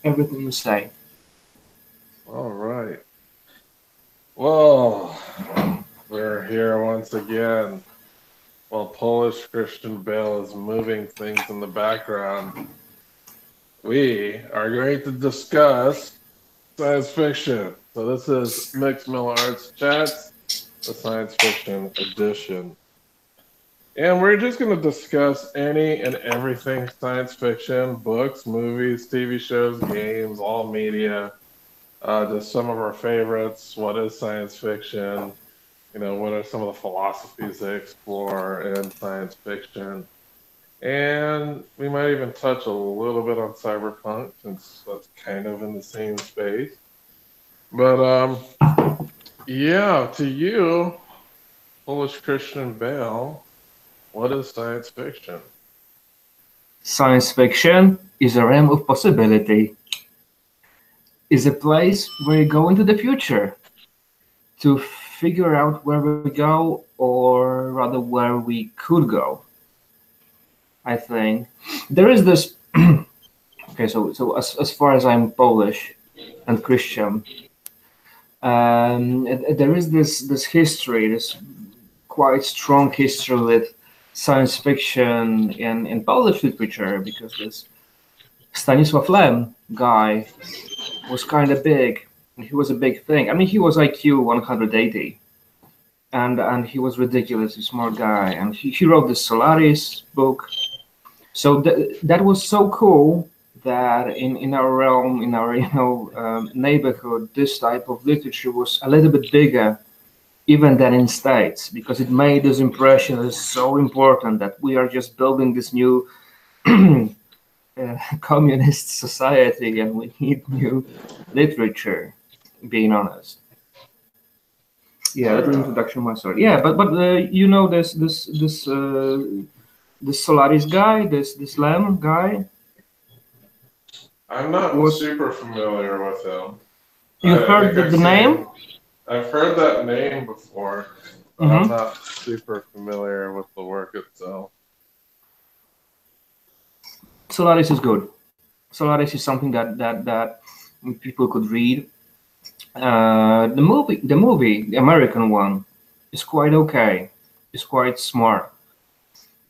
everything you say. All right. Well, we're here once again while Polish Christian Bale is moving things in the background. We are going to discuss science fiction. So this is Mixed Mill Arts Chats, the science fiction edition. And we're just going to discuss any and everything science fiction, books, movies, TV shows, games, all media, just some of our favorites. What is science fiction? What are some of the philosophies they explore in science fiction? And we might even touch a little bit on cyberpunk since that's kind of in the same space. But yeah, to you, Polish Christian Bale, what is science fiction? Science fiction is a realm of possibility, is a place where you go into the future to figure out where we go, or rather where we could go. I think there is this. Okay, so as far as I'm Polish and Christian, there is this history, this quite strong history with science fiction in Polish literature, because this Stanisław Lem guy was kind of big. He was a big thing. I mean, he was IQ 180, and he was ridiculously smart guy. And he wrote the Solaris book. So that was so cool that in our realm, in our neighborhood, this type of literature was a little bit bigger even than in States, because it made this impression as so important that we are just building this new communist society and we need new literature, being honest. Yeah, that's the introduction myself. Yeah, but this Solaris guy, this Lamb guy. I'm not super familiar with him. You I heard think the name? I've heard that name before, but I'm not super familiar with the work itself. Solaris is good. Solaris is something that people could read. The American one, is quite okay. It's quite smart.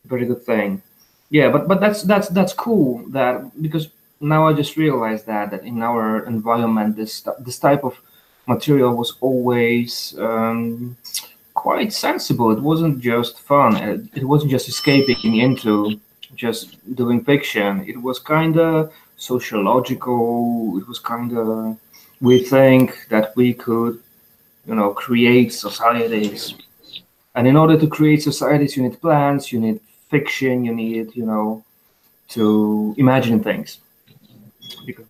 Very good thing. Yeah, but that's cool. That because now I just realized that in our environment, this type of material was always quite sensible. It wasn't just fun. It wasn't just escaping into just doing fiction. It was kind of sociological. It was kind of, we think that we could, create societies. And in order to create societies, you need plans, you need fiction, you need, to imagine things. Because,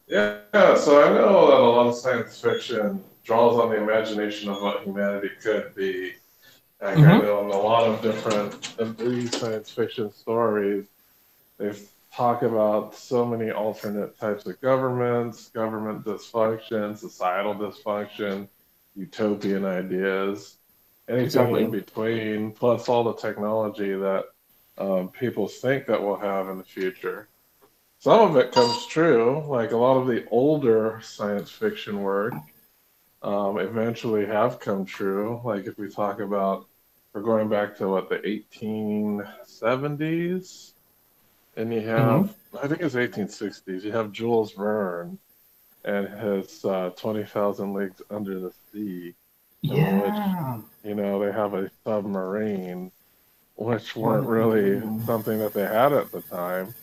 Yeah, so I know that a lot of science fiction draws on the imagination of what humanity could be. Like I know in a lot of different of these science fiction stories, they talk about so many alternate types of governments, government dysfunction, societal dysfunction, utopian ideas, anything in exactly. between, plus all the technology that people think that we'll have in the future. Some of it comes true, like a lot of the older science fiction work eventually have come true. Like if we talk about, we're going back to what, the 1870s, and you have, I think it's 1860s, you have Jules Verne and his 20,000 Leagues Under the Sea, in which, Yeah. they have a submarine, which weren't really Wonderful. something that they had at the time.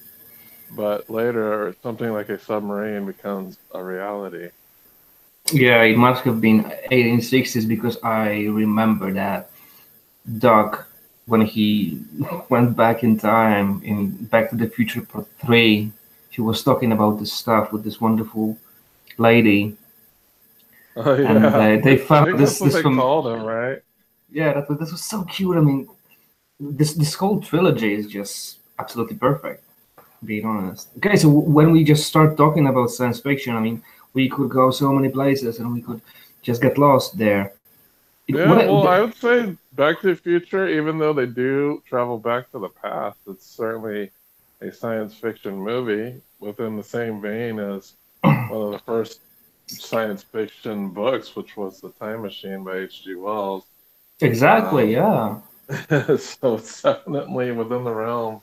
But later, something like a submarine becomes a reality. Yeah, it must have been 1860s because I remember that Doc, when he went back in time in Back to the Future Part 3, he was talking about this stuff with this wonderful lady, Oh and yeah, they I found think that's this what this they from. called him, right? Yeah, this was so cute. I mean, this whole trilogy is just absolutely perfect. Being honest. Okay, so when we just start talking about science fiction, I mean, we could go so many places and we could just get lost there. Yeah, well, I would say Back to the Future, even though they do travel back to the past, it's certainly a science fiction movie within the same vein as one of the first science fiction books, which was The Time Machine by H.G. Wells. Exactly. Yeah. So it's definitely within the realm.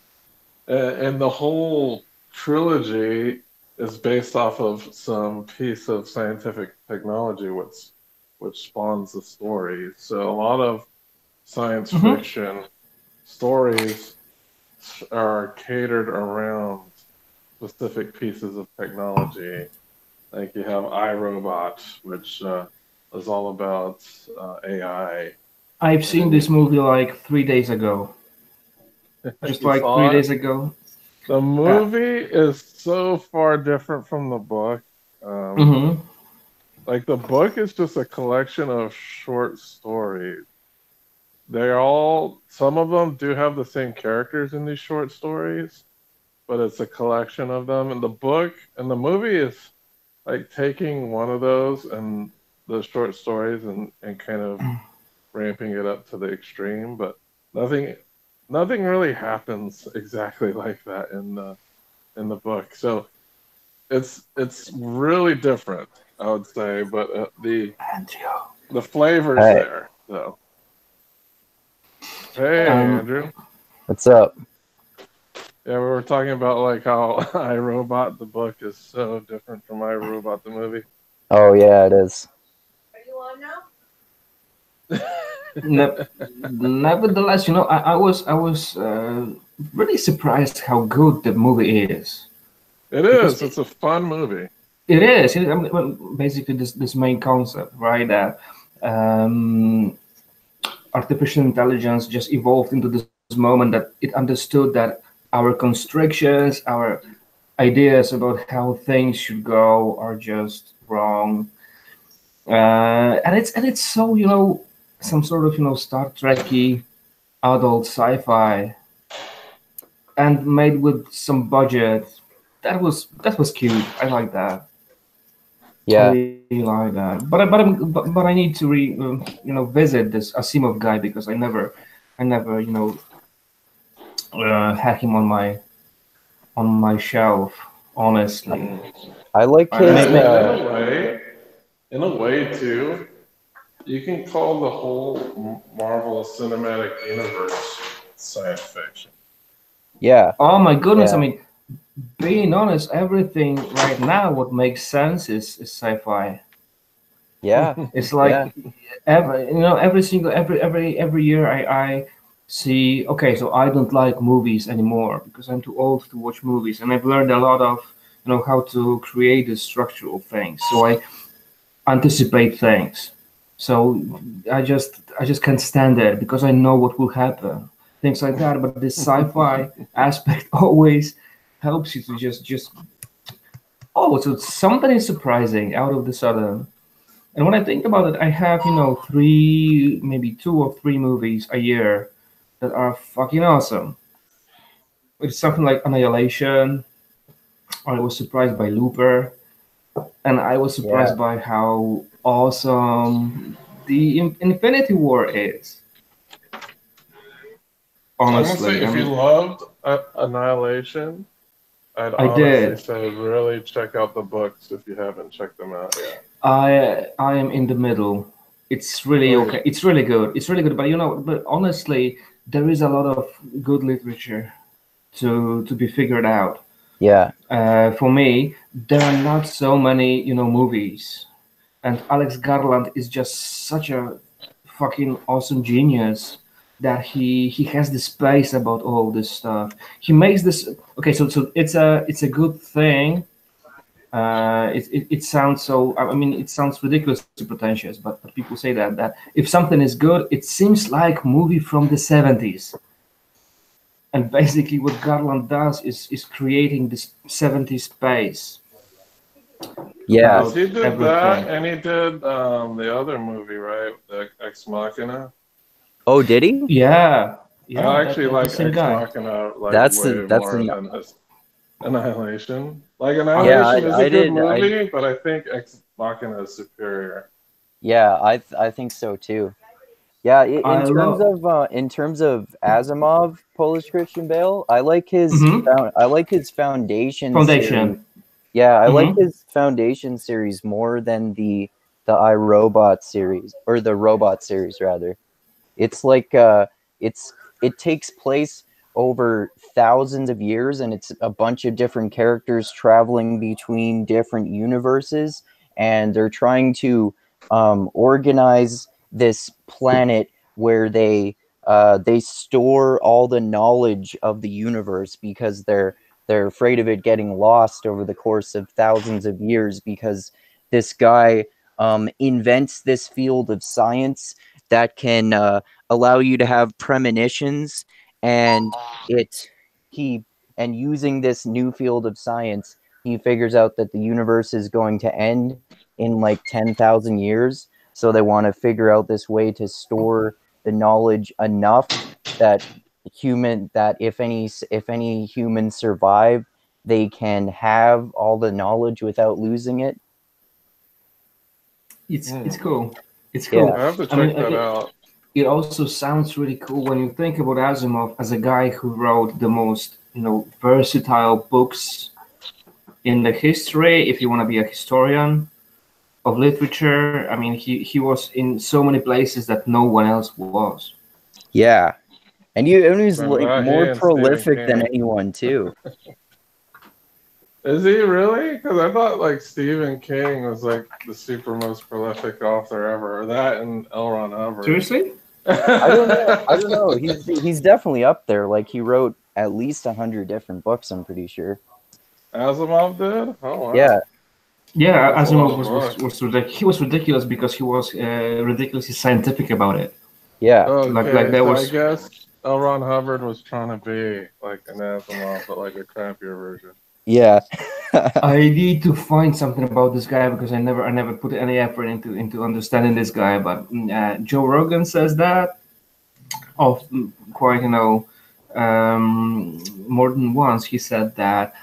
And the whole trilogy is based off of some piece of scientific technology, which spawns the story. So a lot of science Hmm. fiction stories are catered around specific pieces of technology. Like you have iRobot, which is all about AI, I've and seen then this movie like 3 days ago. Just you like three saw it. days ago. The Uh, movie is so far different from the book. Um, hmm. like the book is just a collection of short stories. Some of them do have the same characters in these short stories, but it's a collection of them. And the book and the movie is like taking one of those and the short stories and kind of ramping it up to the extreme, but nothing nothing really happens exactly like that in the book. So it's really different, I would say, but Andrew. the flavor's Hey, there. So hey, Um, Andrew. what's up? Yeah, we were talking about like how iRobot the book is so different from iRobot the movie. Oh yeah, it is. ne- Nevertheless, I was really surprised how good the movie is It because is. It's a fun movie. it is. I mean, well, basically, this main concept, right? That um, artificial intelligence just evolved into this moment that it understood that our constrictions, our ideas about how things should go are just wrong. And it's so some sort of Star Trekky adult sci-fi and made with some budget. That was cute. I like that. I Yeah, really like that. But I need to visit this Asimov guy because I never had him on my shelf. Honestly, I like And, his. and maybe. in a way too, you can call the whole Marvel Cinematic Universe science fiction. Yeah, Oh my goodness! I yeah, mean, being honest, everything right now what makes sense is sci-fi. yeah, It's yeah, like every year I see, okay, so I don't like movies anymore because I'm too old to watch movies, and I've learned a lot of how to create the structural things, so I anticipate things. So I just can't stand it because I know what will happen, things like that. But this sci-fi aspect always helps you to just oh, so something is surprising out of the sudden. And when I think about it, I have, three, maybe two or three movies a year that are fucking awesome. It's something like Annihilation. I was surprised by Looper, and I was yeah. surprised by how awesome the Infinity War is. Honestly, Honestly, I if you mean, loved Annihilation, I'd I honestly did. say really check out the books if you haven't checked them out yet. I am in the middle. It's really Like, okay. It's really good. It's really good. But honestly, there is a lot of good literature to be figured out. Yeah, For me, there are not so many, movies, and Alex Garland is just such a fucking awesome genius that he has the space about all this stuff. He makes this okay. So it's a good thing. It sounds so. I mean, it sounds ridiculously pretentious, but people say that if something is good, it seems like movie from the 70s. And basically, what Garland does is creating this 70s space yeah. because about he did that everything. and he did the other movie, right? The Ex Machina. Oh, did he? Yeah, yeah, I that, actually that's the like same Ex guy. Machina like That's way the that's more the than his Annihilation. Like yeah. Annihilation is I a good did. movie, but I think Ex Machina is superior. Yeah. I think so too. Yeah, I love. in terms of Asimov, Polish Christian Bale, I like his Hmm. I like his Foundation series. Foundation. Yeah, I like Hmm. his Foundation series more than the iRobot series, or the Robot series rather. It's like it's it takes place over thousands of years, and it's a bunch of different characters traveling between different universes, and they're trying to organize this planet where they store all the knowledge of the universe because they're afraid of it getting lost over the course of thousands of years, because this guy invents this field of science that can allow you to have premonitions, and it he and using this new field of science, he figures out that the universe is going to end in like 10,000 years, so they want to figure out this way to store the knowledge enough that if any humans survive, they can have all the knowledge without losing it. It's cool. It's Yeah. cool. I have to I mean, check that out. it also sounds really cool when you think about Asimov as a guy who wrote the most, versatile books in the history. If you want to be a historian of literature, I mean, he was in so many places that no one else was. Yeah. And he was Remember like that? He more and Stephen prolific than King. anyone too. Is he really? Because I thought like Stephen King was like the super most prolific author ever. Or that and L. Ron Hubbard. Seriously? I don't know. I don't know. He's definitely up there. Like he wrote at least 100 different books, I'm pretty sure. Asimov did? Oh wow. Yeah. Yeah, That's a lot Asimov of books. he was ridiculous because he was ridiculously scientific about it. Yeah. Like Okay, there so I was. guess L. Ron Hubbard was trying to be like an Asimov, but like a crappier version. Yeah. I need to find something about this guy because I never put any effort into understanding this guy. But Joe Rogan says that of quite more than once. He said that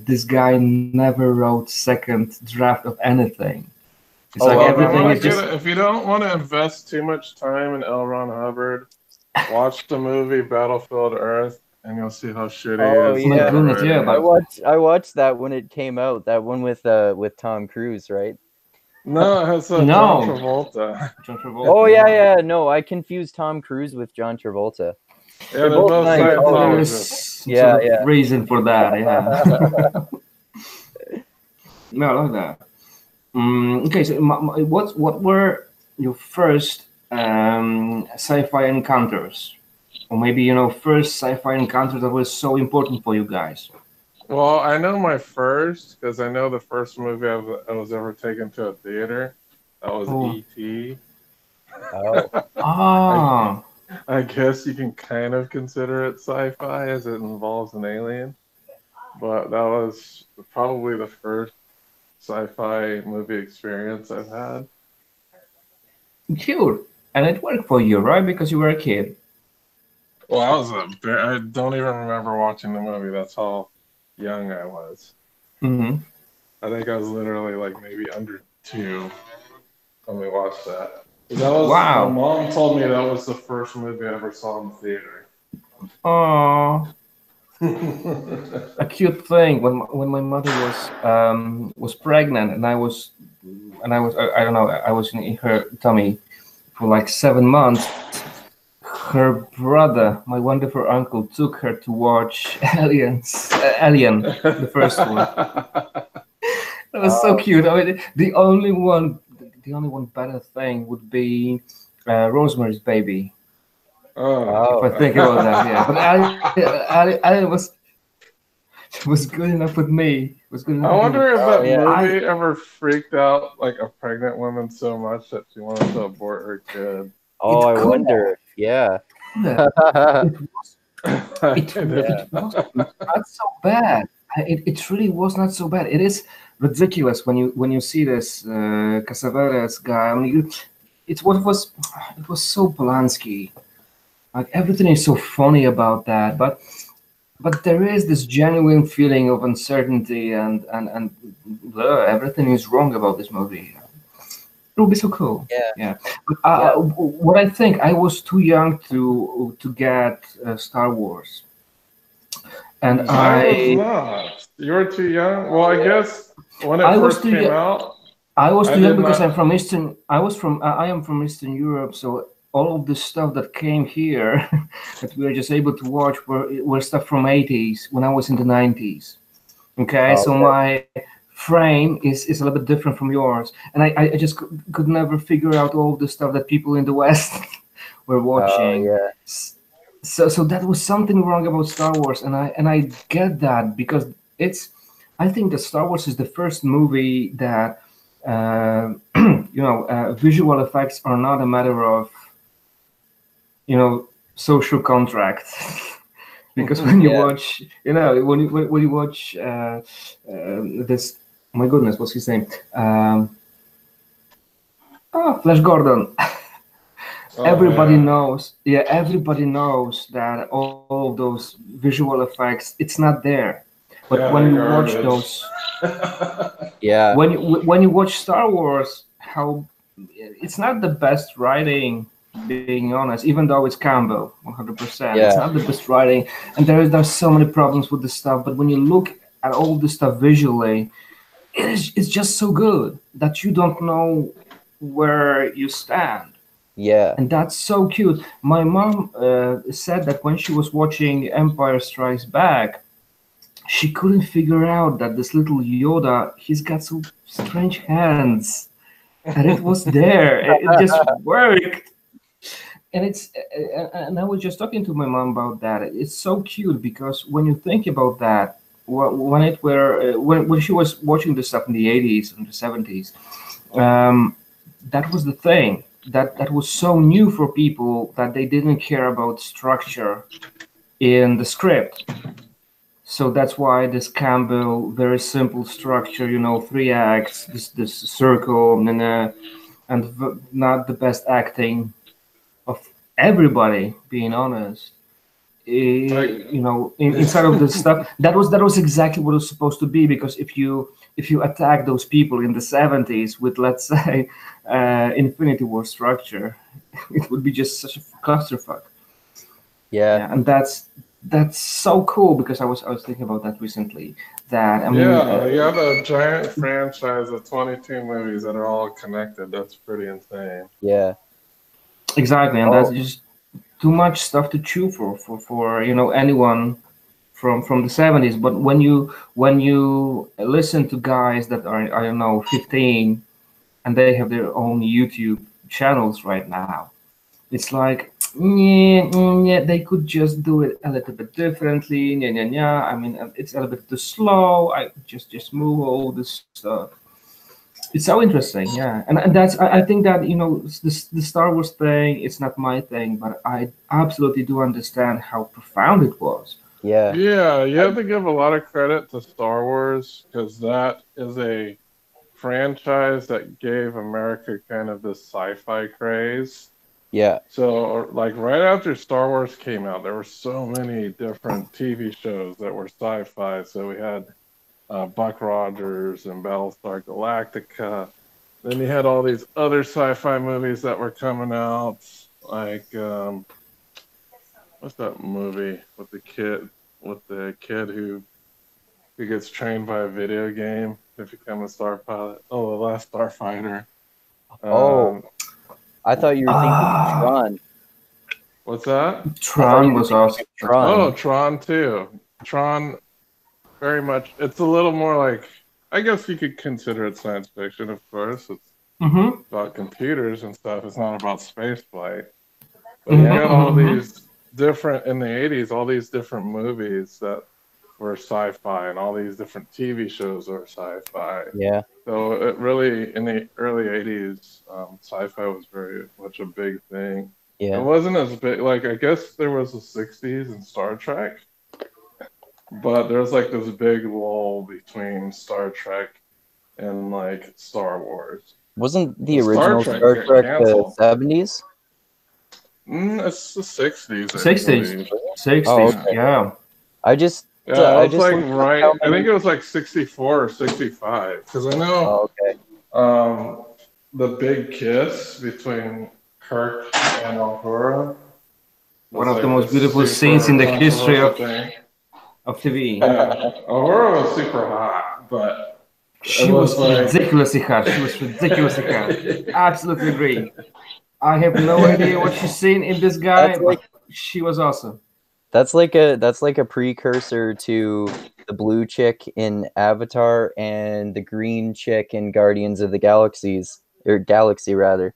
this guy never wrote second draft of anything. It's Oh, like well, everything is just. If you don't want to invest too much time in L. Ron Hubbard, watch the movie Battlefield Earth, and you'll see how shitty Oh, his yeah. Goodness, yeah, writing is. I watched that when it came out. That one with Tom Cruise, right? No, it has John No. Travolta. John Travolta. Oh yeah. No, I confused Tom Cruise with John Travolta. Yeah, they're both Scientologists. There's some sort of reason for that. Yeah. No, I like that. Okay, so what were your first sci-fi encounters, or maybe first sci-fi encounters that was so important for you guys? Well, I know my first because I know the first movie I was ever taken to a theater. That was E.T. Oh. Ah. I guess you can kind of consider it sci-fi as it involves an alien, but that was probably the first sci-fi movie experience I've had. Sure, and it worked for you, right? Because you were a kid. Well, I don't even remember watching the movie. That's how young I was. Mm-hmm. I think I was literally like maybe under 2 when we watched that. Wow. My mom told me that was the first movie I ever saw in the theater. Oh, a cute thing when my mother was pregnant and I was I don't know, I was in her tummy for like 7 months. Her brother, my wonderful uncle, took her to watch Alien, the first one. That was so cute. I mean, the only one better thing would be Rosemary's Baby. Oh. If I think about that, yeah. But Alien was good enough with me. Was good enough. I wonder if that movie I- ever freaked out like a pregnant woman so much that she wanted to abort her kid. Oh, I It could wonder. Yeah. It was not so bad. It really was not so bad. It is ridiculous when you see this Cassavetes guy. I mean, it was so Polanski. Like everything is so funny about that, but there is this genuine feeling of uncertainty and everything is wrong about this movie. It would be so cool. Yeah. Yeah. Yeah. What I think, I was too young to get Star Wars, and I was I not. You were too young. Well, I guess when it I was first too came young. out, I was I too did young because I'm not. from Eastern. I am from Eastern Europe, so all of the stuff that came here that we were just able to watch were stuff from 80s when I was in the 90s. Okay, Oh, so okay. my frame is a little bit different from yours, and I just could never figure out all the stuff that people in the West were Oh, watching. yeah. So that was something wrong about Star Wars, and I get that because it's. I think that Star Wars is the first movie that visual effects are not a matter of social contract. Because when you Yeah. watch, when you watch this, my goodness, what's his name? Flash Gordon. Oh yeah. Everybody knows that all of those visual effects, it's not there. But Yeah, when they're you watch garbage. those, Yeah. when you watch Star Wars, how it's not the best writing, being honest, even though it's Campbell 100%, it's Yeah. not the best writing, and there's so many problems with the stuff, but when you look at all the stuff visually, it's just so good that you don't know where you stand, Yeah. and that's so cute. My mom said that when she was watching Empire Strikes Back, she couldn't figure out that this little Yoda, he's got so strange hands, and it was there. It just worked. And and I was just talking to my mom about that. It's so cute because when you think about that, when she was watching this stuff in the 80s and the 70s, um, that was the thing that was so new for people that they didn't care about structure in the script. So that's why this Campbell, very simple structure, 3 acts, this circle, and not the best acting of everybody, being honest. Like Inside of this stuff, that was exactly what it was supposed to be. Because if you attack those people in the 70s with, let's say, Infinity War structure, it would be just such a clusterfuck. Yeah. Yeah, and that's so cool because I was thinking about that recently. That I mean, yeah, you have a giant franchise of 22 movies that are all connected. That's pretty insane. Yeah. exactly, and that's Oh, just too much stuff to chew for anyone from the 70s. But when you listen to guys that are, I don't know, 15, and they have their own YouTube channels right now, it's like, yeah, they could just do it a little bit differently. Yeah, yeah, yeah. I mean, it's a little bit too slow. I just move all this stuff. It's so interesting, yeah. And that's, I think that, the Star Wars thing, it's not my thing, but I absolutely do understand how profound it was. yeah. Yeah, you have to give a lot of credit to Star Wars because that is a franchise that gave America kind of this sci-fi craze. Yeah. So, like right after Star Wars came out, there were so many different TV shows that were sci-fi. So we had Buck Rogers and Battlestar Galactica. Then you had all these other sci-fi movies that were coming out, like what's that movie with the kid who gets trained by a video game to become a star pilot? Oh, The Last Starfighter. Oh, Um, I thought you were thinking of Ah, Tron. what's that? I thought Tron you were was thinking awesome. of Tron. Oh, Tron too. Tron, very much. It's a little more like, I guess you could consider it science fiction. Of course, it's Mm-hmm. about computers and stuff. It's not about space flight. But you Mm-hmm. got all Mm-hmm. these different in the '80s, all these different movies that were sci-fi, and all these different TV shows are sci-fi. Yeah. So it really, in the early '80s, sci-fi was very much a big thing. It Yeah. wasn't as big. Like I guess there was the '60s and Star Trek, but there's like this big lull between Star Trek and like Star Wars. Wasn't the And Star original Trek Star got Trek the canceled. 70s? It's the '60s, I 60s. believe. 60s. Oh, Yeah. okay. Yeah. I just Yeah, I it was just like looked up right. how I think many. it was like '64 or '65 because I know Oh, okay. um, the big kiss between Kirk and Uhura was One of the like most this beautiful super scenes in the history controversial thing. of TV. Yeah, Uhura was super hot, but She it was was like ridiculously hot. She was ridiculously hot. Absolutely agree. I have no idea what she's seen in this guy, That's like but she was awesome. that's like a precursor to the blue chick in Avatar and the green chick in Guardians of the Galaxies or Galaxy rather.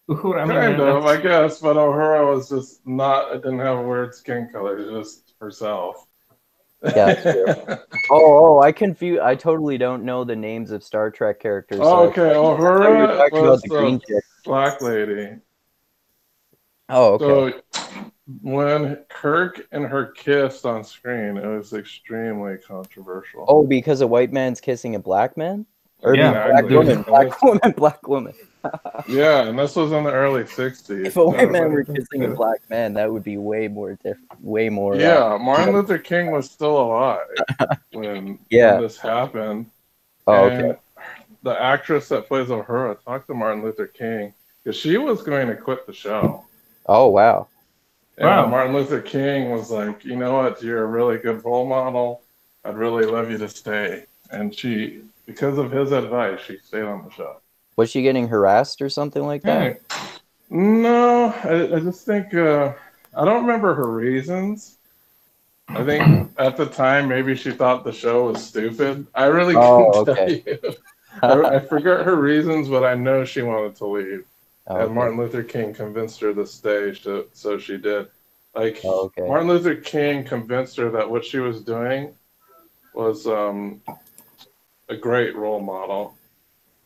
Uhura, I mean, kind of, I that's, guess, but Uhura was just not. It didn't have a weird skin color, just herself. Yeah, that's true. Oh, I totally don't know the names of Star Trek characters. So Okay, I thought you were Uhura talking about was the green the chick. black lady. Oh, okay. So when Kirk and her kissed on screen, it was extremely controversial. Oh, because a white man's kissing a black man? Or I mean, Yeah, black exactly. woman, black woman, black woman. Yeah, and this was in the early '60s. If a white man were So- kissing a black man, that would be way more different, way more. Yeah, Martin Luther King was still alive when Yeah. this happened. Oh, And okay. the actress that plays Uhura talked to Martin Luther King because she was going to quit the show. Oh, wow. And Wow. Martin Luther King was like, you know what, you're a really good role model. I'd really love you to stay. And she, because of his advice, she stayed on the show. Was she getting harassed or something like that? yeah. No, I just think, I don't remember her reasons. I think at the time, maybe she thought the show was stupid. I really Oh, couldn't okay. tell you. I forget her reasons, but I know she wanted to leave. Oh, And okay. Martin Luther King convinced her to stay, so she did. Like, Oh, okay. Martin Luther King convinced her that what she was doing was a great role model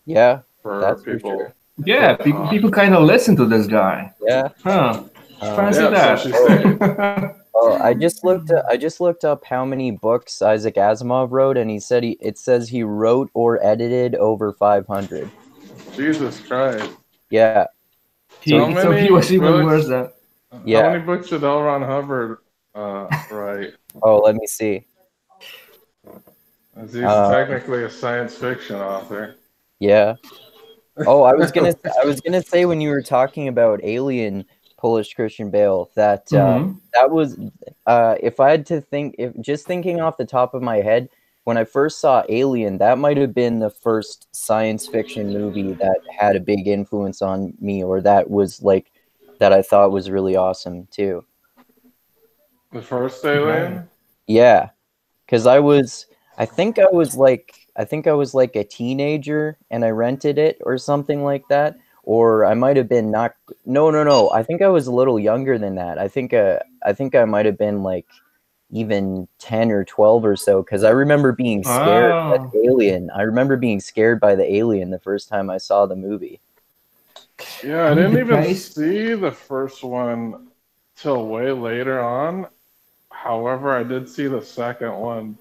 Yeah, for That's for people. sure. Yeah, people kind of listen to this guy. yeah. Huh. Fancy Yeah, that. so she stayed. Well, I just looked up how many books Isaac Asimov wrote, and he said it says he wrote or edited over 500. Jesus Christ. Yeah, How so he many was even books- worse than. Yeah. How many books did L. Ron Hubbard write? Oh, let me see. He's technically a science fiction author. Yeah. Oh, I was gonna say when you were talking about Alien, Polish Christian Bale, that Mhm. that was if I had to think, if just thinking off the top of my head, when I first saw Alien, that might have been the first science fiction movie that had a big influence on me, or that was like that I thought was really awesome too. The first Alien? Yeah, because I think I was like a teenager and I rented it or something like that, or I might have been not. No. I think I was a little younger than that. I think I might have been like even 10 or 12 or so, because I remember being scared by Wow. the alien. I remember being scared by the alien the first time I saw the movie. Yeah, I I'm didn't even surprised. see the first one till way later on. However, I did see the second one,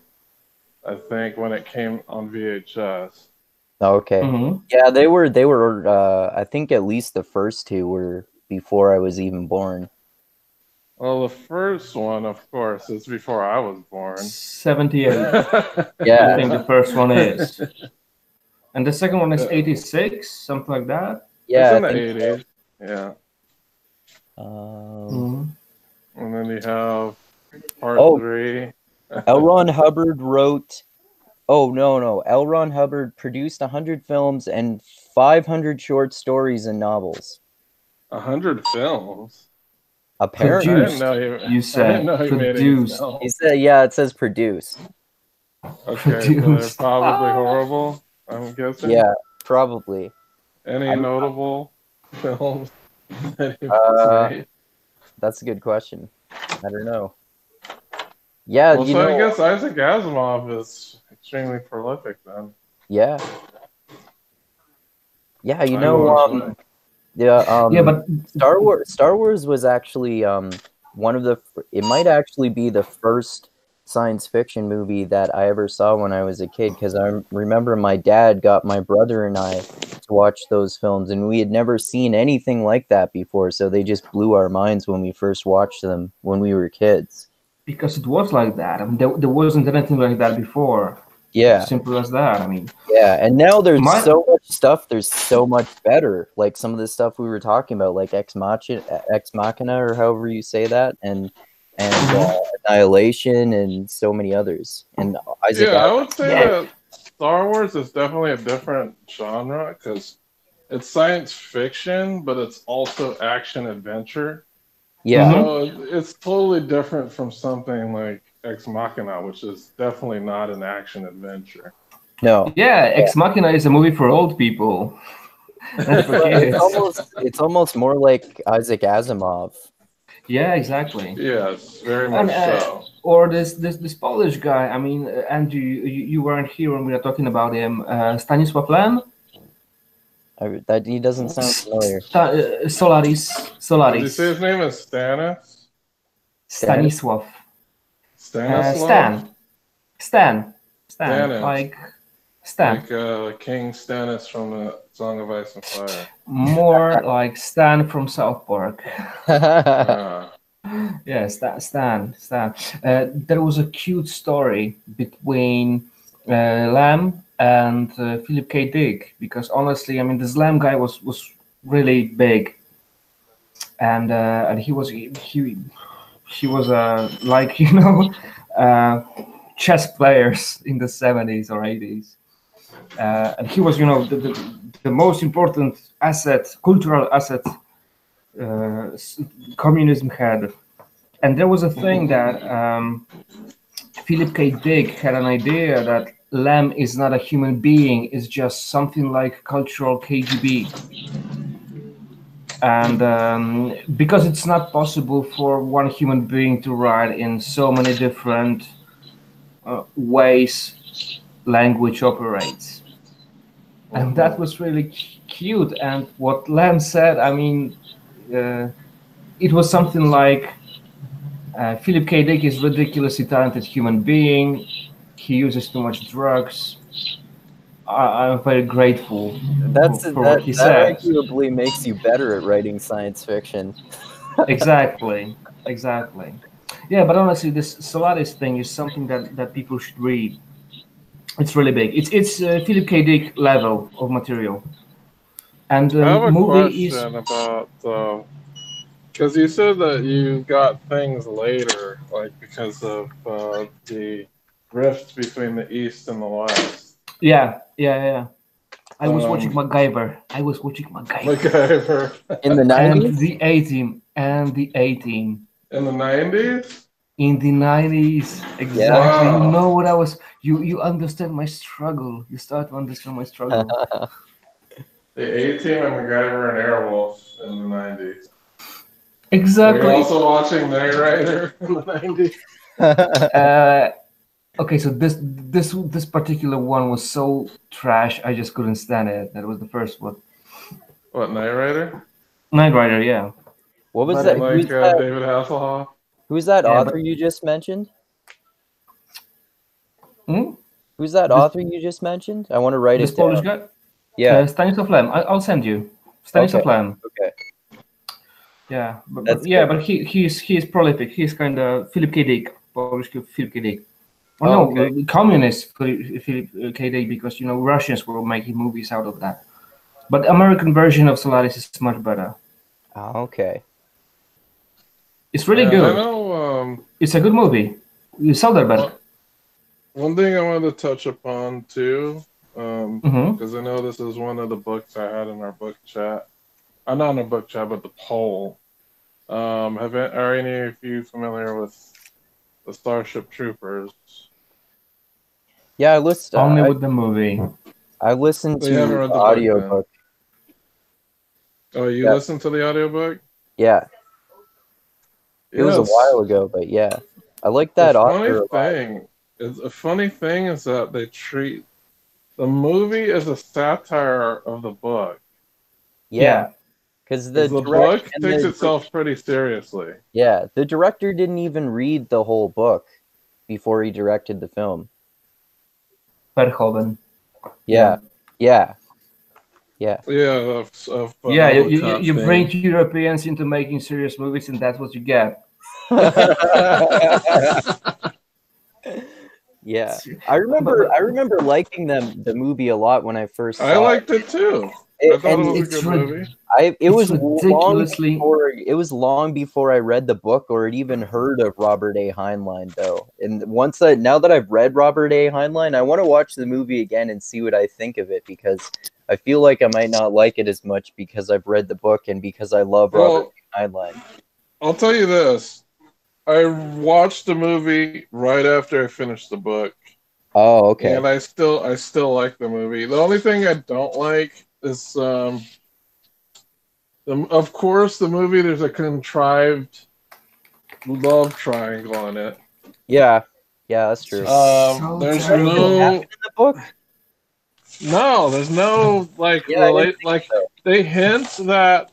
I think, when it came on VHS. Okay. Mhm. Yeah, they were I think at least the first two were before I was even born. Well, the first one, of course, is before I was born. 78. I Yeah. think the first one is. And the second one is 86, something like that. Yeah, it's in I the think so. 80s. Yeah. Mhm. And then you have part Oh. 3. L. Ron Hubbard wrote. Oh no! L. Ron Hubbard produced 100 films and 500 short stories and novels. 100 films. Apparently, I Produced. didn't know he, You I said didn't know he made any produced. films. he said, "Yeah, it says produced." Okay, so they're Produced. probably horrible, I'm guessing. Yeah, probably. Any notable films that he made? That's a good question. I don't know. Yeah, Well, you so know. I guess Isaac Asimov is extremely prolific then. Yeah. Yeah, you I know. will say. Yeah. Yeah, but Star Wars was actually one of the. It might actually be the first science fiction movie that I ever saw when I was a kid, because I remember my dad got my brother and I to watch those films, and we had never seen anything like that before, so they just blew our minds when we first watched them when we were kids. because it was like that. I mean, there wasn't anything like that before. Yeah, Simple as that. I mean, yeah. And now there's My- so much stuff. There's so much better. Like some of the stuff we were talking about, like Ex Machina, or however you say that, and Annihilation, and so many others. And Isaac Yeah, I Asimov. would say Yeah. that Star Wars is definitely a different genre because it's science fiction, but it's also action adventure. Yeah, So it's totally different from something like Ex Machina, which is definitely not an action adventure. no. yeah, Ex Machina is a movie for old people. Not for kids. It's almost more like Isaac Asimov. Yeah, exactly. Yes, very much And, so. or this Polish guy. I mean, Andrew, you weren't here when we were talking about him. Stanisław Lem. That he doesn't sound familiar. Solaris. Did you Solaris. say his name is Stannis? Stanisław. Stanislav? Stan. Stannis. Like Stan. Like King Stannis from the Song of Ice and Fire. More like Stan from South Park. Ah. Yeah, Stan. There was a cute story between Lamb and Philip K. Dick, because honestly, I mean, this Lamb guy was really big, and he was like chess players in the 70s or 80s, and he was the most important cultural asset communism had. And there was a thing that Philip K. Dick had an idea that Lamb is not a human being, it's just something like cultural KGB. And because it's not possible for one human being to write in so many different ways language operates. And that was really cute. And what Lamb said, I mean, it was something like, Philip K. Dick is a ridiculously talented human being. He uses too much drugs. I'm very grateful for what he that said. arguably makes you better at writing science fiction. Exactly. Yeah, but honestly, this Solaris thing is something that people should read. It's really big. It's Philip K. Dick level of material. And I have the a movie is question about because you said that you got things later, like because of the rift between the East and the West. yeah. I was watching MacGyver. MacGyver. In the And 90s? the A-Team. And the A-Team. In the 90s? In the 90s. Exactly. Wow. You know what I was... You understand my struggle. You start to understand my struggle. The A-Team and MacGyver and Airwolf in the 90s. Were you Exactly. also watching Knight Rider in the 90s? Okay, so this particular one was so trash, I just couldn't stand it. That was the first one. What, Knight Rider? Knight Rider, yeah. What was But that? Like David Hasselhoff? Who's that Yeah, author you just mentioned? Hmm? Who's that author you just mentioned? I want to write This it down. Polish guy? Yeah. Stanisław Lem. I'll send you. Stanisław Okay. Lem. Okay. Yeah, but That's yeah, good. but he's prolific. He's kind of Philip K. Dick, Polish Philip K. Dick. Oh, Oh, no, okay. communist Philip K. Dick, because Russians were making movies out of that. But American version of Solaris is much better. Oh, okay. It's really Yeah, good. I know. It's a good movie. Soderbergh. One thing I wanted to touch upon too, because Mm-hmm. I know this is one of the books I had in our book chat. Not in a book chat, but the poll. Are any of you familiar with the Starship Troopers? Yeah, I listened. Only with the movie. I listened So to you haven't read the the book, audiobook. Oh, you Yeah. listened to the audiobook? Yeah, it was a Yes. while ago, but yeah, I like The that funny author a lot. thing is that they treat the movie as a satire of the book. Yeah, because the 'Cause the direct- book and takes the- itself pretty seriously. Yeah, the director didn't even read the whole book before he directed the film. Verhoeven. Yeah, yeah, yeah. Yeah, Yeah, you Holocausting. bring Europeans into making serious movies, and that's what you get. Yeah, I remember liking the movie a lot when I first saw I liked it too. I thought it was a it's good movie. it it's was ridiculously. long before I read the book or had even heard of Robert A. Heinlein though. And now that I've read Robert A. Heinlein, I want to watch the movie again and see what I think of it because I feel like I might not like it as much because I've read the book and because I love Robert A. Heinlein. I'll tell you this. I watched the movie right after I finished the book. Oh, okay. And I still like the movie. The only thing I don't like is of course the movie there's a contrived love triangle in it. Yeah, that's true. There's That didn't happen in the book. No, there's no like they hint that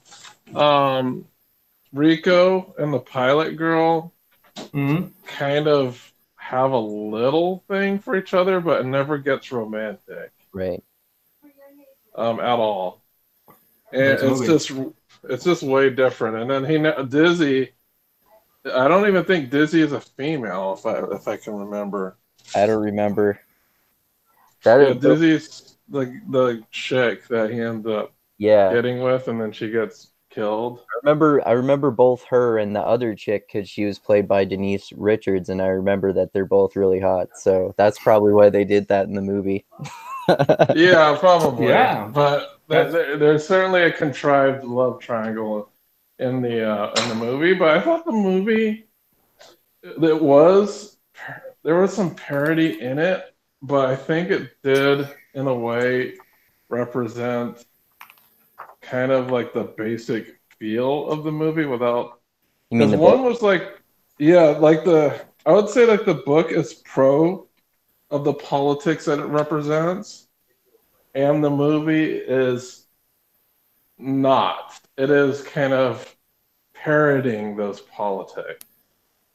Rico and the pilot girl kind of have a little thing for each other, but it never gets romantic. Right. At all. And it's just way different. And then Dizzy, I don't even think Dizzy is a female, if I can remember. I don't remember. Dizzy's the chick that he ends up getting with, and then she gets killed. I remember both her and the other chick because she was played by Denise Richards, and I remember that they're both really hot. So that's probably why they did that in the movie. Yeah, probably. Yeah, but there's certainly a contrived love triangle in the movie. But I thought the movie there was some parody in it, but I think it did in a way represent kind of like the basic feel of the movie without. Because one was like, I would say like the book is pro of the politics that it represents, and the movie is not. It is kind of parodying those politics,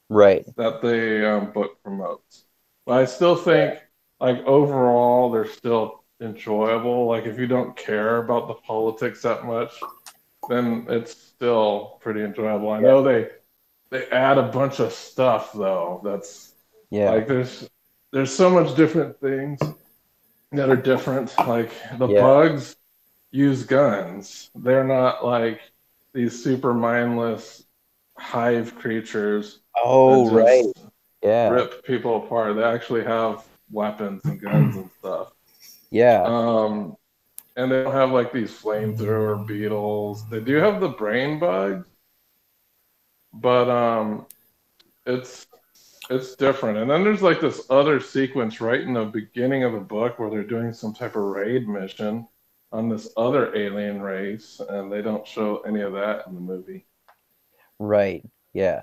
right? That the book promotes. But I still think, like overall, they're still enjoyable. Like if you don't care about the politics that much, then it's still pretty enjoyable. I know they add a bunch of stuff though. That's like there's so much different things that are different. Like the bugs use guns. They're not like these super mindless hive creatures. Oh, right. Yeah. Rip people apart. They actually have weapons and guns and stuff. Yeah. And they don't have like these flamethrower beetles. They do have the brain bug, but it's different. And then there's like this other sequence right in the beginning of the book where they're doing some type of raid mission on this other alien race, and they don't show any of that in the movie. Right. Yeah.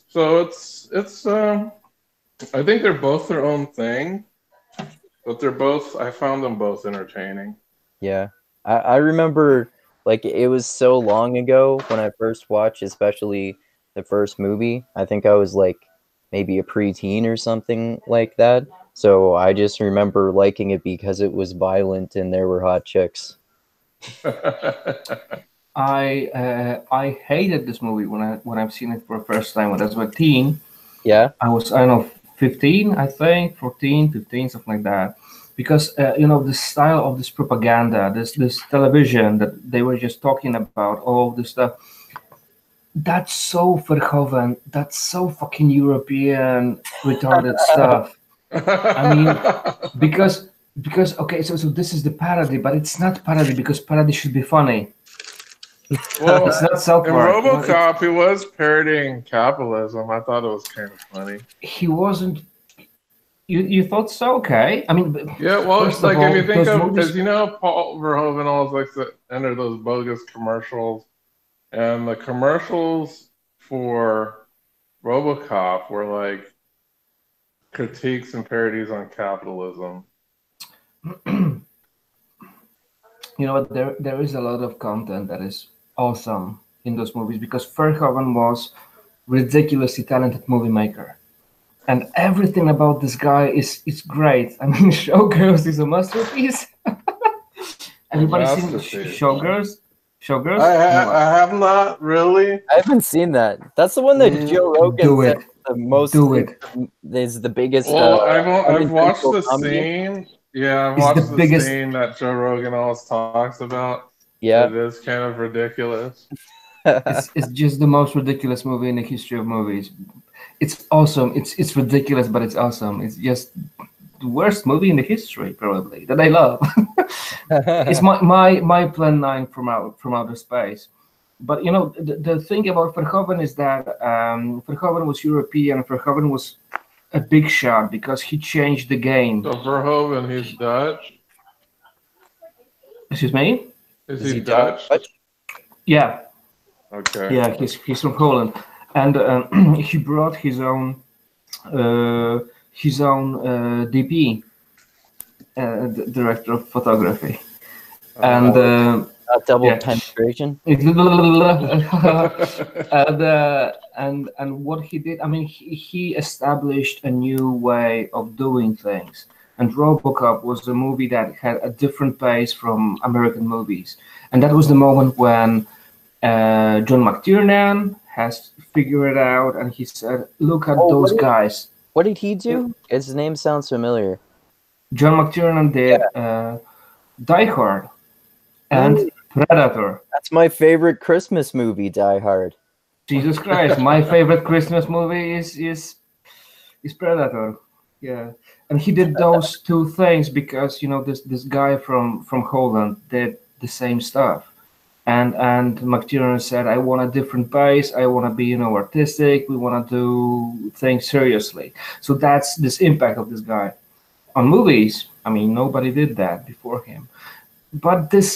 So it's I think they're both their own thing, but I found them both entertaining. Yeah. I remember like it was so long ago when I first watched, especially the first movie. I think I was like maybe a preteen or something like that. So I just remember liking it because it was violent and there were hot chicks. I hated this movie when I've seen it for the first time when I was a teen. Yeah. I don't know, 15, I think, 14, 15, something like that. Because the style of this propaganda, this television that they were just talking about, all this stuff. That's so Verhoeven. That's so fucking European retarded stuff. I mean, because okay, so this is the parody, but it's not parody because parody should be funny. Well, it's not South in Park. RoboCop, he was parodying capitalism. I thought it was kind of funny. He wasn't. You thought so? Okay. I mean, yeah. Well, it's like if you think of, because Paul Verhoeven always likes to enter those bogus commercials, and the commercials for RoboCop were like critiques and parodies on capitalism. You know what? There is a lot of content that is awesome in those movies because Verhoeven was ridiculously talented movie maker. And everything about this guy is great. I mean, Showgirls is a masterpiece. Everybody seen Showgirls? Showgirls? I have not really. I haven't seen that. That's the one that Joe Rogan Do it. the most. Do it. Is the biggest. Well, I've watched unintentional the comedy. scene. Yeah, I've It's the watched the biggest- scene that Joe Rogan always talks about. Yeah. It is kind of ridiculous. It's just the most ridiculous movie in the history of movies. It's awesome. It's ridiculous, but it's awesome. It's just the worst movie in the history, probably, that I love. It's my Plan 9 from outer space. But you know, the thing about Verhoeven is that Verhoeven was European. Verhoeven was a big shot because he changed the game. So Verhoeven, he's Dutch. Excuse me? Is Is he he Dutch? Dutch? Yeah, Okay. yeah, he's from Holland, and he brought his own DP, director of photography, and. Double Yeah. penetration. And what he did, I mean, he established a new way of doing things. And RoboCop was a movie that had a different pace from American movies. And that was the moment when John McTiernan has figured it out, and he said, "Look at Oh, those what did- guys." What did he do? His name sounds familiar. John McTiernan did Die Hard and Predator. That's my favorite Christmas movie, Die Hard. Jesus Christ! My favorite Christmas movie is Predator. Yeah, and he did those two things because you know this guy from Holland did the same stuff, and McTiernan said, "I want a different pace. I want to be artistic. We want to do things seriously." So that's this impact of this guy on movies. I mean, nobody did that before him, but this.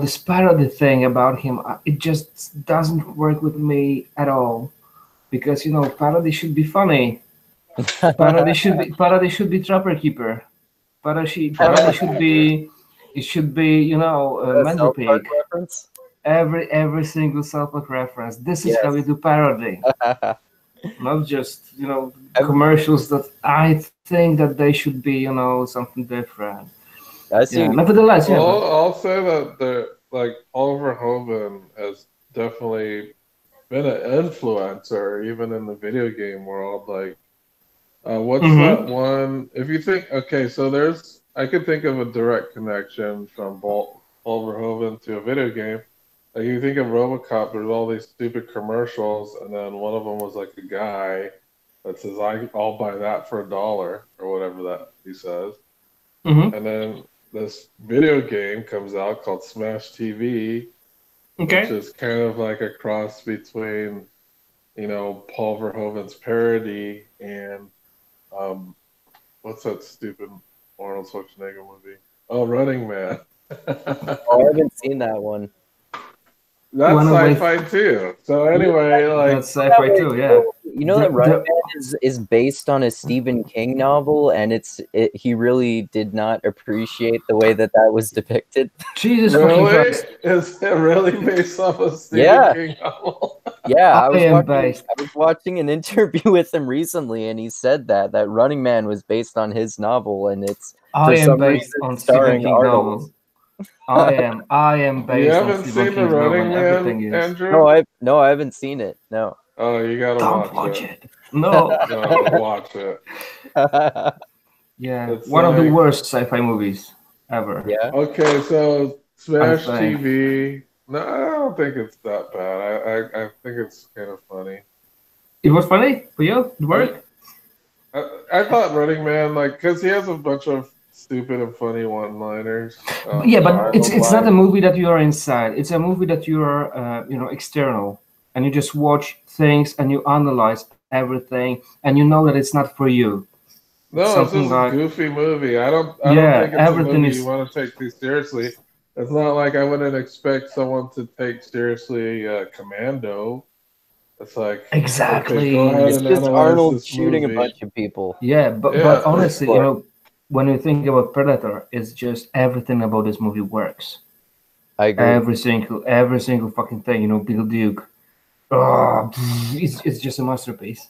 This parody thing about him, it just doesn't work with me at all, because parody should be funny. Parody should be Trapper Keeper. Parody should be Mental South Park Pig. reference? Every single South Park reference. This is how we do parody, not just commercials that I think that they should be something different. I see. Yeah, nevertheless, yeah. Well, I'll say that Oliver Verhoeven has definitely been an influencer, even in the video game world. What's that one? If you think, okay, so I could think of a direct connection from Oliver Verhoeven to a video game. Like, you think of RoboCop, there's all these stupid commercials, and then one of them was like a guy that says, "I'll buy that for $1," or whatever that he says. Mm-hmm. And then this video game comes out called Smash TV, which is kind of like a cross between, Paul Verhoeven's parody and what's that stupid Arnold Schwarzenegger movie? Oh, Running Man. Oh, I haven't seen that one. That's sci-fi too. So anyway, that's sci-fi too, yeah. You know that Running Man is based on a Stephen King novel, and he really did not appreciate the way that was depicted. Jesus fucking really? Christ. Is it really based off a Stephen King novel? Yeah, I based. was watching an interview with him recently, and he said that Running Man was based on his novel, and it's I for am some based reason on Stephen starring King Arnold. novels. I am based You on haven't Stephen seen The King's Running novel. Everything Man, is. Andrew? No, I haven't seen it. No. Oh, you gotta Don't watch it. No. No, watch it. Yeah, It's one of the like- worst sci-fi movies ever. Yeah. Okay, so Smash I think. TV. No, I don't think it's that bad. I think it's kind of funny. It was funny for you? It worked? I thought Running Man, because he has a bunch of stupid and funny one-liners. Yeah, but Arnold it's not a line. movie that you are inside. It's a movie that you are, external, and you just watch things and you analyze everything, and you know that it's not for you. No, it's something just like- a goofy movie. I don't Yeah, think it's a everything movie is- you want to take too seriously. It's not like I wouldn't expect someone to take seriously Commando. It's like Exactly. okay, go ahead It's and just analyze Arnold this shooting movie. a bunch of people. Yeah, but Yeah, honestly, sure. when you think about Predator, it's just everything about this movie works. I agree. Every single fucking thing. Bill Duke. Oh, it's just a masterpiece.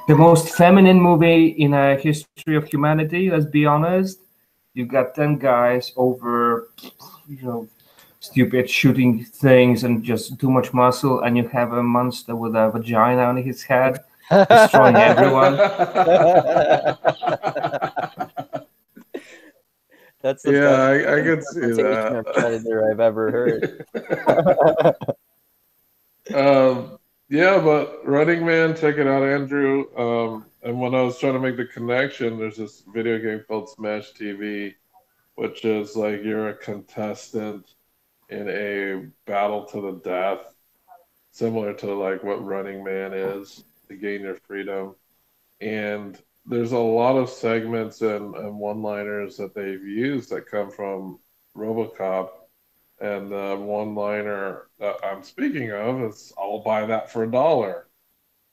The most feminine movie in a history of humanity. Let's be honest. You got 10 guys over, stupid shooting things and just too much muscle, and you have a monster with a vagina on his head destroying everyone. That's the Yeah, best I can see interpretation of that. Predator I've ever heard. Yeah, but Running Man, check it out, Andrew. And when I was trying to make the connection, there's this video game called Smash TV, which is like you're a contestant in a battle to the death, similar to like what Running Man is to gain your freedom. And there's a lot of segments and one-liners that they've used that come from RoboCop. And the one-liner that I'm speaking of is, "I'll buy that for $1."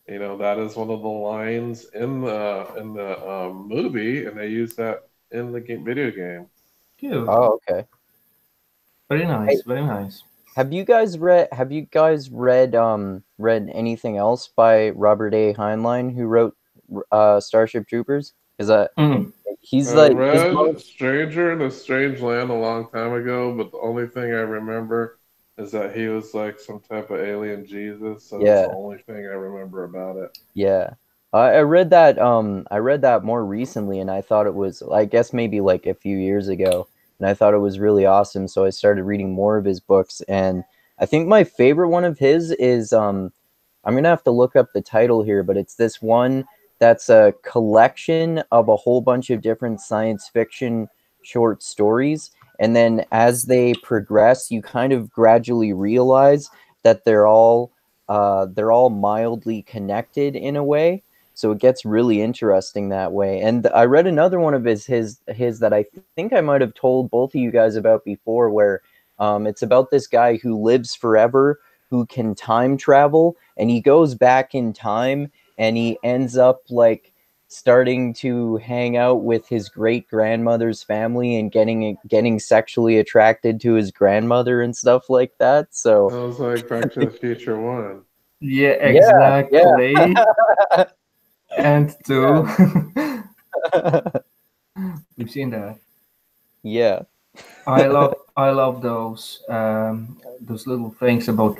You know, that is one of the lines in the movie, and they use that in the video game. Cute. Oh, okay. Very nice. Very nice. Have you guys read anything else by Robert A. Heinlein, who wrote Starship Troopers? Because Mm. he's I like his read Stranger in a Strange Land a long time ago, but the only thing I remember is that he was like some type of alien Jesus. So Yeah. that's the only thing I remember about it. Yeah. I read that more recently, and I thought it was, I guess, maybe like a few years ago, and I thought it was really awesome, so I started reading more of his books. And I think my favorite one of his is I'm gonna have to look up the title here, but it's this one that's a collection of a whole bunch of different science fiction short stories, and then as they progress, you kind of gradually realize that they're all mildly connected in a way. So it gets really interesting that way. And I read another one of his that I think I might have told both of you guys about before, where it's about this guy who lives forever, who can time travel, and he goes back in time, and he ends up like starting to hang out with his great grandmother's family and getting sexually attracted to his grandmother and stuff like that. So Sounds like Back to the Future 1. Yeah, exactly. yeah. And two. We've seen that. Yeah. I love those little things about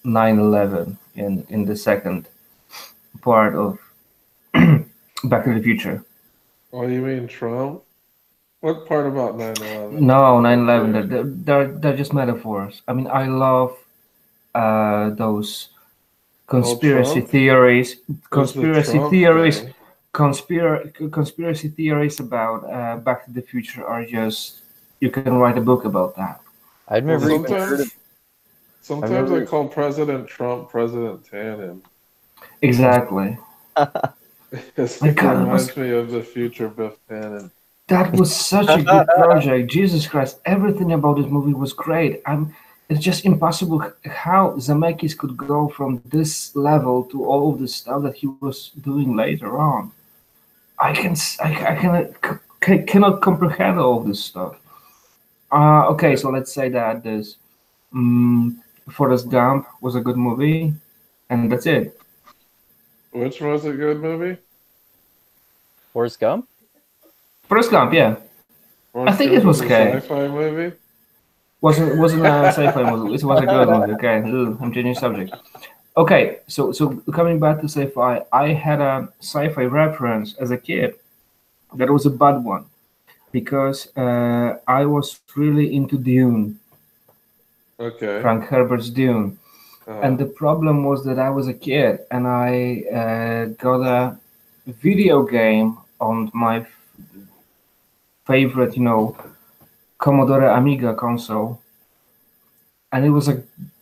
9/11 in the second part of Back to the Future. Oh, you mean Trump? What part about 9/11? No, 9/11. They're just metaphors. I mean, I love those conspiracy Trump? theories. There's the Trump thing. Conspiracy theories about Back to the Future are just, you can write a book about that. I've Well, never even heard of. sometimes I call President Trump President Tannen. Exactly. It My God, reminds me of the future Biff Tannen. That was such a good project. Jesus Christ, everything about this movie was great. It's just impossible how Zemeckis could go from this level to all of the stuff that he was doing later on. I cannot comprehend all of this stuff. Okay, so let's say that this Forrest Gump was a good movie, and that's it. Which was a good movie? Forrest Gump? Forrest Gump, yeah. Forrest I think Gump it was a okay. sci-fi movie? Wasn't a sci-fi movie. It was a good movie. Okay, I'm changing subject. Okay, so coming back to sci-fi, I had a sci-fi reference as a kid. That was a bad one, because I was really into Dune, Okay. Frank Herbert's Dune. And the problem was that I was a kid, and I got a video game on my favorite, Commodore Amiga console, and it was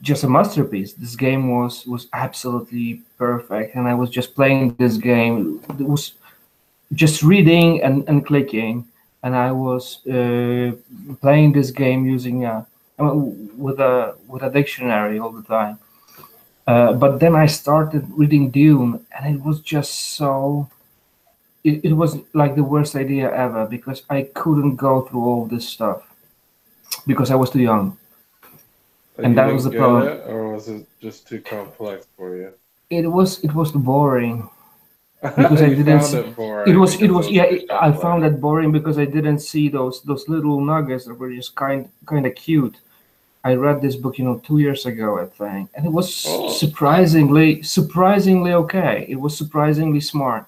just a masterpiece. This game was absolutely perfect, and I was just playing this game. It was just reading and clicking, and I was playing this game using with a dictionary all the time. But then I started reading Dune, and it was just so. It was like the worst idea ever, because I couldn't go through all this stuff because I was too young. And that was the problem. Or was it just too complex for you? It was boring because I didn't. Found it boring. It was yeah. I found it boring because I didn't see those little nuggets that were just kind of cute. I read this book, 2 years ago, I think, and it was Oh, surprisingly okay. It was surprisingly smart.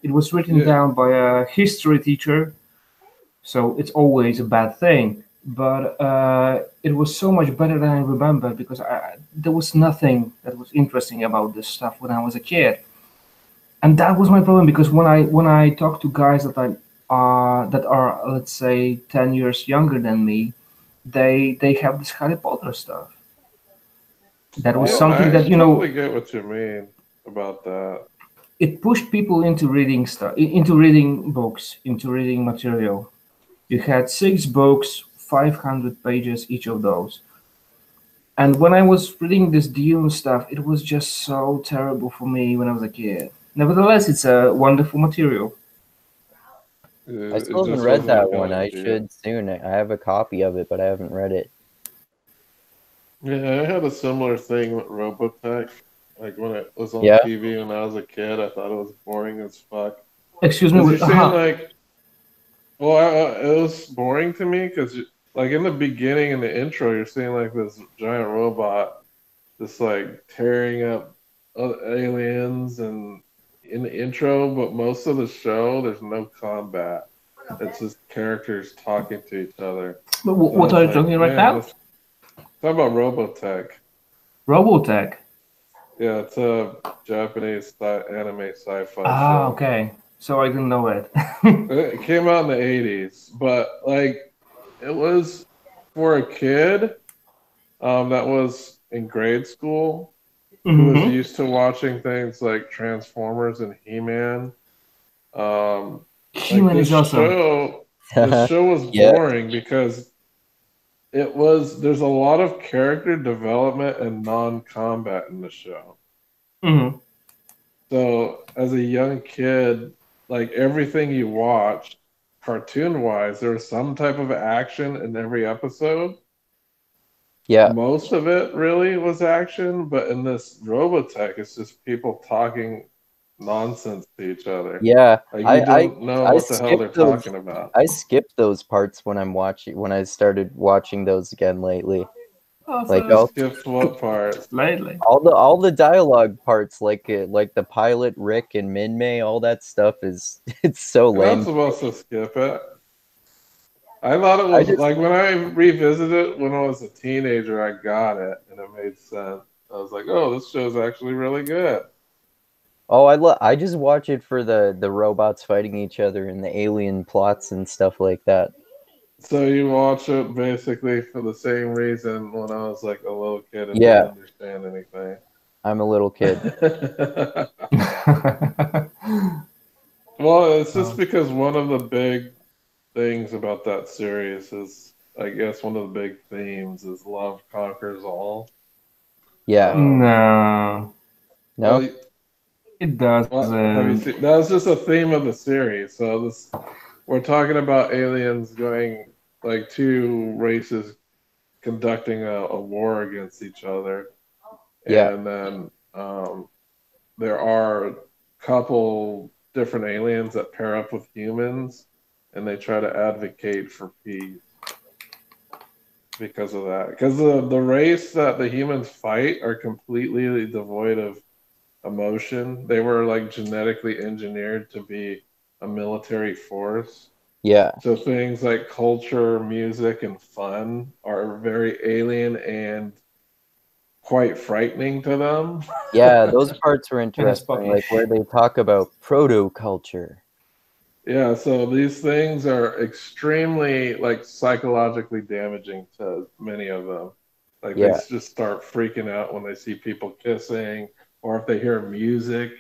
It was written yeah. down by a history teacher, so it's always a bad thing. But it was so much better than I remember because there was nothing that was interesting about this stuff when I was a kid, and that was my problem because when I talk to guys that are, let's say, 10 years younger than me, they have this Harry Potter stuff. That was Yeah, something I that totally get what you mean about that. it pushed people into reading stuff, into reading books, into reading material. You had 6 books, 500 pages each of those. And when I was reading this Dune stuff, it was just so terrible for me when I was a kid. Nevertheless, it's a wonderful material. I It still haven't just read wasn't that one. appealing I to you. should soon. I have a copy of it, but I haven't read it. Yeah, I had a similar thing with Robotech. Like when it was on Yeah, TV when I was a kid, I thought it was boring as fuck. Excuse me, Because you're seeing aha. like, well, it was boring to me because like in the beginning in the intro, you're seeing like this giant robot just like tearing up aliens and in the intro, but most of the show there's no combat. It's just characters talking to each other. But So I what was are you like, talking right man, now? this talk about Robotech. Robotech. Yeah, it's a Japanese anime sci-fi Ah, show. okay. So I didn't know it. It came out in the 80s, but like it was for a kid that was in grade school who was Hmm. used to watching things like Transformers and He-Man. Um, like Human is awesome. the show was yeah, boring because there's a lot of character development and non-combat in the show. Hmm. So as a young kid, like everything you watched, cartoon wise, there was some type of action in every episode. yeah, Most of it really was action, but in this Robotech, it's just people talking nonsense to each other. yeah. Like I you I don't know I what the hell skipped they're those. talking about. I skipped those parts when I started watching those again lately. Like You Awesome. skipped what part? Lately. all the dialogue parts, like the pilot Rick and Minmay, all that stuff is it's so You're not lame. supposed to skip it. I thought it I was just like when I revisited it when I was a teenager, I got it and it made sense. I was like, oh, this show's actually really good. I just watch it for the robots fighting each other and the alien plots and stuff like that. So you watch it basically for the same reason when I was like a little kid and didn't Yeah, understand anything. I'm a little kid. Well, it's just Oh. because one of the big things about that series is, I guess, one of the big themes is love conquers all. Yeah. Um, No, No? well, it well, have you doesn't. seen? That was just a theme of the series. So this, we're talking about aliens going like two races conducting a war against each other, Yeah. and then there are a couple different aliens that pair up with humans, and they try to advocate for peace because of that. Because the race that the humans fight are completely devoid of emotion. They were like genetically engineered to be a military force. Yeah. So things like culture, music, and fun are very alien and quite frightening to them. Yeah, those parts were Kind of interesting, spooky. like where they talk about proto culture. Yeah, so these things are extremely like psychologically damaging to many of them. Like they Yeah. just start freaking out when they see people kissing, or if they hear music,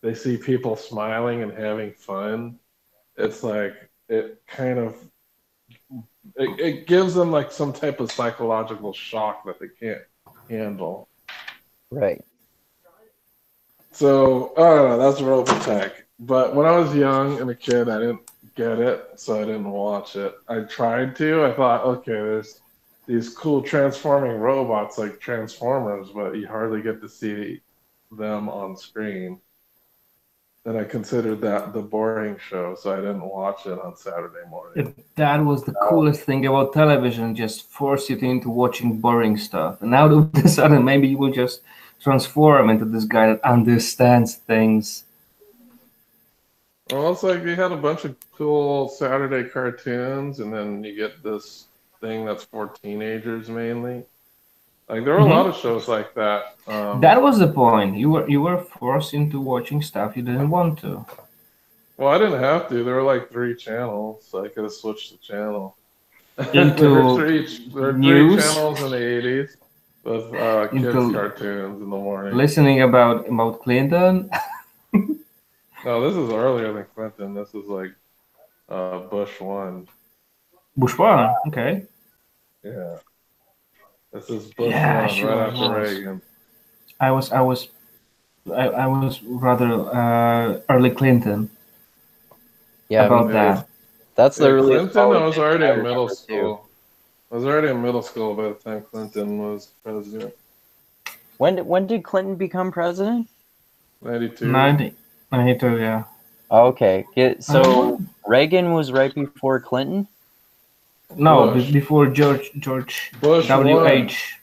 they see people smiling and having fun. It's like it kind of it gives them like some type of psychological shock that they can't handle. Right. So I don't know, that's Robotech. But when I was young and a kid, I didn't get it, so I didn't watch it. I tried to. I thought, okay, there's these cool transforming robots like Transformers, but you hardly get to see them on screen. and I considered that the boring show, so I didn't watch it on Saturday morning. That was the coolest thing about television, just force you into watching boring stuff. And now all of a sudden, maybe you will just transform into this guy that understands things. Well, it's like you had a bunch of cool Saturday cartoons, and then you get this thing that's for teenagers mainly. Like there were a lot of shows like that. That was the point. You were forced into watching stuff you didn't want to. Well, I didn't have to. There were like 3 channels, so I could have switched the channel. Into there were 3 news? channels in the 80s with kids Into cartoons in the morning. listening about Clinton. No, this is earlier than Clinton. This is like Bush 1. Bush one, okay. Yeah. This is Bush Yeah, 1, sure right it after was. Reagan. I was rather early Clinton Yeah, about yeah. that. that's the Yeah, earliest Clinton, I was politician already I in middle remember, too. school. I was already in middle school by the time Clinton was president. When did Clinton become president? 92. 92, yeah. Okay, so Reagan was right before Clinton. No, Bush. before George Bush W.H.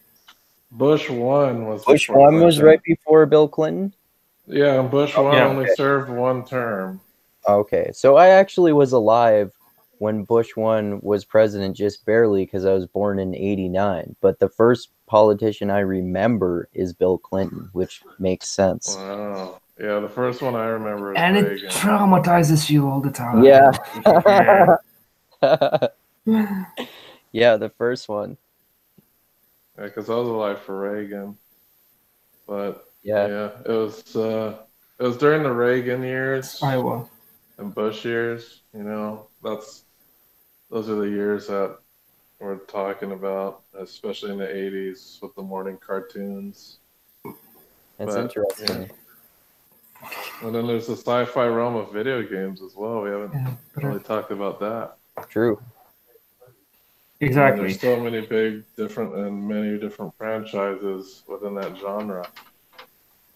Bush 1 was Bush before 1 was Clinton. right before Bill Clinton. Yeah, and Bush 1 Yeah. only served 1 term. Okay, so I actually was alive when Bush 1 was president, just barely, because I was born in '89. But the first politician I remember is Bill Clinton, which makes sense. Wow. Yeah, the first one I remember is And it Reagan. traumatizes you all the time. Yeah. Yeah. Yeah, the first one. Yeah, because I was alive for Reagan. But Yeah. yeah, it was during the Reagan years Iowa. and Bush years. You know, those are the years that we're talking about, especially in the '80s with the morning cartoons. That's But, interesting. And then there's the sci-fi realm of video games as well. We haven't Yeah, really talked about that. True. And exactly. there's so many many different franchises within that genre.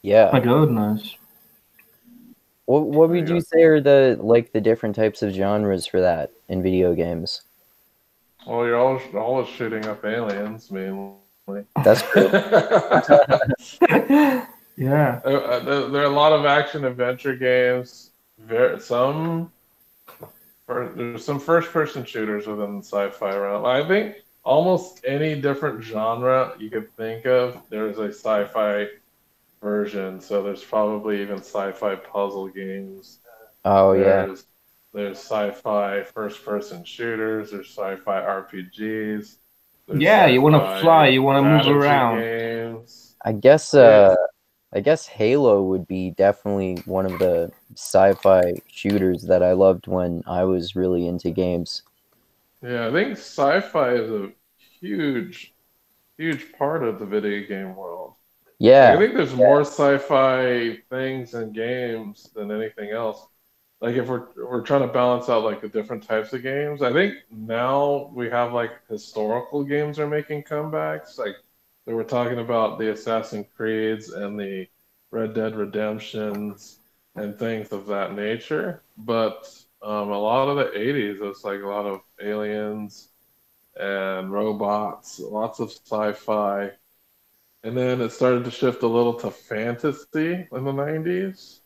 Yeah. My goodness. What There would you you go. say are the different types of genres for that in video games? Well, you're always shooting up aliens, mainly. That's true. Yeah. There are a lot of action adventure games. There's some first-person shooters within the sci-fi realm. I think almost any different genre you could think of, there's a sci-fi version. So there's probably even sci-fi puzzle games. Oh yeah. There's sci-fi first-person shooters. There's sci-fi RPGs. There's Yeah, you want to sci-fi fly, you want to move strategy around. games. I guess Halo would be definitely one of the sci-fi shooters that I loved when I was really into games. Yeah, I think sci-fi is a huge part of the video game world. I Yeah. think there's more sci-fi things in games than anything else. Like if we're trying to balance out like the different types of games, I think now we have like historical games are making comebacks. Like they were talking about the Assassin's Creeds and the Red Dead Redemptions and things of that nature. But a lot of the '80s, it's like a lot of aliens and robots, lots of sci-fi. And then it started to shift a little to fantasy in the '90s.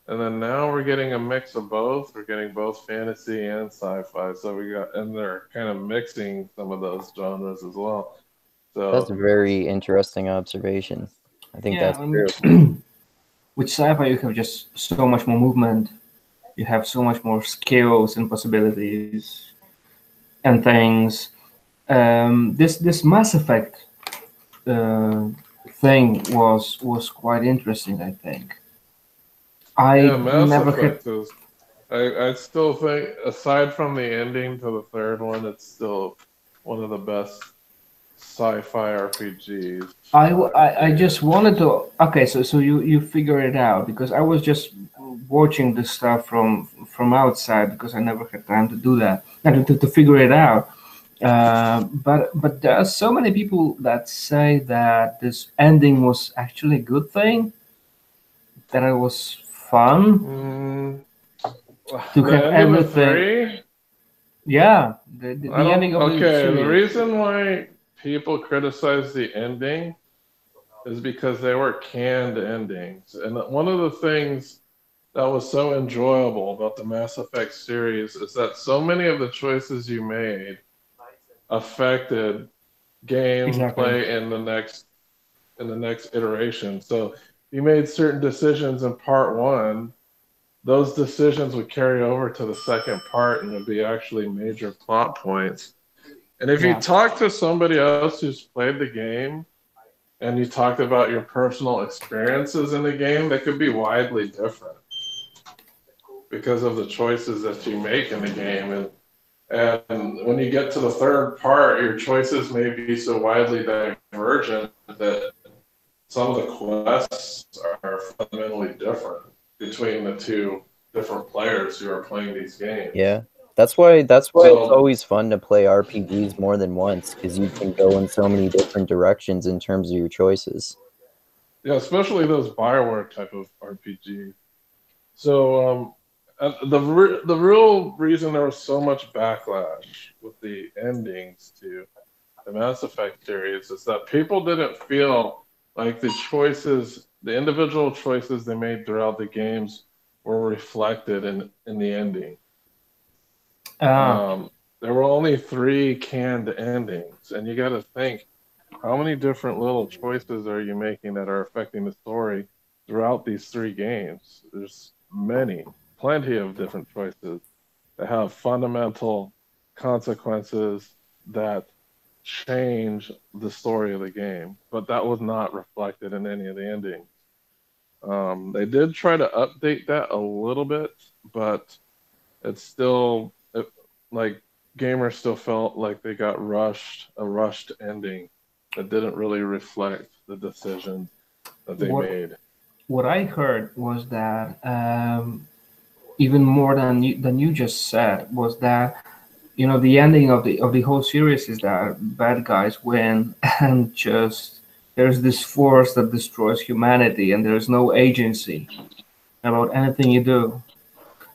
And then now we're getting a mix of both. We're getting both fantasy and sci-fi. So and they're kind of mixing some of those genres as well. So That's a very interesting observation. I think Yeah, that's I true. mean, with sci-fi, you have just so much more movement. You have so much more skills and possibilities and things. This Mass Effect thing was quite interesting, I think. I Mass never had. Effect is. I still think, aside from the ending to the third one, it's still one of the best sci-fi RPGs. I just wanted to. Okay, so you figure it out, because I was just watching the stuff from outside, because I never had time to do that and to figure it out. But there are so many people that say that this ending was actually a good thing, that I was fun to The have end of the everything. three. Yeah, the I don't. ending of the Okay, the series. reason why people criticize the ending is because they were canned endings, and one of the things that was so enjoyable about the Mass Effect series is that so many of the choices you made affected Exactly. gameplay in the next iteration. So you made certain decisions in part one, those decisions would carry over to the second part and would be actually major plot points. And if you Yeah. talk to somebody else who's played the game and you talked about your personal experiences in the game, they could be widely different because of the choices that you make in the game. And when you get to the third part, your choices may be so widely divergent that some of the quests are fundamentally different between the two different players who are playing these games. Yeah. That's why it's So, always fun to play RPGs more than once, because you can go in so many different directions in terms of your choices. yeah, especially those Bioware type of RPGs. So, the real reason there was so much backlash with the endings to the Mass Effect series is that people didn't feel like the individual choices they made throughout the games were reflected in the ending. Ah, Um, there were only three canned endings, and you got to think how many different little choices are you making that are affecting the story throughout these three games? There's plenty of different choices that have fundamental consequences that change the story of the game, but that was not reflected in any of the endings. They did try to update that a little bit, but it's still like gamers still felt like they got a rushed ending that didn't really reflect the decisions that they what made. what I heard was that even more than you just said was that the ending of the whole series is that bad guys win and just there's this force that destroys humanity and there's no agency about anything you do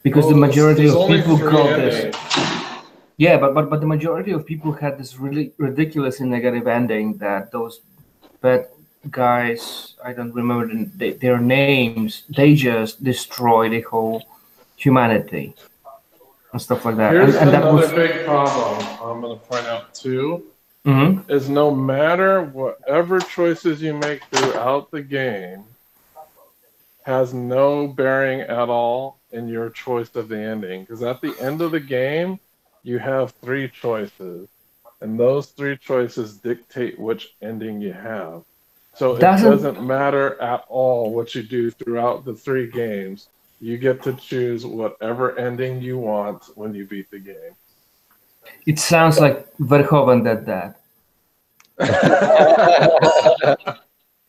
because the Well, majority there's of only people three call this. endings. Yeah, but the majority of people had this really ridiculously negative ending that those bad guys, I don't remember their names, they just destroy the whole humanity and stuff like that. Here's And that another was. big problem I'm going to point out too Mhm. is no matter whatever choices you make throughout the game has no bearing at all in your choice of the ending. Because at the end of the game, you have three choices, and those three choices dictate which ending you have. So it Doesn't doesn't matter at all what you do throughout the three games. You get to choose whatever ending you want when you beat the game. it sounds like Verhoeven did that.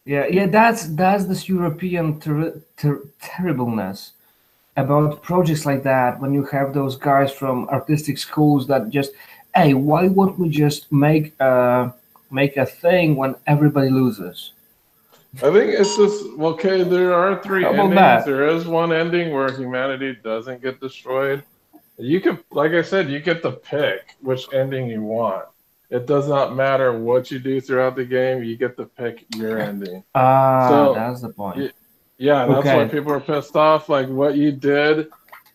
Yeah, that's this European terribleness about projects like that when you have those guys from artistic schools that just, hey, why won't we just make a thing when everybody loses? I think it's just okay. There are three How about endings. that? There is one ending where humanity doesn't get destroyed. You can, like I said, you get to pick which ending you want. It does not matter what you do throughout the game. You get to pick your ending. Ah, So, that's the point. yeah, that's why Okay. people are pissed off. Like what you did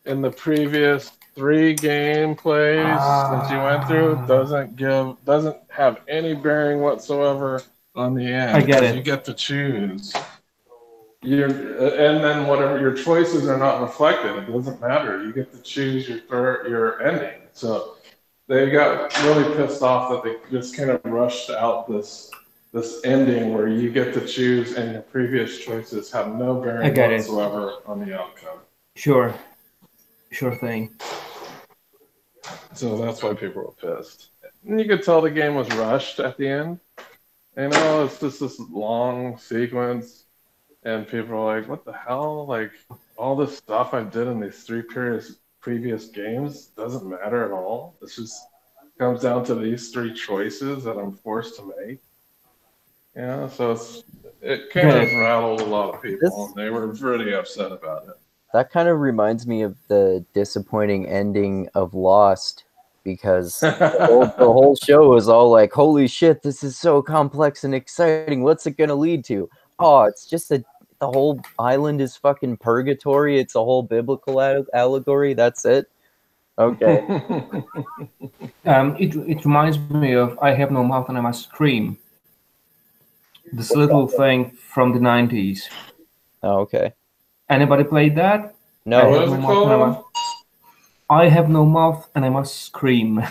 in the previous three gameplays that you went through Ah, doesn't have any bearing whatsoever on the I end get because you it. get to choose. And then whatever your choices are not reflected. It doesn't matter. You get to choose your ending. So they got really pissed off that they just kind of rushed out this ending where you get to choose and your previous choices have no I bearing get it. whatsoever on the outcome. Sure, sure thing. So that's why people were pissed. And you could tell the game was rushed at the end. It's just this long sequence, and people are like, "What the hell? Like all this stuff I did in these three previous games doesn't matter at all. This just comes down to these three choices that I'm forced to make." So it kind Get of it. rattled a lot of people, This and they were really upset about it. That kind of reminds me of the disappointing ending of Lost, because the whole show was all like, "Holy shit, this is so complex and exciting. What's it gonna lead to?" Oh, it's just the whole island is fucking purgatory. It's a whole biblical allegory. That's it. Okay. It reminds me of I Have No Mouth and I Must Scream. This little thing from the 90s. Oh, okay. Anybody played that? No. What is it called? I Have No Mouth and I Must Scream.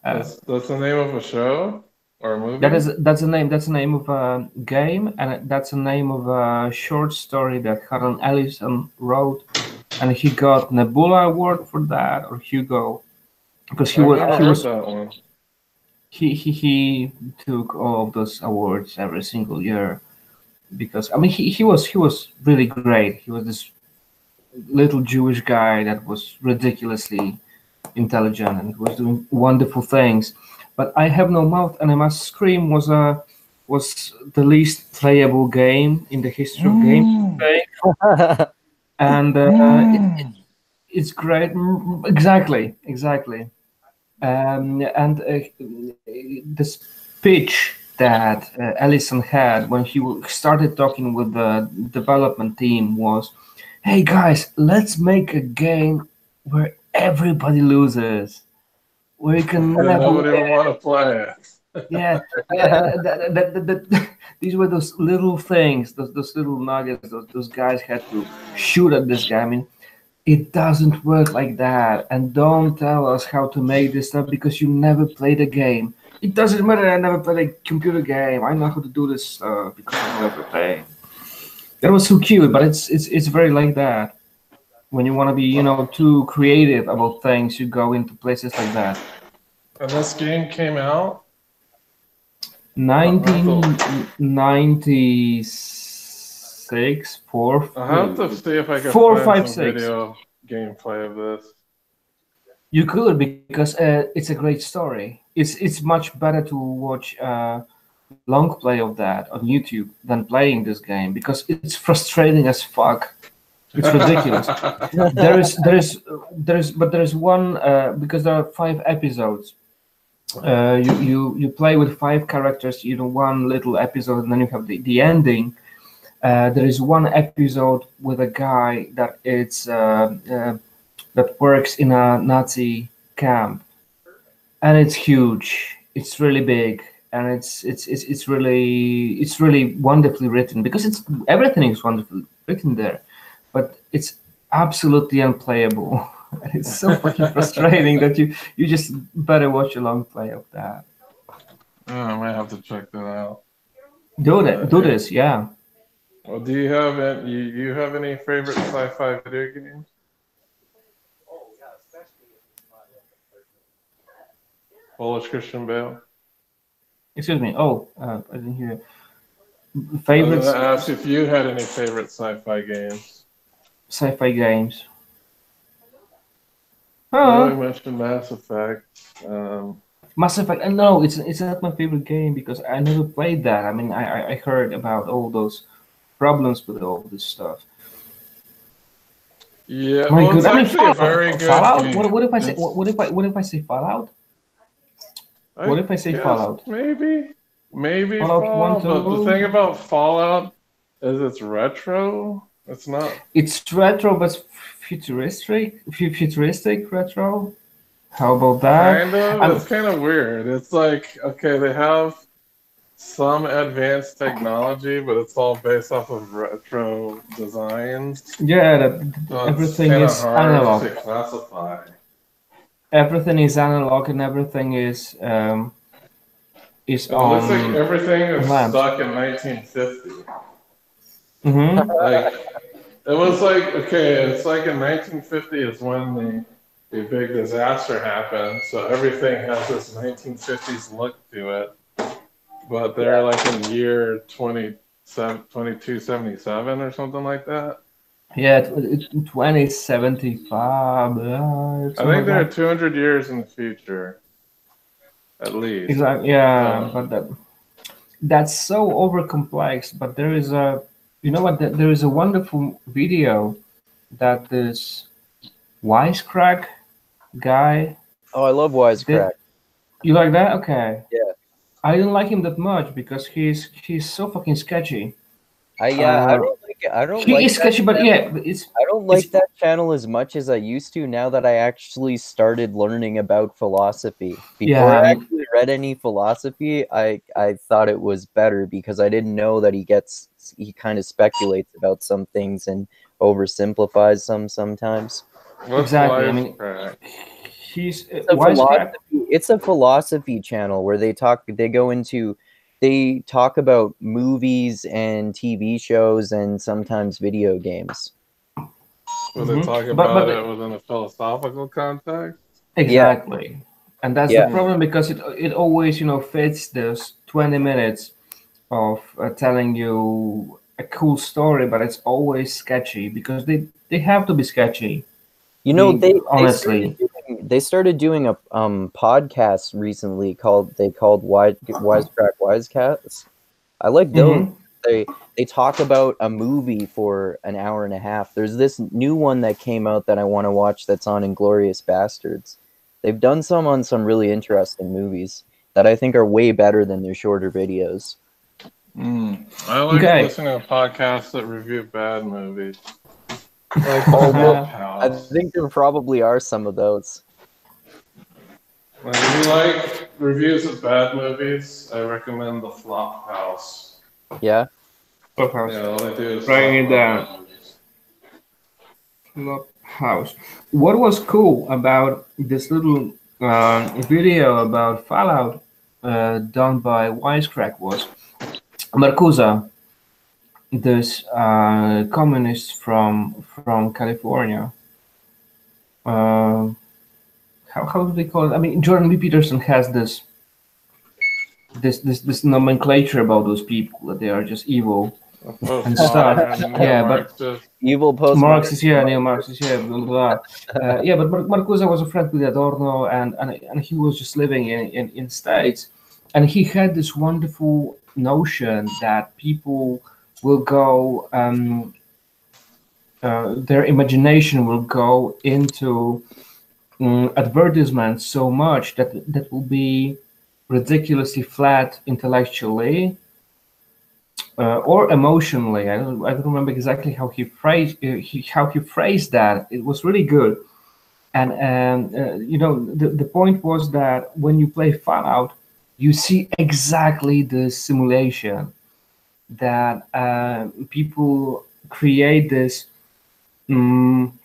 That's the name of a show or a movie? That's the name. That's the name of a game, and that's the name of a short story that Harlan Ellison wrote, and he got Nebula Award for that, or Hugo, because he took all of those awards every single year, because I mean he was really great. He was this little Jewish guy that was ridiculously intelligent and was doing wonderful things. But I Have No Mouth and I Must Scream was the least playable game in the history of gameplay, and it's great. Exactly. And this pitch that Ellison had when he started talking with the development team was, "Hey guys, let's make a game where everybody loses, where you can nobody will want to play it." Yeah, these were those little things, those little nuggets. Those guys had to shoot at this guy. I mean, it doesn't work like that. And don't tell us how to make this stuff because you never played a game. It doesn't matter. I never played a computer game. I know how to do this stuff because I never played. That was so cute, but it's very like that. When you want to be, too creative about things, you go into places like that. And this game came out 1996, I'll have to see if I can find some video gameplay of this. You could, because it's a great story. It's much better to watch long play of that on YouTube than playing this game because it's frustrating as fuck. It's ridiculous. There's one because there are 5 episodes. You play with 5 characters. One little episode, and then you have the ending. There is one episode with a guy that that works in a Nazi camp, and it's huge. It's really big, and it's really wonderfully written because everything is wonderfully written there, but it's absolutely unplayable. It's so fucking frustrating that you just better watch a long play of that. Oh, I might have to check that out. Do this, yeah. Well, do you have any favorite sci-fi video games? Polish Christian Bale. Excuse me. Oh, I didn't hear. Favorites. I was gonna ask if you had any favorite sci-fi games. Sci-fi games. I mentioned Mass Effect. Mass Effect. No, it's not my favorite game because I never played that. I mean, I heard about all those problems with all this stuff. Yeah, my well, it's actually a very good Fallout. game. What if I say? What if I say Fallout? What if I say Fallout? Maybe Fallout 1, 2. But the thing about Fallout is it's retro. It's not. It's retro, but futuristic retro. How about that? Kind of. It's kind of weird. It's like, okay, they have some advanced technology, but it's all based off of retro designs. Yeah, so everything is analog. To classify. Everything is analog, and everything is on. It looks like everything is stuck in 1950. Mm-hmm. Like it was like, okay, it's like in 1950 is when the big disaster happened, so everything has this 1950s look to it. But they're like in year 2277 or something like that. Yeah, 2075. I think they're 200 years in the future, at least. Exactly. Yeah, but that's so over complex. But there is there is a wonderful video that this Wisecrack guy Oh, I love did. Wisecrack. You like that? Okay. Yeah. I don't like him that much because he's so fucking sketchy. I Uh, don't like it. I don't he like is that sketchy, but channel. yeah, I don't it's like that channel as much as I used to now that I actually started learning about philosophy. yeah. Before I I mean, actually read any philosophy, I thought it was better because I didn't know that he kind of speculates about some things and oversimplifies some sometimes. What's exactly. I mean, Wisecrack? he's It's a Wisecrack. philosophy channel where they talk about movies and TV shows and sometimes video games. Will they talk But about it within a philosophical context? Yeah, exactly, and that's the yeah. problem because it always fits those 20 minutes of telling you a cool story, but it's always sketchy because they have to be sketchy. You know, Being honestly, they started doing a podcast recently called Wisecrack Wisecats. I like those. hmm They they talk about a movie for an hour and a half. There's this new one that came out that I want to watch that's on Inglorious Bastards. They've done some on some really interesting movies that I think are way better than their shorter videos. I like okay. listening to podcasts that review bad movies. Like Oh, well, I Flophouse. think there probably are some of those. Like, if you like reviews of bad movies, I recommend the Flophouse. Yeah. Clubhouse. Yeah, all they do is talk Writing it about down. bad movies. Clubhouse. What was cool about this little video about Fallout done by Wisecrack was Marcusa, this communist from California. Uh, how do they call it? I mean, Jordan B. Peterson has this nomenclature about those people that they are just evil and stuff. Yeah, but Marxist. Evil post Marxist, yeah, neo-Marxist, yeah, blah, blah, blah. Yeah, but Marcuse was a friend with Adorno, and he was just living in States, and he had this wonderful notion that people will go, their imagination will go into advertisements so much that will be ridiculously flat intellectually or emotionally. I don't remember exactly how he phrased that. It was really good. And the point was that when you play Fallout, you see exactly the simulation that people create um,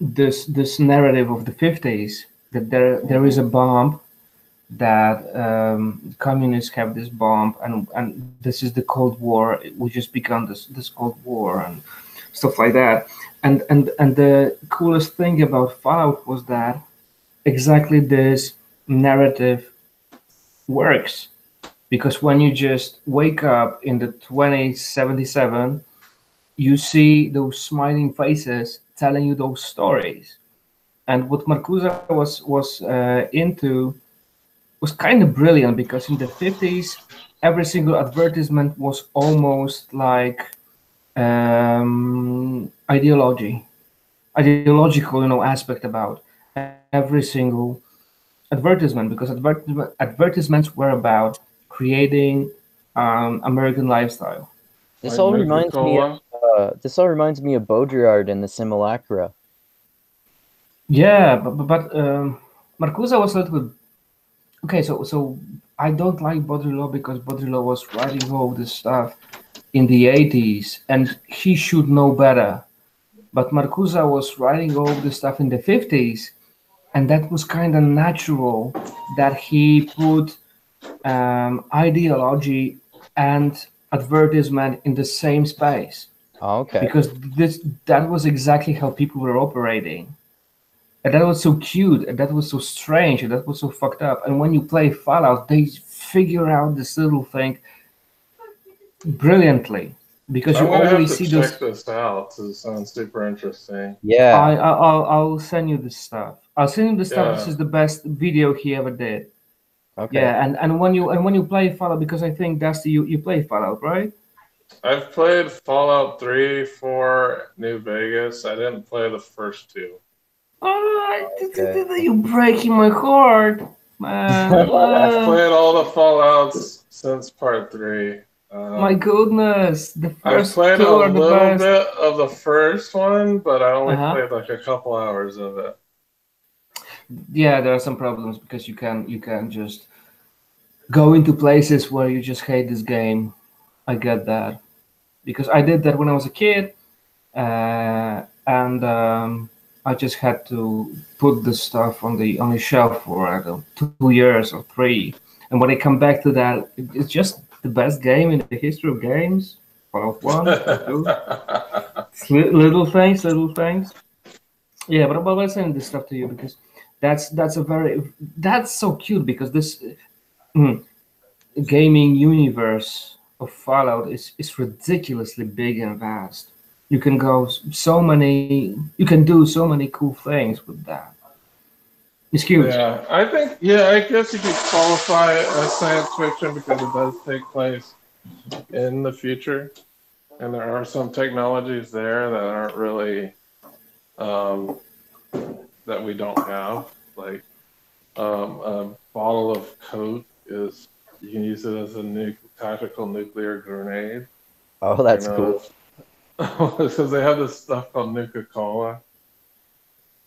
this narrative of the 50s that there is a bomb, that communists have this bomb, and this is the Cold War. We just begun this Cold War and stuff like that. And the coolest thing about Fallout was that exactly this narrative works, because when you just wake up in the 2077, you see those smiling faces telling you those stories. And what Marcusa was into was kind of brilliant, because in the 50s, every single advertisement was almost like ideological, aspect about every single advertisement, because advertisements were about creating American lifestyle. This Like all Nuka reminds me Cola. of Baudrillard and the Simulacra. Yeah, but Marcusa was a little bit okay. So I don't like Baudrillard because Baudrillard was writing all this stuff in the 80s, and he should know better. But Marcusa was writing all this stuff in the 50s, and that was kind of natural that he put ideology and advertisement in the same space, Oh, okay. because that was exactly how people were operating. And that was so cute, and that was so strange, and that was so fucked up. And when you play Fallout, they figure out this little thing brilliantly, because I'm you gonna have always to see check those. this out. This sounds super interesting. Yeah. I'll send you the stuff. I'll send you the stuff. This Yeah. is the best video he ever did. Okay. Yeah, and when you play Fallout, because I think that's you play Fallout, right? I've played Fallout 3 for New Vegas. I didn't play the first two. Okay. You're breaking my heart, man. I've played all the Fallouts since part 3. My goodness, the I've first played a two are the little best. bit of the first one, but I only Uh-huh. played like a couple hours of it. Yeah, there are some problems because you can just go into places where you just hate this game. I get that because I did that when I was a kid, and I just had to put the stuff on the shelf for I don't know, 2 years or 3. And when I come back to that, it's just the best game in the history of games. Fallout 1, 2. It's little things, little things. Yeah, but I'm saying this stuff to you because that's a very that's so cute because this mm, gaming universe of Fallout is ridiculously big and vast. You can you can do so many cool things with that. It's huge. Yeah, I guess you could qualify it as science fiction because it does take place in the future, and there are some technologies there that aren't really um, that we don't have. Like a bottle of Coke is you can use it as a tactical nuclear grenade. Oh, that's cool. Because they have this stuff called Nuka-Cola,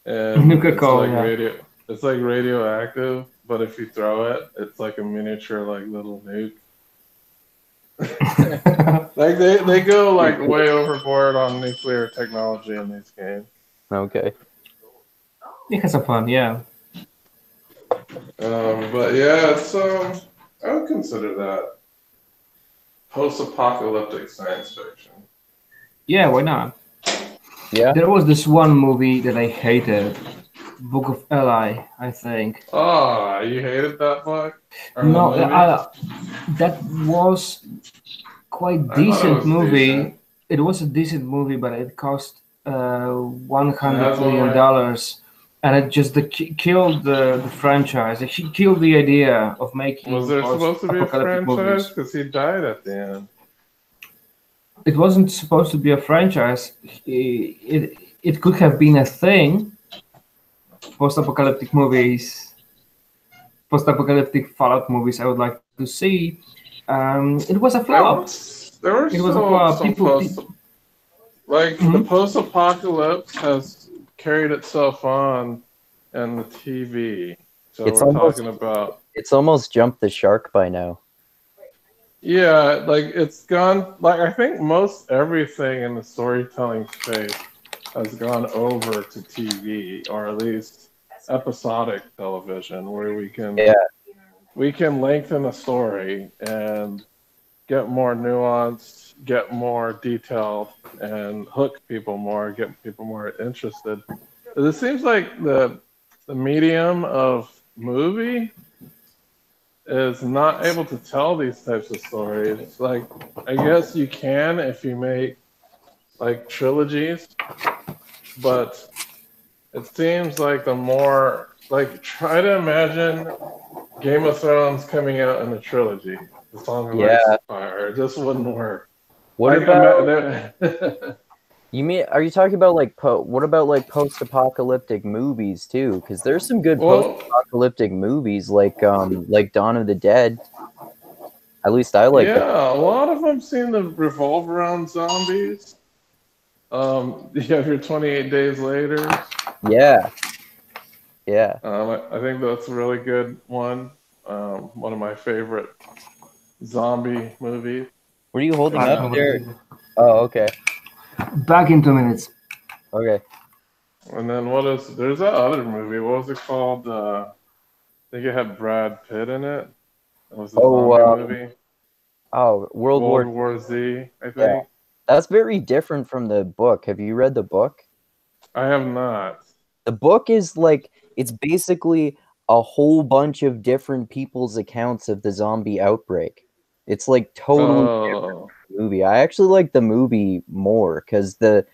and Nuka-Cola, yeah. It's like radioactive, but if you throw it, it's like a miniature like little nuke. Like they go like way overboard on nuclear technology in these games. Okay. It has some fun, yeah. But yeah, it's I would consider that post-apocalyptic science fiction. Yeah, why not? Yeah. There was this one movie that I hated, Book of Eli, I think. Oh, you hated that book? Or No, the movie? that was quite I thought it decent was movie. decent. It was a decent movie, but it cost $100 That's one of million my- dollars, and it just killed the franchise. It killed the idea of making Was there supposed to be a post-apocalyptic franchise? movies. Because he died at the end. It wasn't supposed to be a franchise. It could have been a thing. Post-apocalyptic movies, post-apocalyptic Fallout movies. I would like to see. It was a flop. There were It was a still flop. some the post-apocalypse has carried itself on in the TV. So It's we're almost- talking about It's almost jumped the shark by now. yeah, like it's gone. Like I think most everything in the storytelling space has gone over to TV, or at least episodic television, where we can lengthen a story and get more nuanced, get more detailed, and hook people more, get people more interested. It seems like the medium of movie is not able to tell these types of stories. Like, I guess you can if you make like trilogies, but it seems like the more like try to imagine Game of Thrones coming out in a trilogy. The Song of Ice and Fire. It just wouldn't work. What Like, about you mean? Are you talking about like what about like post-apocalyptic movies too? Because there's some good post-apocalyptic movies like Dawn of the Dead. At least I like. Yeah, a lot of them seem to revolve around zombies. You have your 28 Days Later. Yeah. Yeah. I think that's a really good one. One of my favorite zombie movies. What are you holding up there? Oh, okay. Back in 2 minutes. Okay. And then there's that other movie. What was it called? I think it had Brad Pitt in it. It was a zombie movie. Oh, World War Z, I think. Yeah. That's very different from the book. Have you read the book? I have not. The book is like, it's basically a whole bunch of different people's accounts of the zombie outbreak. It's like totally different movie. I actually like the movie more because the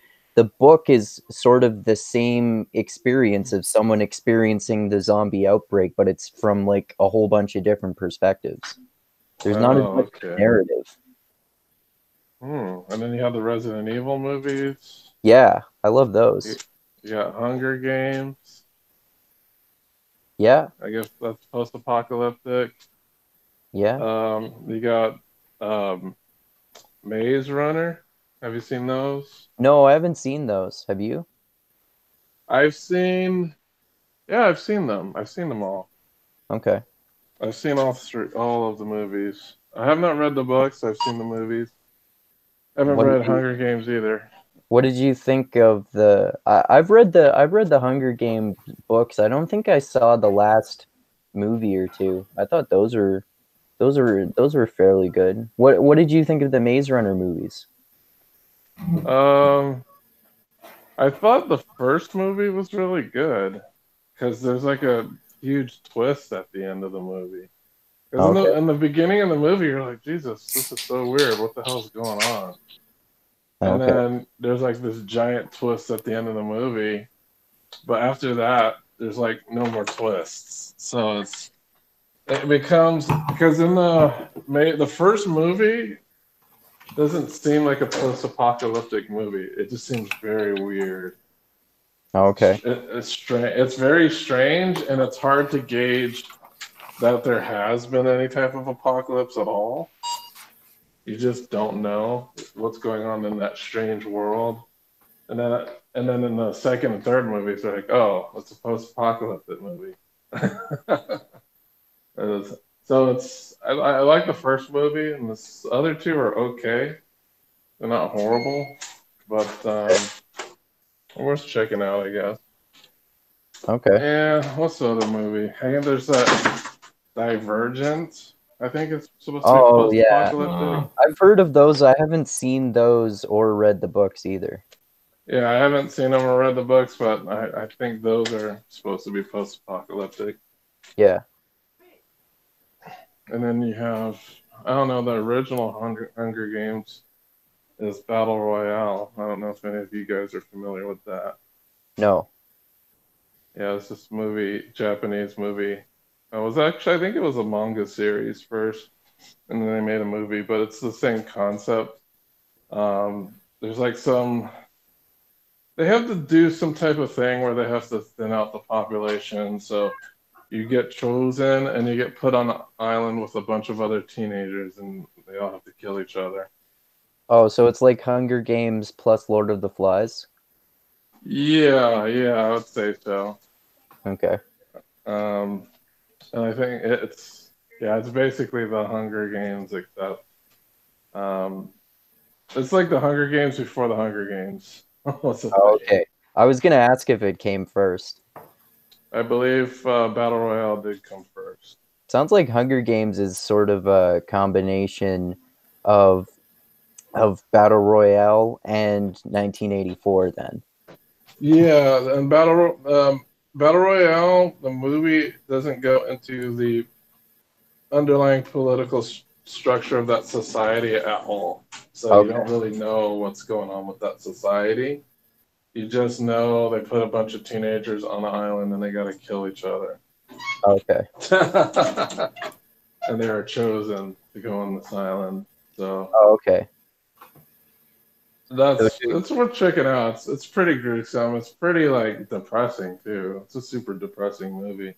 book is sort of the same experience of someone experiencing the zombie outbreak, but it's from like a whole bunch of different perspectives. There's not as much narrative. And then you have the Resident Evil movies. Yeah, I love You, those. you got Hunger Games. Yeah, I guess that's post-apocalyptic. yeah. You got um, Maze Runner. Have you seen those? No, I haven't seen those. Have you? I've seen. Yeah, I've seen them. I've seen them all. Okay. I've seen all of the movies. I have not read the books. I've seen the movies. I haven't What did read you Hunger Games either. What did you think of the? I've read the Hunger Game books. I don't think I saw the last movie or two. I thought those were fairly good. What did you think of the Maze Runner movies? Um, I thought the first movie was really good because there's like a huge twist at the end of the movie. Because Okay. in the beginning of the movie, you're like, Jesus, this is so weird. What the hell's going on? And Okay. then there's like this giant twist at the end of the movie. But after that, there's like no more twists. So it becomes because in the first movie doesn't seem like a post-apocalyptic movie. It just seems very weird. Okay. It's strange. It's very strange, and it's hard to gauge that there has been any type of apocalypse at all. You just don't know what's going on in that strange world. And then in the second and third movies, they're like, oh, it's a post-apocalyptic movie. So I like the first movie, and the other two are okay. They're not horrible, but worth checking out, I guess. Okay. And what's the other movie? I think there's that Divergent. I think it's supposed to be Oh yeah, post-apocalyptic. I've heard of those. I haven't seen those or read the books either. Yeah, I haven't seen them or read the books, but I think those are supposed to be post-apocalyptic. Yeah. And then you have, I don't know, the original Hunger Games is Battle Royale. I don't know if any of you guys are familiar with that. No. Yeah, it's this movie, Japanese movie. It was actually, I think it was a manga series first, and then they made a movie, but it's the same concept. There's like they have to do some type of thing where they have to thin out the population. So you get chosen and you get put on an island with a bunch of other teenagers, and they all have to kill each other. Oh, so it's like Hunger Games plus Lord of the Flies? Yeah, I would say so. Okay. And I think it's basically the Hunger Games, except it's like the Hunger Games before the Hunger Games. What's the Oh, thing? okay. I was gonna ask if it came first. I believe Battle Royale did come first. Sounds like Hunger Games is sort of a combination of Battle Royale and 1984 then. Yeah, and Battle Royale, the movie doesn't go into the underlying political structure of that society at all. So you Okay. don't really know what's going on with that society. You just know they put a bunch of teenagers on an island and they got to kill each other. Okay. And they are chosen to go on this island. So Oh, okay. that's worth checking out. It's pretty gruesome. It's pretty like depressing too. It's a super depressing movie.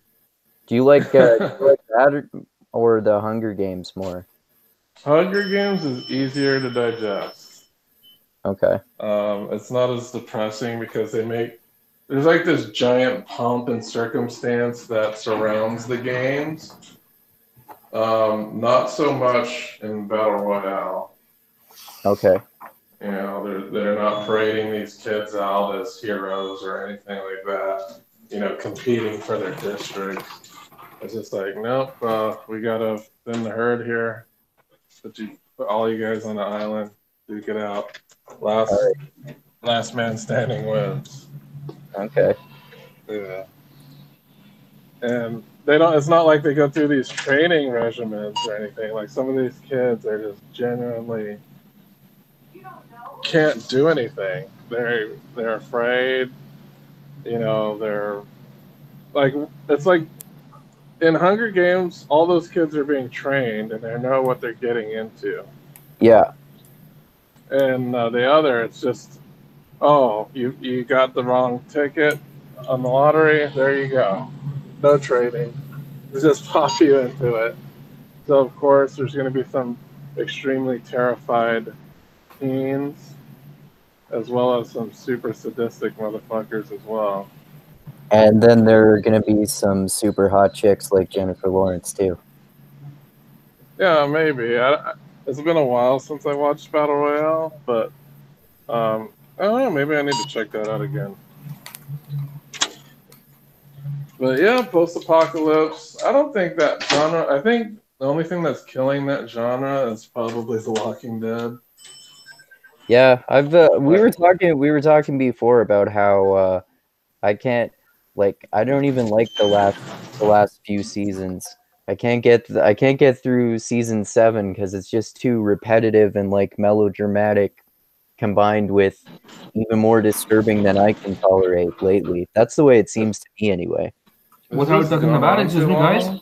Do you like that or the Hunger Games more? Hunger Games is easier to digest. Okay. It's not as depressing because there's like this giant pomp and circumstance that surrounds the games. Not so much in Battle Royale. Okay. You know, they're not parading these kids out as heroes or anything like that. You know, competing for their district. It's just like, nope, we gotta thin the herd here. Put all you guys on the island, duke it out. Last man standing wins. Okay. Yeah. And they don't. It's not like they go through these training regimens or anything. Like some of these kids are just genuinely can't do anything. They're afraid. You know, they're like it's like in Hunger Games, all those kids are being trained and they know what they're getting into. Yeah. And the other, it's just, oh, you got the wrong ticket on the lottery. There you go. No trading. It just pop you into it. So of course, there's going to be some extremely terrified teens, as well as some super sadistic motherfuckers as well. And then there are gonna be some super hot chicks like Jennifer Lawrence too. Yeah, maybe. It's been a while since I watched Battle Royale, but I don't know. Maybe I need to check that out again. But yeah, post-apocalypse. I don't think that genre. I think the only thing that's killing that genre is probably The Walking Dead. Yeah, I've we were talking before about how I can't I don't even like the last few seasons. I can't get through season 7 because it's just too repetitive and like melodramatic, combined with even more disturbing than I can tolerate lately. That's the way it seems to me anyway. What are we talking about? Excuse me, guys.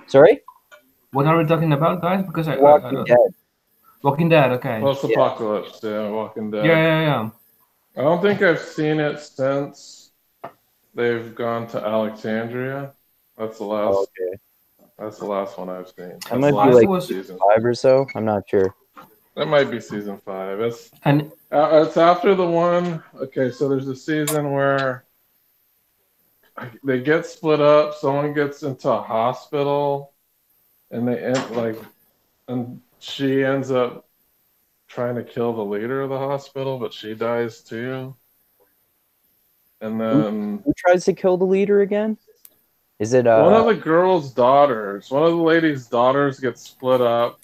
Sorry? What are we talking about, guys? Because I Walking Dead. Walking Dead. Okay. Post-apocalypse. Yeah, Walking Dead. Yeah. I don't think I've seen it since they've gone to Alexandria. That's the last. Oh, okay. That's the last one I've seen. That might last be like was- season 5 or so. I'm not sure. That might be season 5. It's And after the one. Okay, so there's a season where they get split up. Someone gets into a hospital, and and she ends up trying to kill the leader of the hospital, but she dies too. And then Who tries to kill the leader again? Is it one of the girl's daughters, one of the lady's daughters gets split up,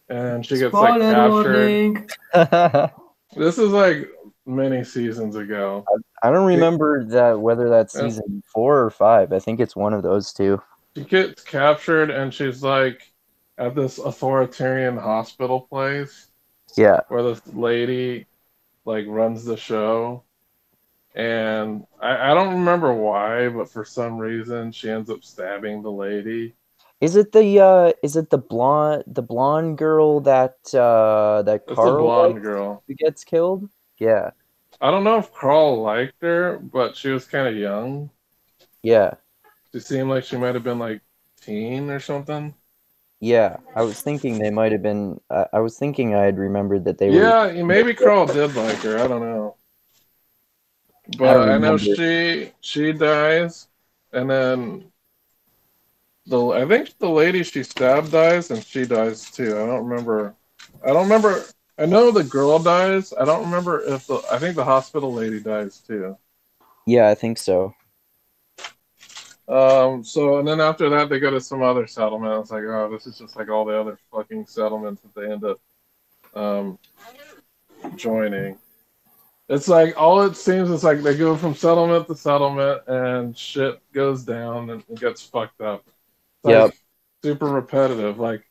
and she gets like spoiler captured. warning. This is like many seasons ago. I don't remember whether that's season 4 or 5. I think it's one of those two. She gets captured, and she's like at this authoritarian hospital place. Yeah. Where this lady like runs the show. And I don't remember why, but for some reason she ends up stabbing the lady. Is it the blonde girl that It's a Carl blonde girl who gets killed? Yeah. I don't know if Carl liked her, but she was kind of young. Yeah. She seemed like she might have been like teen or something. Yeah, I was thinking they might have been. I was thinking I had remembered that they were. Yeah, maybe Carl did like her. I don't know. But I know she dies, and then I think the lady she stabbed dies, and she dies too. I don't remember. I know the girl dies. I don't remember if I think the hospital lady dies too. Yeah, I think so. So and then after that they go to some other settlement. It's like, oh, this is just like all the other fucking settlements that they end up joining. It's like all it seems is like they go from settlement to settlement and shit goes down and gets fucked up. It's super repetitive. Like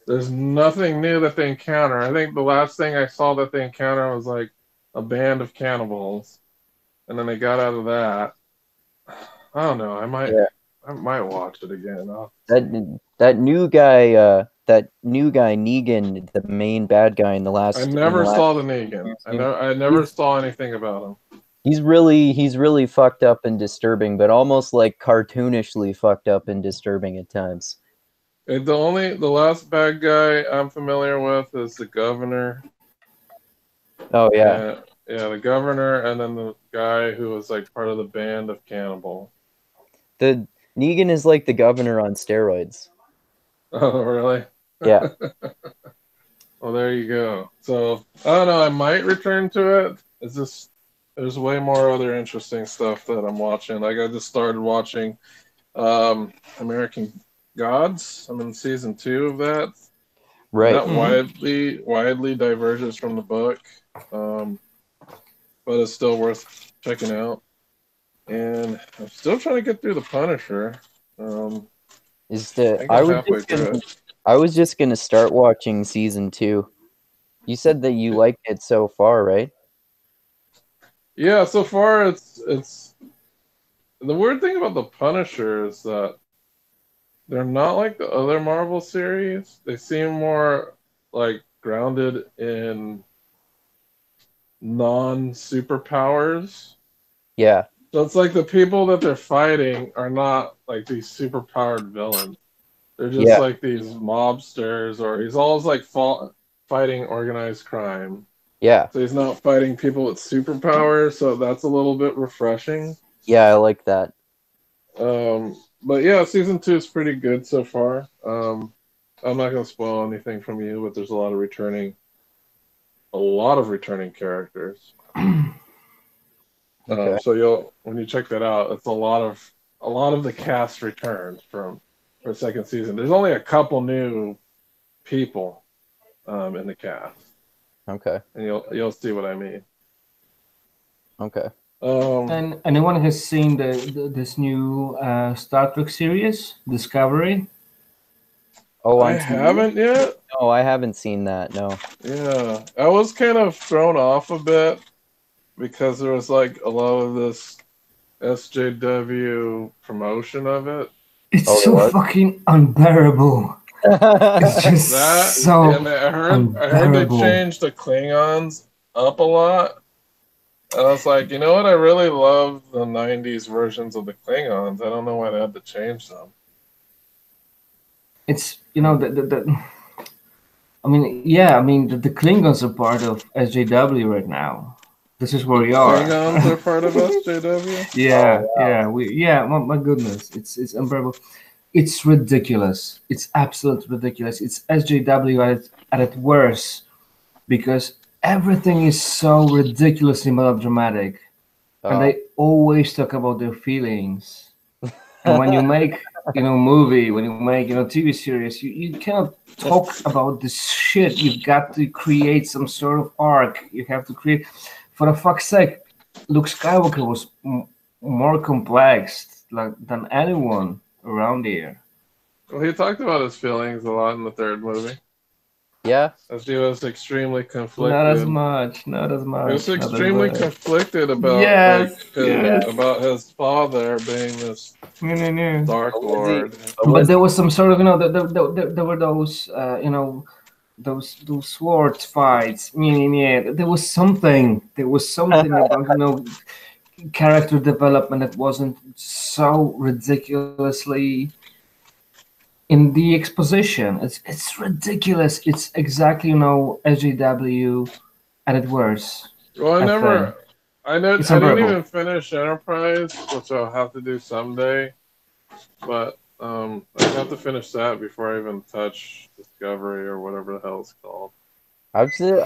there's nothing new that they encounter. I think the last thing I saw that they encounter was like a band of cannibals, and then they got out of that. I don't know. I might watch it again. That new guy Negan, the main bad guy in the last. I never saw the Negan. I never saw anything about him. He's really fucked up and disturbing, but almost like cartoonishly fucked up and disturbing at times. The last bad guy I'm familiar with is the governor. Oh yeah. Yeah, the governor, and then the guy who was like part of the band of cannibal. The Negan is like the governor on steroids. Oh, really? Yeah. Well, there you go. So I don't know. I might return to it. It's just there's way more other interesting stuff that I'm watching. Like I just started watching American Gods. I'm in season 2 of that. Right. That widely diverges from the book, but it's still worth checking out. And I'm still trying to get through The Punisher. I was just gonna start watching season 2. You said that you liked it so far, right? Yeah, so far it's the weird thing about The Punisher is that they're not like the other Marvel series. They seem more like grounded in non-superpowers. Yeah. So it's like the people that they're fighting are not like these superpowered villains. They're just Yeah. like these mobsters, or he's always like fighting organized crime. Yeah. So he's not fighting people with superpowers, so that's a little bit refreshing. Yeah, I like that. But yeah, season 2 is pretty good so far. I'm not gonna spoil anything from you, but there's a lot of returning characters. Okay. So when you check that out, it's a lot of the cast returns for second season. There's only a couple new people in the cast, Okay. and you'll see what I mean. Okay. And anyone has seen this new Star Trek series, Discovery? Oh, I on TV? haven't yet. No, I haven't seen that. No. Yeah, I was kind of thrown off a bit because there was like a lot of this SJW promotion of it. It's Oh, so what? fucking unbearable. It's just That so and I heard they unbearable. changed the Klingons up a lot. And I was like, you know what? I really love the '90s versions of the Klingons. I don't know why they had to change them. It's I mean, yeah, I mean the Klingons are part of SJW right now. This is where we are. Klingons are part of SJW. Yeah, Oh, wow. yeah. My goodness, it's unbearable. It's ridiculous. It's absolutely ridiculous. It's SJW at its worst because everything is so ridiculously melodramatic, and they always talk about their feelings. And when you make movie, when you make TV series, you cannot talk about this shit. You've got to create some sort of arc. You have to create, for the fuck's sake, Luke Skywalker was more complex than anyone around here. Well, he talked about his feelings a lot in the third movie, Yeah. as he was extremely conflicted. Not as much. Not as much. He was not as extremely much. conflicted about Yes. about his father being this Yeah. Dark Lord. But there was some sort of there were those those sword fights. Yeah. There was something about character development that wasn't so ridiculously in the exposition. It's ridiculous. It's exactly SJW at its worst. Well, I It's didn't unbearable. even finish Enterprise, which I'll have to do someday. But I have to finish that before I even touch Discovery or whatever the hell it's called. I've been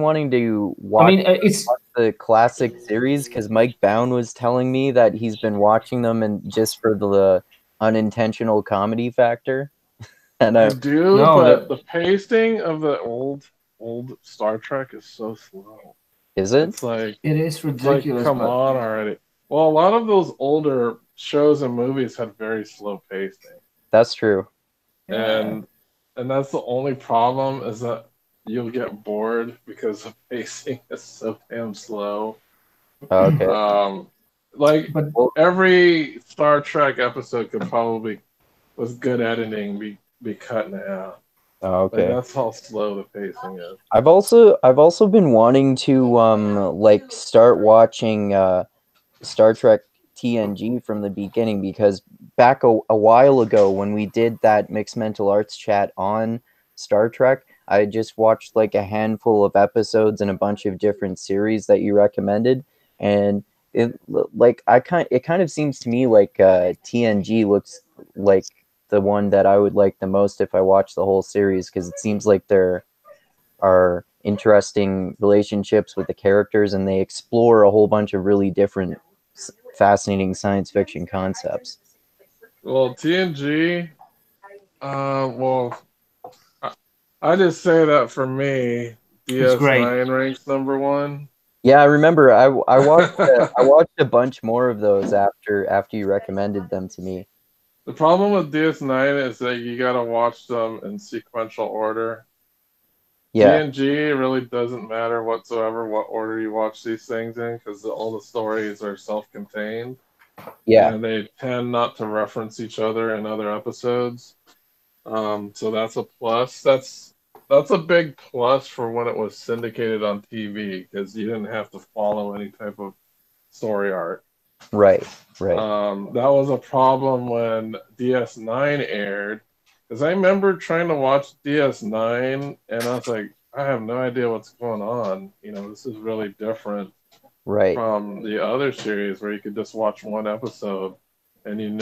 wanting to watch. I mean, it's the classic series because Mike Bound was telling me that he's been watching them and just for the unintentional comedy factor. And I do, No, but the pacing of the old Star Trek is so slow. is it? It's like it is ridiculous. come but on already. Well, a lot of those older shows and movies had very slow pacing, That's true. and that's the only problem is that you'll get bored because the pacing is so damn slow. Oh, okay. But Every Star Trek episode could probably, with good editing, be cut in half. Oh, Like, okay. that's how slow the pacing is. I've also been wanting to start watching Star Trek TNG from the beginning because back a while ago when we did that Mixed Mental Arts chat on Star Trek, I just watched like a handful of episodes and a bunch of different series that you recommended, and it kind of seems to me like TNG looks like the one that I would like the most if I watch the whole series because it seems like there are interesting relationships with the characters and they explore a whole bunch of really different fascinating science fiction concepts. Well, TNG, I just say that for me, DS9 ranks #1. Yeah, I remember. I watched I watched a bunch more of those after you recommended them to me. The problem with DS9 is that you gotta watch them in sequential order. Yeah, TNG really doesn't matter whatsoever what order you watch these things in because all the stories are self-contained. yeah, And they tend not to reference each other in other episodes. So that's a plus. that's a big plus for when it was syndicated on TV because you didn't have to follow any type of story arc. Right. Right. That was a problem when DS9 aired because I remember trying to watch DS9 and I was like, I have no idea what's going on. This is really different Right. from the other series where you could just watch one episode and you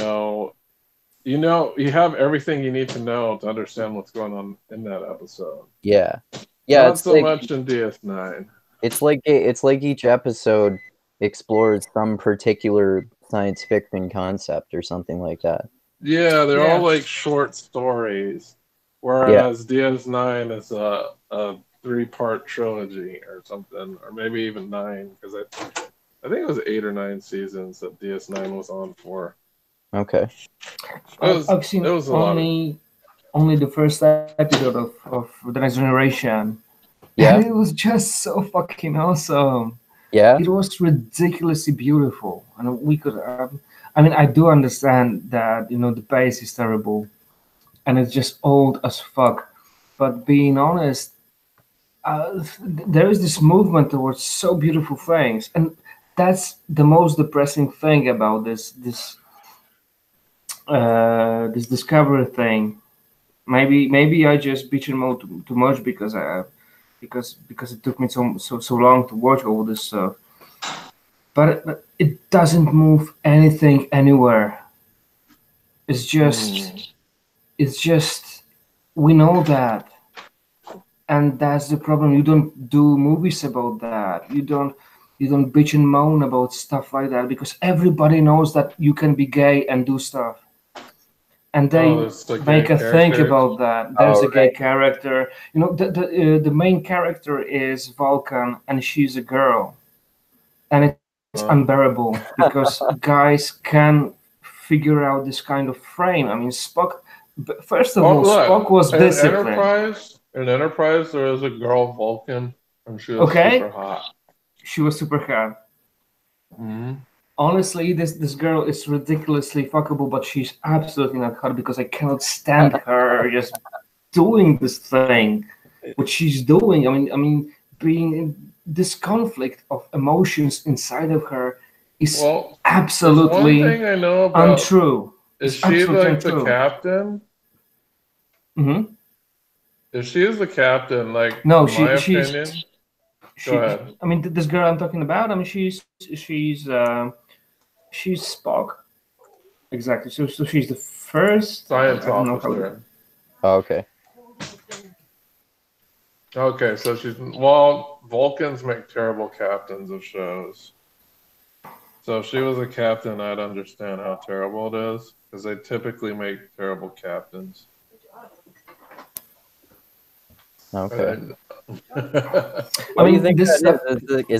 have everything you need to know to understand what's going on in that episode. Yeah. Yeah. Not It's so like much in DS9. it's like each episode explores some particular science fiction concept or something like that. Yeah, they're Yeah. all like short stories, whereas DS9 is a 3-part trilogy or something, or maybe even 9, because I think it was 8 or 9 seasons that DS9 was on for. Okay. I've seen it was a lot only the first episode of The Next Generation. Yeah. And it was just so fucking awesome. Yeah. It was ridiculously beautiful, and we could. I mean, I do understand that the pace is terrible, and it's just old as fuck. But being honest, there is this movement towards so beautiful things, and that's the most depressing thing about this Discovery thing. Maybe I just bitch and moan too much because because it took me so long to watch all this stuff. But it doesn't move anything anywhere. It's just we know that, and that's the problem. You don't do movies about that. You don't bitch and moan about stuff like that because everybody knows that you can be gay and do stuff. And they make a think about that. There's a gay character. The main character is Vulcan, and she's a girl, and it's unbearable because guys can figure out this kind of frame. I mean, Spock. First of all, Spock was disciplined. In Enterprise, there was a girl Vulcan, and she was super hot. She was super hot. Mm-hmm. Honestly, this girl is ridiculously fuckable, but she's absolutely not hot because I cannot stand her just doing this thing. What she's doing, I mean, being this conflict of emotions inside of her is absolutely one thing I know about, untrue. Is she like the captain? Mm-hmm. If she is the captain, like no, she's. Go ahead. I mean, this girl I'm talking about. I mean, she's Spock. Exactly. So she's the first science officer. Oh, okay. Okay, so Vulcans make terrible captains of shows. So if she was a captain, I'd understand how terrible it is because they typically make terrible captains. Okay. I mean, think is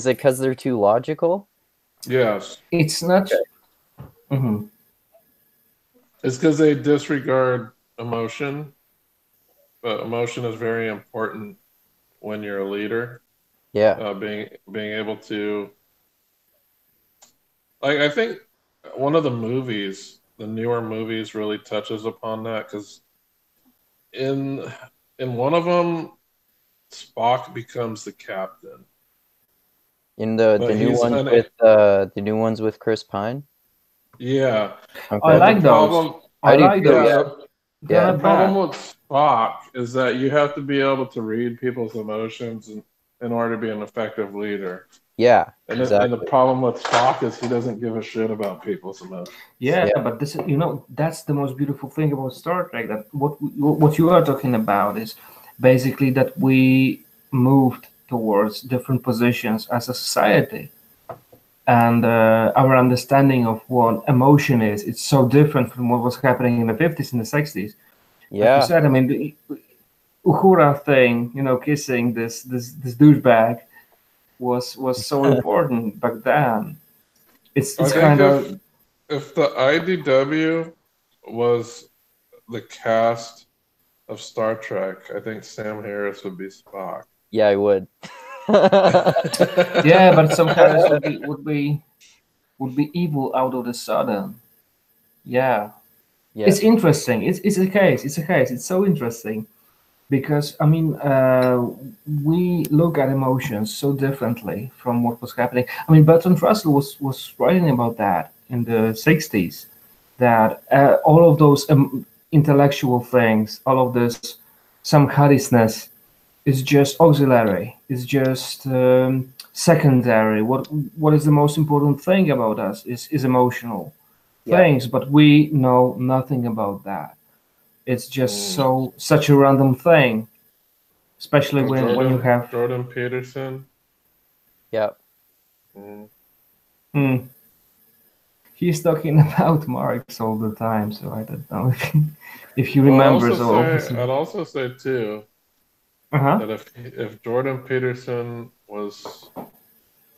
it because they're too logical? Yes. It's not. Okay. Mm-hmm. It's because they disregard emotion, but emotion is very important when you're a leader. Yeah. Being able to, like, I think one of the newer movies, really touches upon that because in one of them, Spock becomes the captain. In the new ones with Chris Pine. Yeah, okay. I like those. I like those. Yeah. The problem with Spock is that you have to be able to read people's emotions in order to be an effective leader. Yeah, and the problem with Spock is he doesn't give a shit about people's emotions. Yeah, but this, that's the most beautiful thing about Star Trek. That what you are talking about is basically that we moved towards different positions as a society, and our understanding of what emotion is, it's so different from what was happening in the 50s and the 60s. Yeah, like you said, I mean, the Uhura thing, kissing this douchebag was so important back then. It's kind of, if the IDW was the cast of Star Trek, I think Sam Harris would be Spock. Yeah, I would. Yeah, but some Harris would be evil out of the sudden. Yeah. It's interesting. It's a case. It's so interesting. because I mean, we look at emotions so differently from what was happening. I mean, Bertrand Russell was writing about that in the '60s, that all of those intellectual things, all of this samharisness, is just auxiliary. It's just secondary. What is the most important thing about us is emotional Yeah. things, but we know nothing about that. It's just such a random thing, especially when you have. Jordan Peterson. Yeah. Mm. Hmm, he's talking about Marx all the time, so I don't know if he remembers all of this. I'd also say too Uh-huh. that if Jordan Peterson was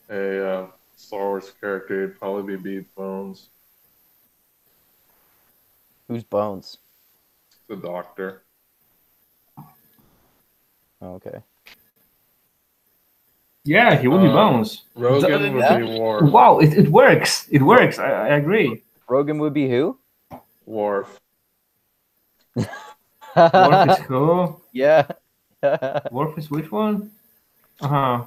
a Star Wars character, he'd probably be Bones, Who's Bones? the Doctor. Oh, okay. Yeah, he would be Bones. Rogan would be Worf. Wow, it works. It works. I agree. Rogan would be who? Worf. Worf is who? Yeah. Worf is which one? Uh-huh.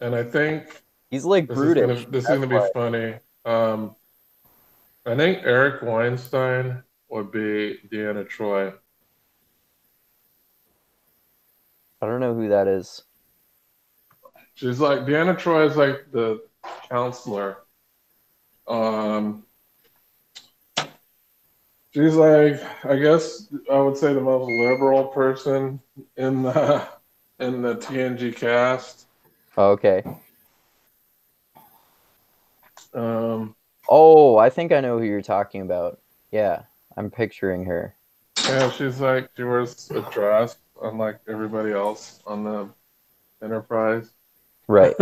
And I think He's like brutish. this is gonna be funny. I think Eric Weinstein would be Deanna Troy. I don't know who that is. She's like Deanna Troy is like the counselor. She's like, I guess I would say the most liberal person in the TNG cast. Oh, okay. Oh, I think I know who you're talking about. Yeah, I'm picturing her. Yeah, she's like, she wears a dress, unlike everybody else on the Enterprise. Right.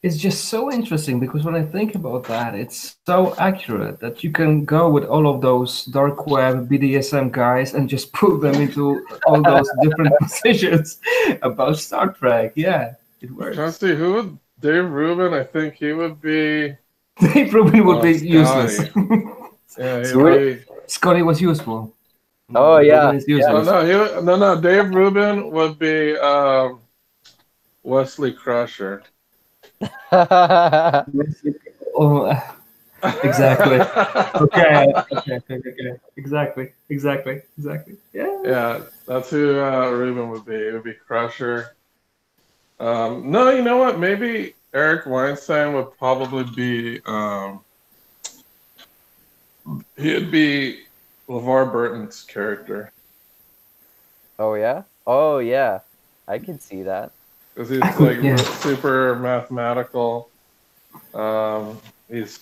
It's just so interesting because when I think about that, it's so accurate that you can go with all of those dark web BDSM guys and just put them into all those different positions about Star Trek. Yeah, it works. Trying to see who would Dave Rubin. I think he would be. Dave Rubin would be useless. Yeah, Scotty was useful. Oh yeah. No. Dave Rubin would be Wesley Crusher. Oh, exactly. Okay. Exactly. Yeah, that's who Rubin would be. It would be Crusher. No, you know what? Maybe Eric Weinstein would probably be. He'd be LeVar Burton's character. Oh yeah. I can see that. Because he's like super mathematical. He's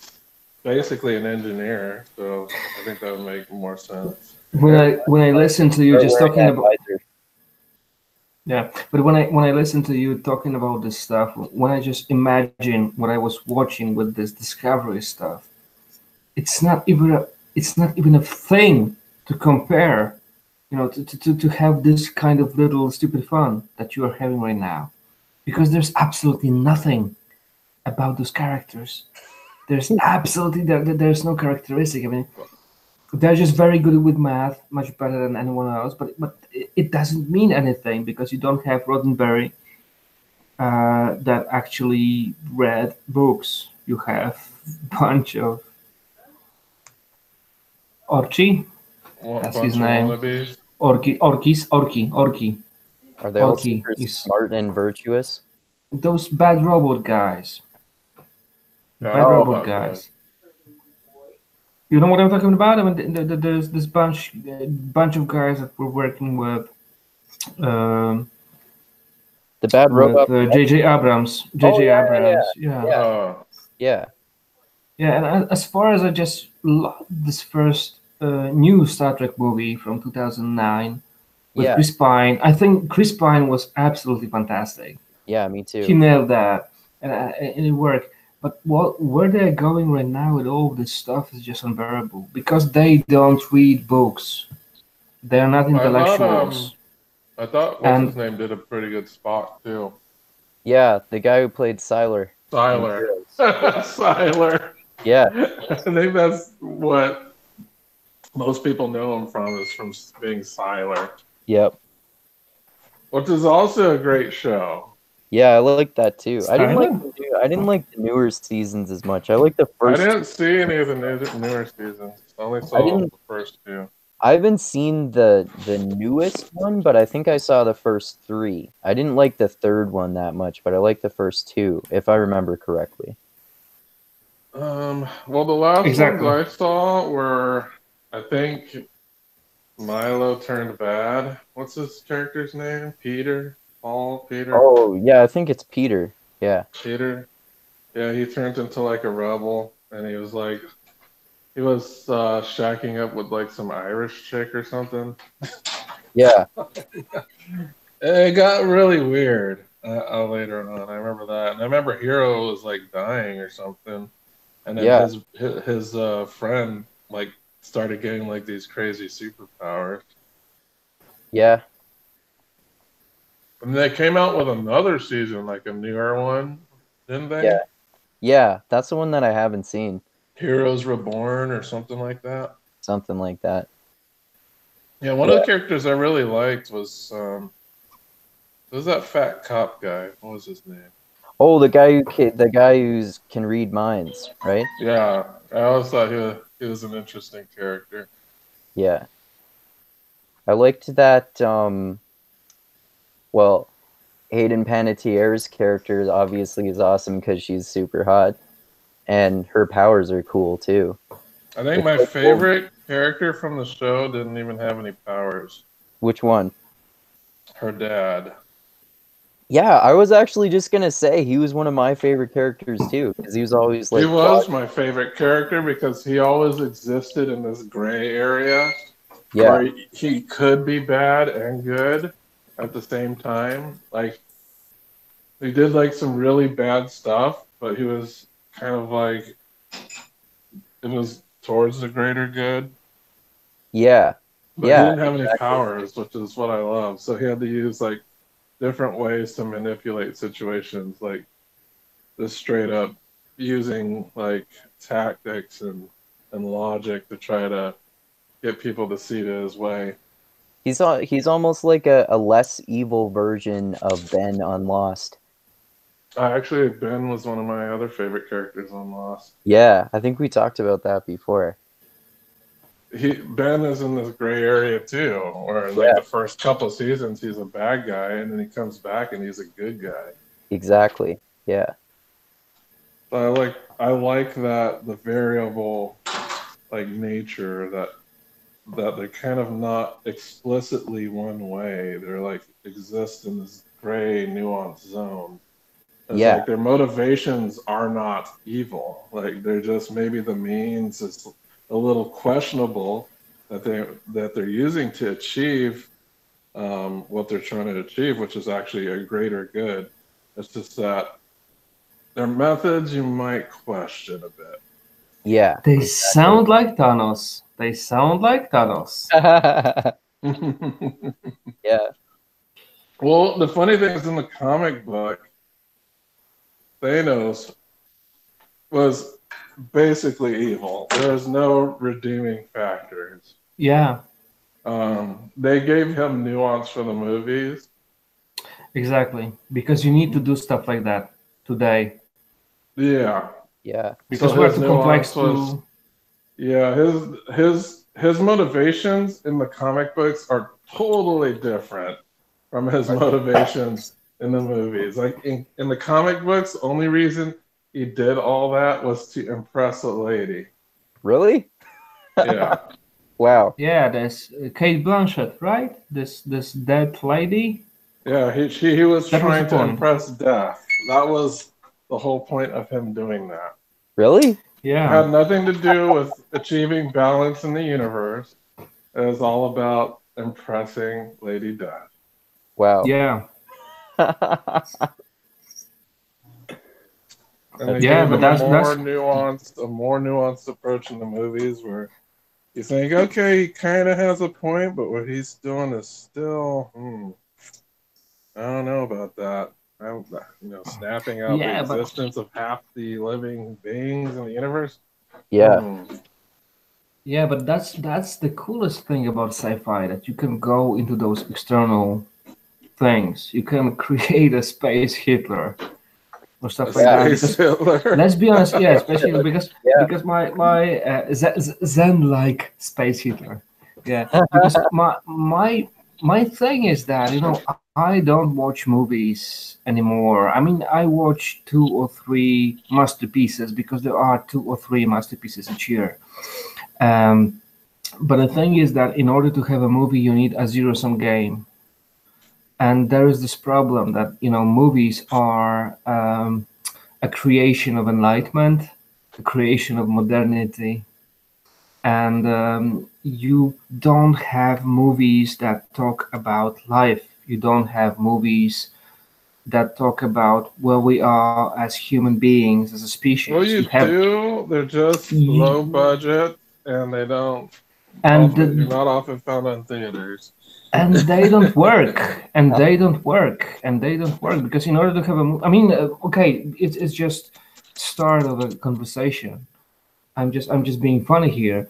basically an engineer, so I think that would make more sense. When I listen to you just talking about but when I listen to you talking about this stuff, when I just imagine what I was watching with this Discovery stuff, it's not even a thing to compare. To have this kind of little stupid fun that you are having right now. Because there's absolutely nothing about those characters. There's absolutely there's no characteristic. I mean, they're just very good with math, much better than anyone else. But it doesn't mean anything because you don't have Roddenberry that actually read books. You have a bunch of Orchi. That's his name. Orki. Are they all super smart and virtuous? Those bad robot guys. Guys. You know what I'm talking about? I mean, there's this bunch of guys that were working with the bad robot. J.J. Abrams. Abrams. Yeah. And as far as I just love this first new Star Trek movie from 2009 with Chris Pine. I think Chris Pine was absolutely fantastic. Yeah, me too. He nailed that, and it worked. But where they're going right now with all this stuff is just unbearable because they don't read books. They're not intellectuals. I thought what's his name did a pretty good Spock too. Yeah, the guy who played Siler. Siler. Yeah. I think that's what most people know him from is from being Siler. Yep. which is also a great show. Yeah, I like that too. I didn't like Skyrim? I didn't like the newer seasons as much. I like the I first. didn't see any of the newer seasons. I only I saw didn't. the first two. I haven't seen the newest one, but I think I saw the first three. I didn't like the third one that much, but I liked the first two, if I remember correctly. Well, the last Exactly. ones I saw were, I think, Milo turned bad. What's his character's name? Peter? Paul? Peter? Oh yeah, I think it's Peter. Yeah. Peter? Yeah, he turned into like a rebel, and he was shacking up with like some Irish chick or something. Yeah. It got really weird later on. I remember that, and I remember Hero was like dying or something, and then Yeah. his friend like started getting like these crazy superpowers. Yeah. And they came out with another season, like a newer one, didn't they? Yeah. Yeah. That's the one that I haven't seen. Heroes Reborn or something like that. Something like that. Yeah, one of the characters I really liked was that fat cop guy. What was his name? Oh, the guy who can read minds, right? Yeah, I always thought he was an interesting character. Yeah. I liked that well, Hayden Panettiere's character obviously is awesome because she's super hot. And her powers are cool too. I think my favorite character from the show didn't even have any powers. Which one? Her dad. Yeah, I was actually just gonna say he was one of my favorite characters too, because he was always like. He was my favorite character because he always existed in this gray area where he could be bad and good at the same time. Like he did like some really bad stuff, but he was kind of like it was towards the greater good. Yeah. But he didn't have any powers, which is what I love. So he had to use like different ways to manipulate situations, like just straight up using like tactics and logic to try to get people to see his way. He's almost like a less evil version of Ben on Lost. Actually, Ben was one of my other favorite characters on Lost. Yeah, I think we talked about that before. Ben is in this gray area too, where like the first couple seasons he's a bad guy, and then he comes back and he's a good guy. Exactly. Yeah. I like that the variable like nature that they're kind of not explicitly one way. They're like exist in this gray nuanced zone. It's like their motivations are not evil. Like they're just maybe the means is a little questionable that they're using to achieve what they're trying to achieve, which is actually a greater good. It's just that their methods you might question a bit. Yeah. They sound like Thanos. They sound like Thanos. Yeah. Well, the funny thing is in the comic book, Thanos was basically evil. There's no redeeming factors. Yeah. They gave him nuance for the movies. Exactly. Because you need to do stuff like that today. Yeah. Yeah. Because we're too complex to... Yeah, his motivations in the comic books are totally different from his motivations in the movies. Like in the comic books, the only reason he did all that was to impress a lady. Really? Yeah. Wow. Yeah, there's Kate Blanchett, right? This dead lady. Yeah, he was trying to impress Death. That was the whole point of him doing that. Really? Yeah. It had nothing to do with achieving balance in the universe. It was all about impressing Lady Death. Wow. Yeah. And they gave him a more nuanced approach in the movies where you think, okay, he kind of has a point, but what he's doing is still, I don't know about that. Snapping out the existence of half the living beings in the universe. Yeah, Yeah, but that's the coolest thing about sci-fi, that you can go into those external things. You can create a space Hitler or A stuff like Yeah, that. space Because Hitler. let's be honest, yeah, especially because yeah. my Zen-like space Hitler, yeah. Because my thing is that I don't watch movies anymore. I mean, I watch two or three masterpieces because there are two or three masterpieces each year. Um, but the thing is that in order to have a movie, you need a zero-sum game, and there is this problem that movies are a creation of enlightenment, a creation of modernity, and you don't have movies that talk about life. You don't have movies that talk about where we are as human beings, as a Well, species. You you have, do. They're just low budget, and they don't and often. You're the, not often found in theaters. and they don't work, and they don't work, and they don't work because in order to have I mean, okay, it's just start of a conversation. I'm just being funny here.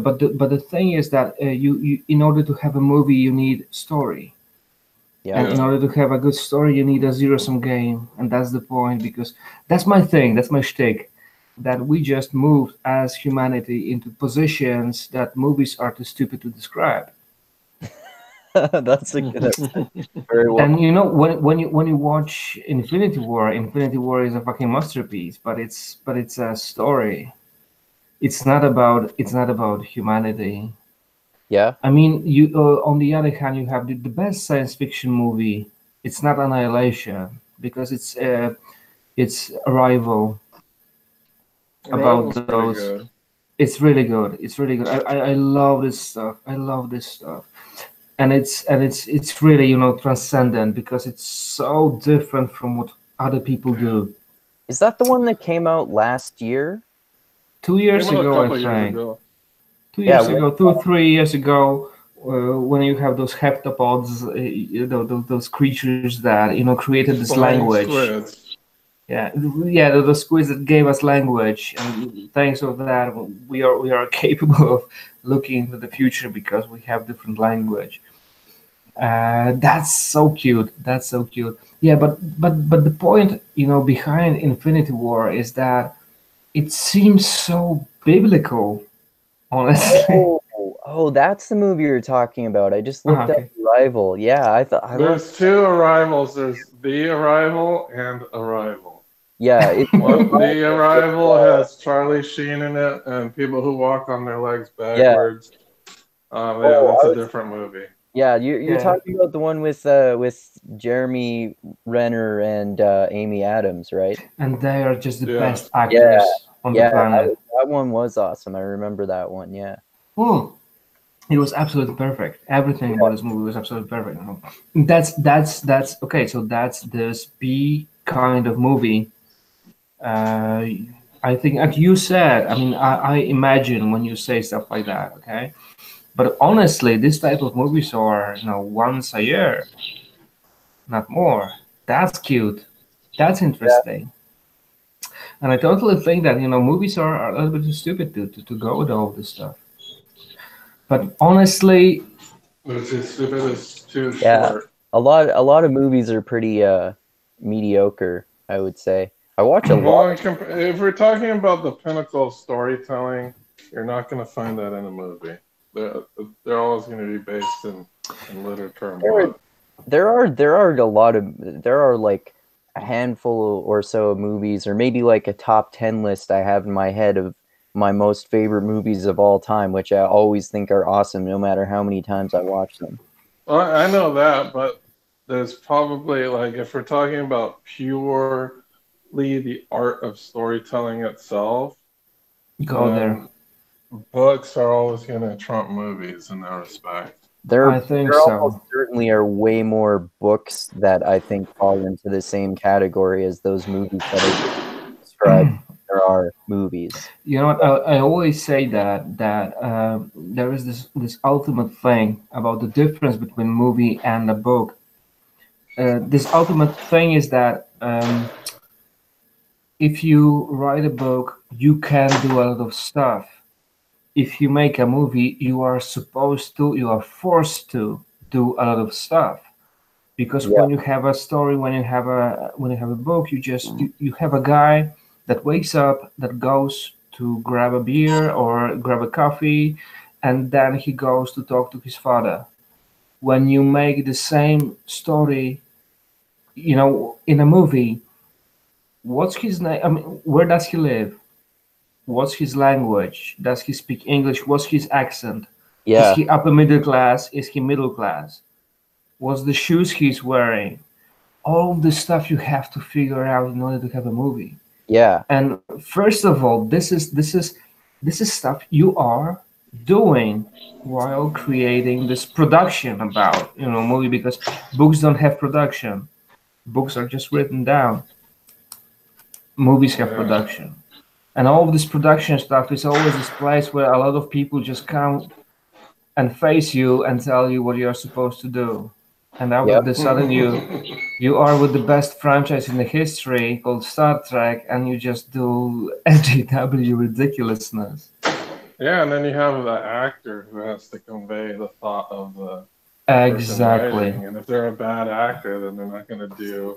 But the thing is that you in order to have a movie you need story, Yeah. and in Yeah. order to have a good story you need a zero sum game, and that's the point. Because that's my thing, that's my shtick, that we just moved as humanity into positions that movies are too stupid to describe. That's very well. And when you watch Infinity War is a fucking masterpiece, but it's a story. It's not about humanity. Yeah. I mean, you on the other hand, you have the best science fiction movie. It's not Annihilation because it's Arrival about Arrival's pretty those. good. It's really good. It's really good. I love this stuff. I love this stuff, and it's really transcendent because it's so different from what other people do. Is that the one that came out last year? 2 years Came out a ago, couple I years think. ago. 2 years Yeah. ago, 2 or 3 years ago, when you have those heptapods, those creatures that created this Flying language. squids. Yeah, the squids that gave us language, and thanks to that, we are capable of looking into the future because we have different language. That's so cute. That's so cute. Yeah, but the point behind Infinity War is that it seems so biblical, honestly. Oh, that's the movie you're talking about. I just looked Okay. up Arrival. Yeah, I thought I love. There's two arrivals. There's the arrival and arrival. Yeah, The arrival has Charlie Sheen in it and people who walk on their legs backwards. Yeah, that's a different movie. yeah. You're Yeah. talking about the one with Jeremy Renner and Amy Adams, right? And they are just the Yeah. best actors on the Yeah, planet. that one was awesome. I remember that one. Yeah. It was absolutely perfect. Everything about this movie was absolutely perfect. That's okay. So that's this B kind of movie. I think, like you said, I mean, I imagine when you say stuff like that, okay. But honestly, this type of movies are once a year, not more. That's cute. That's interesting. And I totally think that movies are a little bit too stupid to go with all this stuff. But honestly, It's too stupid. It's too Yeah. short. A lot of movies are pretty mediocre, I would say. I watch a lot. Well, if we're talking about the pinnacle of storytelling, you're not going to find that in a movie. They're always going to be based in literature and book. There are like a handful or so of movies, or maybe like a top 10 list I have in my head of my most favorite movies of all time, which I always think are awesome no matter how many times I watch them. Well, I know that, but there's probably, like, if we're talking about purely the art of storytelling itself, go there. books are always going to trump movies in that respect. I think there so. almost certainly are way more books that I think fall into the same category as those movies that I described. There are movies. You know what? I always say that there is this ultimate thing about the difference between movie and a book. This ultimate thing is that if you write a book, you can do a lot of stuff. if you make a movie, you are you are forced to do a lot of stuff, because Yeah. when you have a story, when you have a book, you have a guy that wakes up, that goes to grab a beer or grab a coffee, and then he goes to talk to his father. When you make the same story, in a movie, what's his name? I mean, where does he live? What's his language? Does he speak English? What's his accent? Is Yeah. he upper middle class? Is he middle class? What's the shoes he's wearing? All of the stuff you have to figure out in order to have a movie. Yeah. And first of all, this is stuff you are doing while creating this production about movie, because books don't have production. Books are just written down. Movies have Yeah. production. And all of this production stuff is always this place where a lot of people just come and face you and tell you what you're supposed to do. And all Yep. of a sudden you are with the best franchise in the history called Star Trek, and you just do SJW ridiculousness. Yeah, and then you have the actor who has to convey the thought of the person Exactly. writing. And if they're a bad actor, then they're not going to do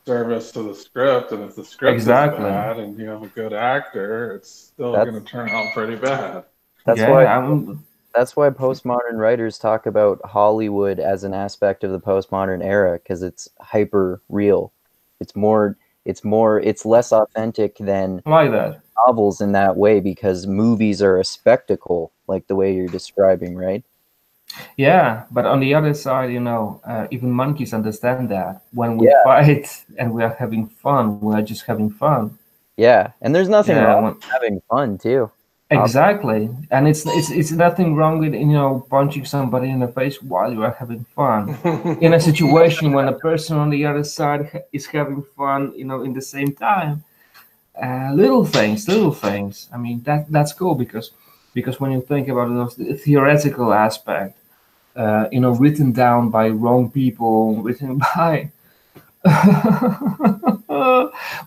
service to the script. And if the script Exactly. is bad and you have a good actor, it's still That's- going to turn out pretty bad. That's Yeah, why that's why postmodern writers talk about Hollywood as an aspect of the postmodern era, because it's hyper real. It's less authentic than like that. novels in that way, because movies are a spectacle, like the way you're describing, right? Yeah, but on the other side, even monkeys understand that when we Yeah. fight and we are having fun, we are just having fun. Yeah, and there's nothing Yeah, wrong when- with having fun too. Exactly, and it's nothing wrong with punching somebody in the face while you are having fun. In a situation when a person on the other side is having fun, in the same time, little things. I mean, that's cool, because when you think about those the theoretical aspect, written down by wrong people, written by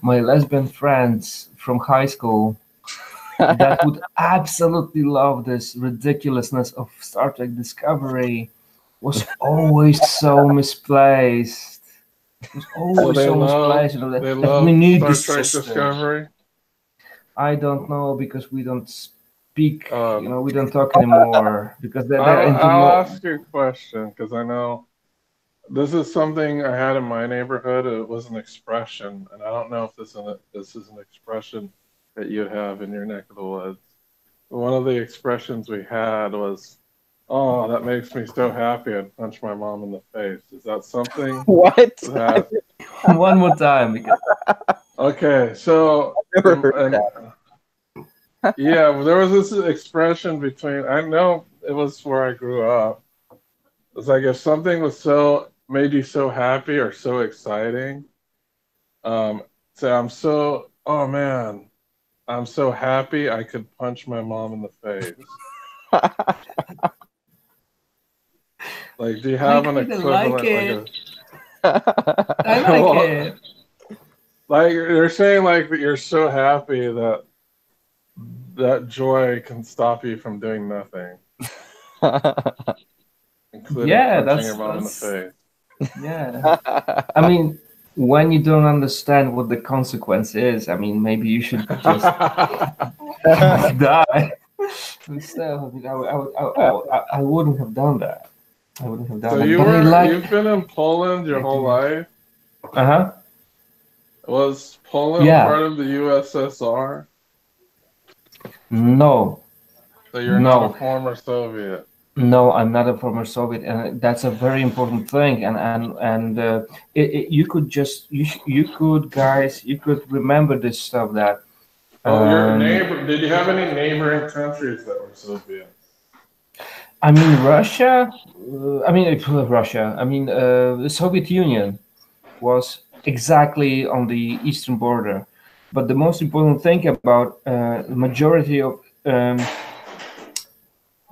my lesbian friends from high school, that would absolutely love this ridiculousness of Star Trek Discovery, was always so misplaced. It was always they so love- misplaced. They That love we need Star this Trek system. Discovery. I don't know, because we don't speak. Um, We don't talk anymore, because they're into I'll more. ask you a question, because I know this is something I had in my neighborhood. It was an expression, and I don't know if this is an expression that you have in your neck of the woods. One of the expressions we had was, "Oh, that makes me so happy. I'd punch my mom in the face." Is that something What? that? One more time, because Okay, so Never heard yeah, well, there was this expression between. I know it was where I grew up. It's like if something was made you so happy or so exciting, say oh man, I'm so happy I could punch my mom in the face. Like, do you have an kinda equivalent? like it. that. I like Well, it. Like you're saying, like that you're so happy that joy can stop you from doing nothing, including Yeah, punching your that's- mom in the that's- face. Yeah. I mean, when you don't understand what the consequence is, I mean, maybe you should just die. Instead, I mean, I wouldn't have done that. I wouldn't have done So that. you But I you've been in Poland your whole life? Uh-huh. Was Poland Yeah. part of the USSR? No. So you're No. not a former Soviet. No, I'm not a former Soviet, and that's a very important thing. You could you could remember this stuff that. Oh, your um, neighbor. Did you have any neighboring countries that were Soviet? I mean, Russia. Russia. I mean, the Soviet Union was exactly on the eastern border, but the most important thing about the majority of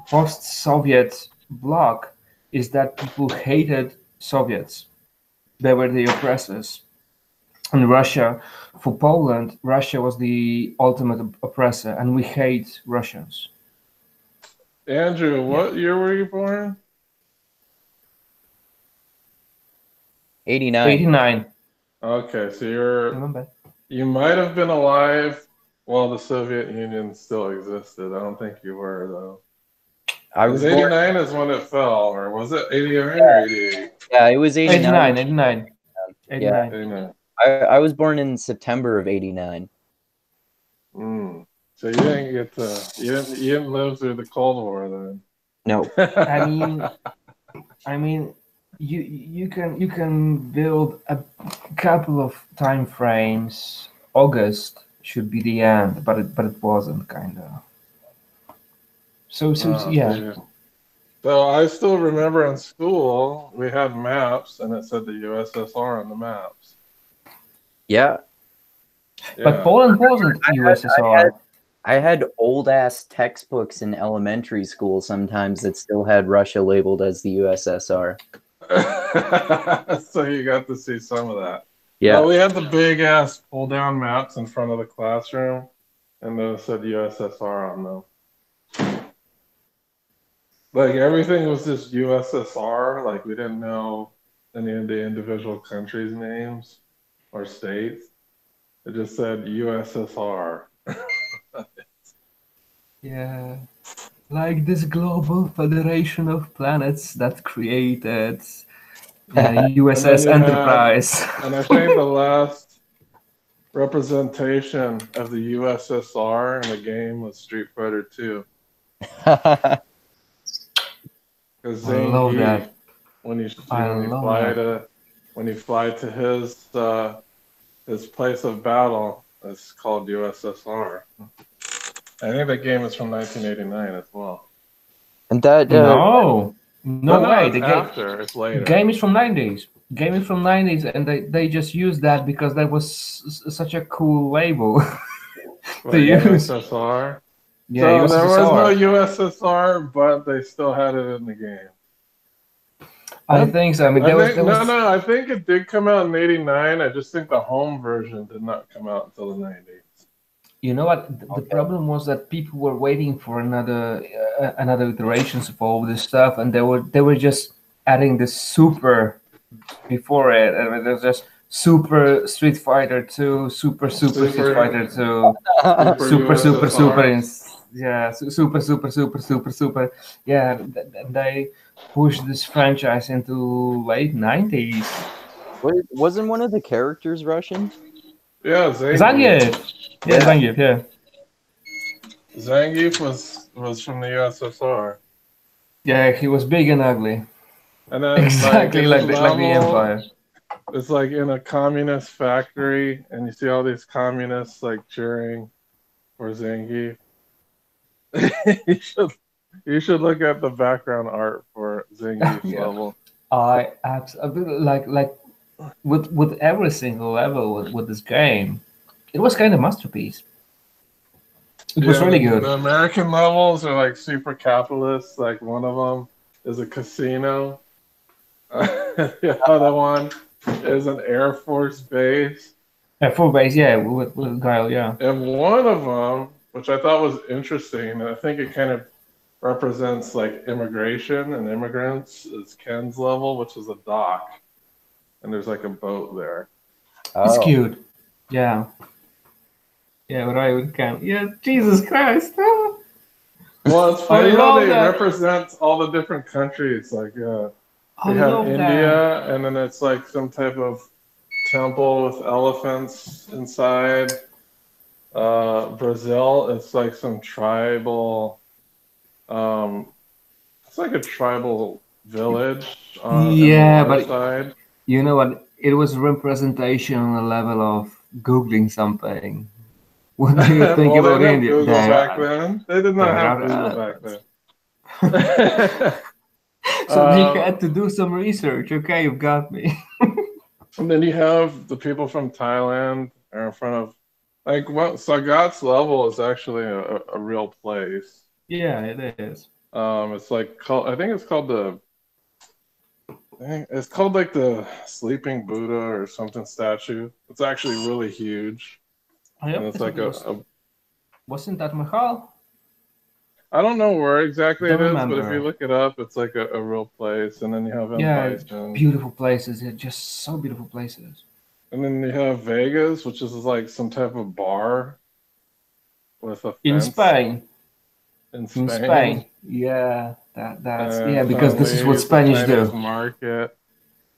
post-Soviet bloc is that people hated Soviets. They were the oppressors. And Russia, for Poland, Russia was the ultimate oppressor, and we hate Russians. Andrew, what year were you born? 89. 89. Okay, so Remember? you might have been alive while the Soviet Union still existed. I don't think you were though. I Because was born. 89 is when it fell, or was it 89 or 88? Yeah, it was 89. 89. 89. Yeah, 89. 89. I was born in September of 89. So you didn't get to you didn't live through the Cold War then. No. I mean, you can build a couple of time frames. August should be the end, but it wasn't kind of. So yeah. So I still remember in school we had maps and it said the USSR on the maps. Yeah. But Poland wasn't USSR. I had old ass textbooks in elementary school sometimes that still had Russia labeled as the USSR. So you got to see some of that. Yeah. We had the big ass pull down maps in front of the classroom, and those said USSR on them. Like everything was just USSR. Like we didn't know any of the individual countries' names or states. It just said USSR. Yeah. Like this global federation of planets that created USS Enterprise. And I think the last representation of the USSR in the game was Street Fighter 2. Because I love that. When you fly to his place of battle, it's called USSR. I think that game is from 1989 as well. And that no way. It's after. It's later. Game is from 90s. Game is from 90s, and they just used that because that was such a cool label to use. USSR. Yeah, so there was no USSR, but they still had it in the game. I think so. I mean, I think it did come out in '89. I just think the home version did not come out until the '90s. You know what? The problem was that people were waiting for another iterations of all this stuff, and they were just adding the super before it, and there's just Super Street Fighter 2, Super Street Fighter 2, Super, yeah, Super. Yeah, they pushed this franchise into late 90s. Wasn't one of the characters Russian? Yeah, Zangief. Yeah, Zangief. Yeah. Zangief was from the USSR. Yeah, he was big and ugly. And then, exactly like the Empire. It's like in a communist factory, and you see all these communists like cheering for Zangief. you should look at the background art for Zangief's level. I absolutely like with every single level with this game. It was kind of masterpiece. It was really good. The American levels are like super capitalist. Like one of them is a casino. The other one is an Air Force base. Air Force base, yeah, with Guile, yeah. And one of them, which I thought was interesting, and I think it kind of represents like immigration and immigrants, is Ken's level, which is a dock. And there's like a boat there. It's cute. Yeah. Yeah, right with Ken. Yeah, Jesus Christ. Well, it's funny how they represent all the different countries. Like, they have India, and then it's like some type of temple with elephants inside. Brazil, it's like some tribal. It's like a tribal village. Yeah, but side. You know what? It was representation on the level of Googling something. What do you think about India? Google back then. They did not have Google back then. So they had to do some research. Okay, you've got me. And then you have the people from Thailand are in front of, like, well, Sagat's level is actually a real place. Yeah, it is. It's like I think it's called like the Sleeping Buddha or something statue. It's actually really huge. And it's like a wasn't that Mahal? I don't know where exactly it Don't is, but if you remember. look it up, it's like a real place. And then you have M. Yeah, Bison. beautiful places. They're just so beautiful places. And then you have Vegas, which is like some type of bar with a In fence Spain. in In Spain. Spain. Yeah, that's And yeah, because this is what Chun-Li's, the Spanish Chinese do. market.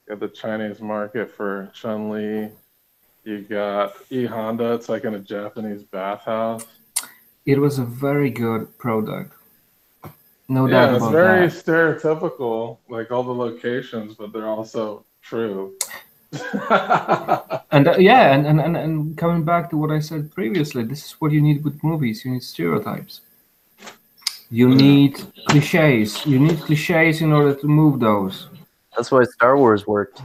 You got the Chinese market for Chun-Li. You got E Honda. It's like in a Japanese bathhouse. It was a very good product. No doubt Yeah, it's about very that. stereotypical, like all the locations, but they're also true. And yeah, and coming back to what I said previously, this is what you need with movies. You need stereotypes. You Yeah. need cliches. You need cliches in order to move those. That's why Star Wars worked.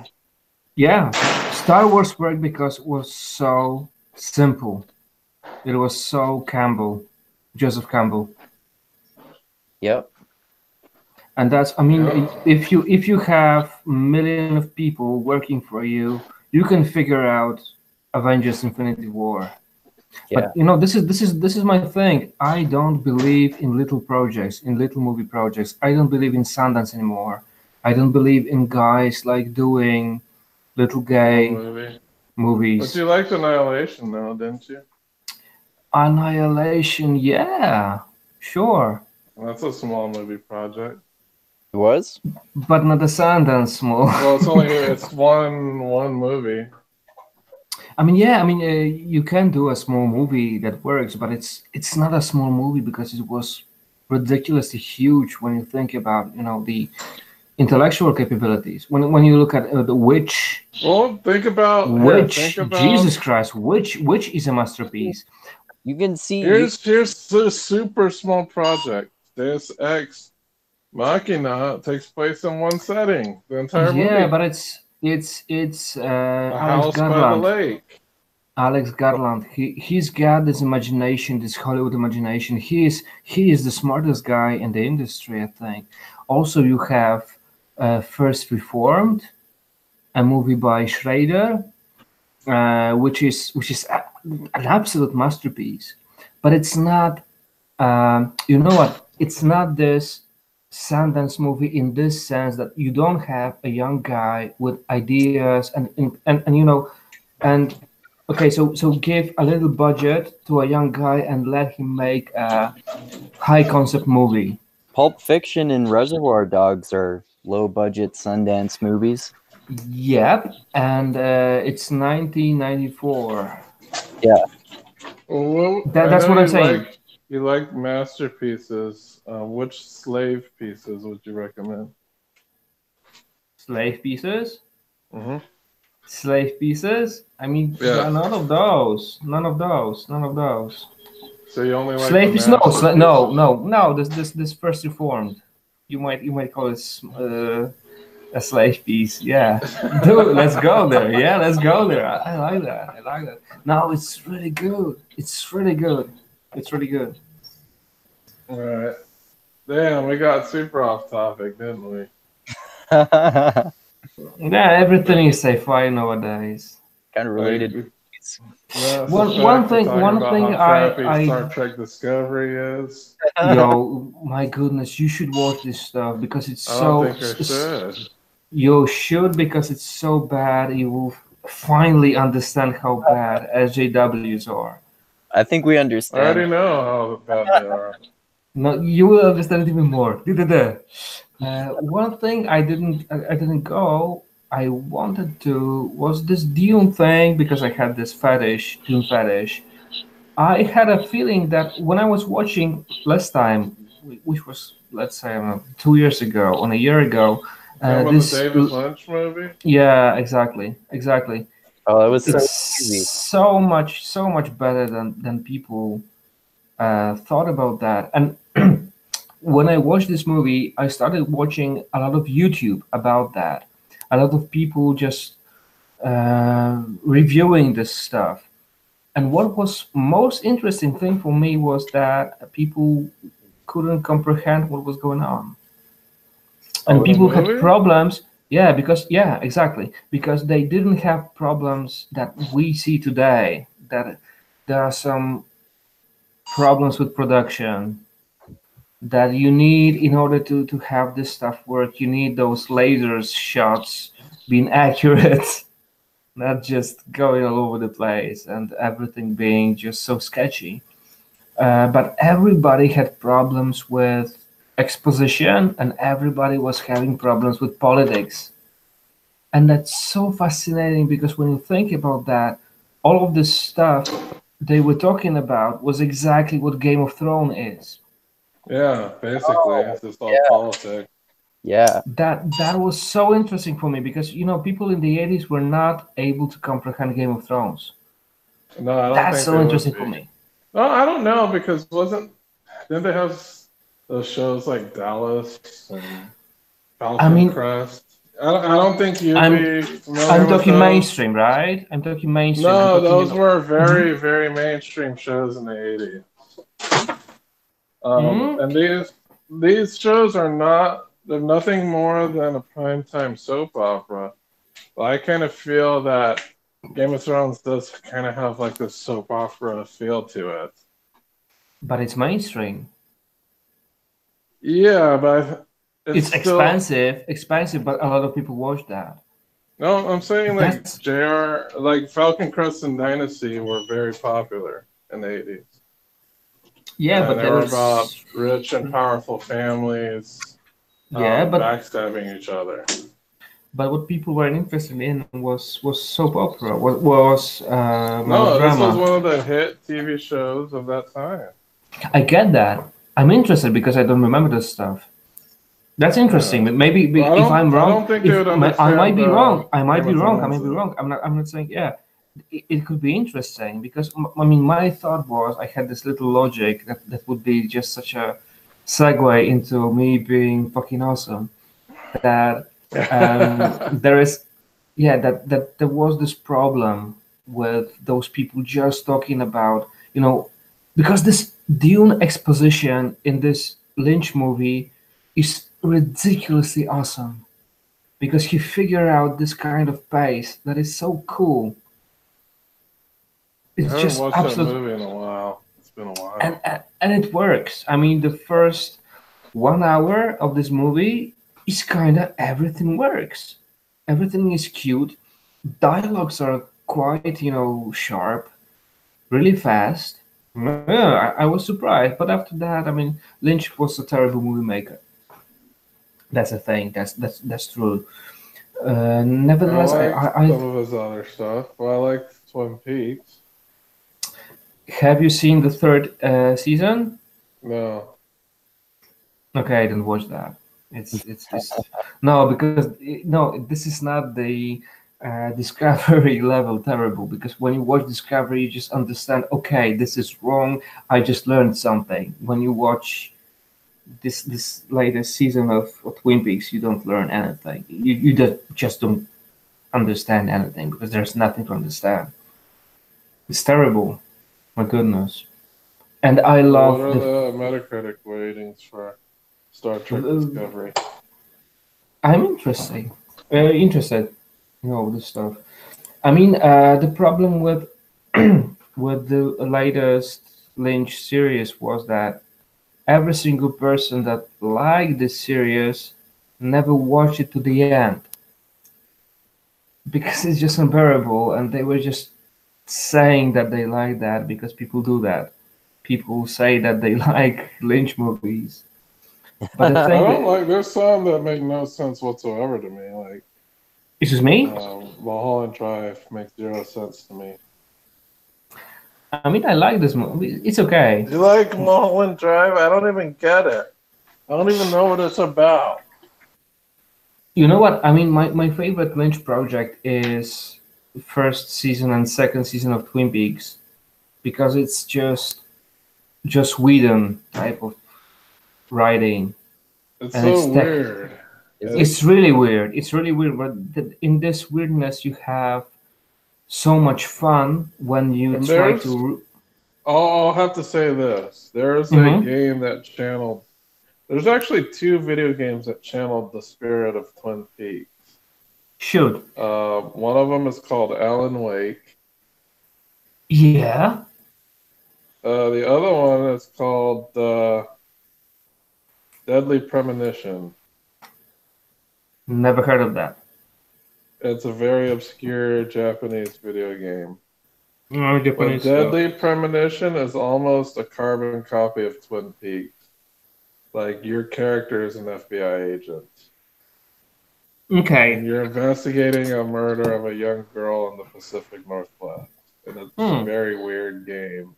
Yeah, Star Wars worked because it was so simple. It was so Campbell, Joseph Campbell. Yep. And that's, I mean, Yeah. if you have a million of people working for you, you can figure out Avengers Infinity War. Yeah. But you know, this is my thing. I don't believe in little projects, in little movie projects. I don't believe in Sundance anymore. I don't believe in guys like doing little One gay movie. But movies. you liked Annihilation, though, didn't you? Annihilation, yeah, sure, That's a small movie project. It was? but not a Sundance small. Well, it's one movie. I mean, yeah, I mean, you can do a small movie that works, but it's not a small movie because it was ridiculously huge when you think about, you know, the intellectual capabilities. When you look at the Witch, Well, think about Jesus Christ, Witch is a masterpiece. You can see. here's the super small project. Deus Ex Machina takes place in one setting. The entire Yeah, movie. but it's A Alex house by the Garland. lake. Alex Garland. He's got this imagination, this Hollywood imagination. He is the smartest guy in the industry, I think. Also, you have First Reformed, a movie by Schrader, which is an absolute masterpiece. But it's not. You know what? It's not this Sundance movie in this sense that you don't have a young guy with ideas and you know and okay, so give a little budget to a young guy and let him make a high concept movie. Pulp Fiction and Reservoir Dogs are low budget Sundance movies. Yep, and it's 1994. Yeah. Well, That's what I'm saying. You like masterpieces. Which slave pieces would you recommend? Slave pieces. Mm-hmm. Slave pieces. I mean, Yeah. none of those. None of those. None of those. So you only like Slave the is no, masterpieces. no. This First Reformed. You might call it a slave piece. Yeah, dude, let's go there. Yeah, let's go there. I like that. I like that. No, it's really good. It's really good. It's really good. All right. Damn, we got super off topic, didn't we? Kind Yeah, everything is sci-fi nowadays. of related. Mass One Effect, thing- we're talking one about thing how crappy I- Star Trek Discovery is. Yo, my goodness, you should watch this stuff because it's I so. don't think I should. You should because it's so bad. You will finally understand how bad SJWs are. I think we I understand. already know how bad they are. No, you will understand it even more. One thing I didn't go. I wanted to was this Dune thing because I had this Dune fetish. I had a feeling that when I was watching last time, which was let's say I don't know, 2 years ago, on a year ago, That was the David Lynch movie? yeah, exactly. Oh, that was so It's easy. so much better than people thought about that. And when I watched this movie, I started watching a lot of YouTube about that. A lot of people just reviewing this stuff. And what was most interesting thing for me was that people couldn't comprehend what was going on, and Oh, people the had movie? problems. Yeah, exactly, because they didn't have problems that we see today. That there are some problems with production. that you need in order to have this stuff work. You need those lasers shots being accurate, not just going all over the place and everything being just so sketchy. But everybody had problems with exposition, and everybody was having problems with politics. And that's so fascinating because when you think about that, all of this stuff they were talking about was exactly what Game of Thrones is. Yeah, basically, Oh, it's just all yeah. politics. Yeah. That was so interesting for me because people in the 80s were not able to comprehend Game of Thrones. No, I don't That's think so they would interesting for be. me. No, I don't know because didn't they have those shows like Dallas and I Falcon mean, Crest? I don't think you'd I'm be familiar I'm with talking those. mainstream, right? I'm talking mainstream. I'm No, talking, those were Mhm. very, very mainstream shows in the 80s. Mhm. And these shows they're nothing more than a primetime soap opera. But I kind of feel that Game of Thrones does kind of have like this soap opera feel to it. But it's mainstream. Yeah, but it's It's still expensive, but a lot of people watch that. no. I'm saying like That's JR, like Falcon Crest and Dynasty were very popular in the 80s, yeah, and but they were about there's rich and powerful families yeah, backstabbing each other. but what people were interested in was soap opera, was No, this was melodrama. one of the hit TV shows of that time. I get that. I'm interested because I don't remember this stuff. That's interesting. Yeah. But maybe Well, if I'm I wrong, don't think they if would I might understand be wrong, I might Game be of wrong. I Thrones. might be wrong. I'm not saying yeah. It could be interesting because I mean my thought was I had this little logic that would be just such a segue into me being fucking awesome that there is yeah that there was this problem with those people just talking about because this Dune exposition in this Lynch movie is ridiculously awesome because he figured out this kind of pace that is so cool. I It's haven't just watched that absolute, movie in a while. It's been a and while. and it works. I mean, the first 1 hour of this movie is kind of everything works. Everything is cute. Dialogues are quite, sharp, really fast. Yeah, I was surprised, but after that, I mean, Lynch was a terrible movie maker. That's a thing. That's true. I Nevertheless, liked I some of his other stuff. Well, I liked Twin Peaks. have you seen the third season? No. Okay, I didn't watch that. It's no because no, this is not the Discovery level terrible because when you watch Discovery, you just understand. Okay, this is wrong. I just learned something. When you watch this latest season of Twin Peaks, you don't learn anything. You just don't understand anything because there's nothing to understand. It's terrible. My goodness. And I So, what love are the Metacritic ratings for Star Trek the. Discovery? I'm interested. This stuff. I mean, the problem with with the latest Lynch series was that every single person that liked this series never watched it to the end because it's just unbearable, and they were just saying that they like that because people do that. People say that they like Lynch movies, but the I don't thing, like. There's some that make no sense whatsoever to me. Like excuse me. Mulholland Drive makes zero sense to me. I mean, I like this movie. It's okay. You like Mulholland Drive? I don't even get it. I don't even know what it's about. You know what? I mean, my favorite Lynch project is first season and second season of Twin Peaks because it's just Whedon type of writing, It's and so it's weird. it's really weird. It's really weird, but in this weirdness, you have so much fun when you And try to. I'll have to say this. There's a Mhm. game that channeled. There's actually two video games that channeled the spirit of Twin Peaks. Shoot. One of them is called Alan Wake. Yeah. The other one is called Deadly Premonition. Never heard of that. It's a very obscure Japanese video game. No, But Japanese Deadly Premonition is almost a carbon copy of Twin Peaks. Like, your character is an FBI agent. Okay. And you're investigating a murder of a young girl in the Pacific Northwest. And it's a very weird game.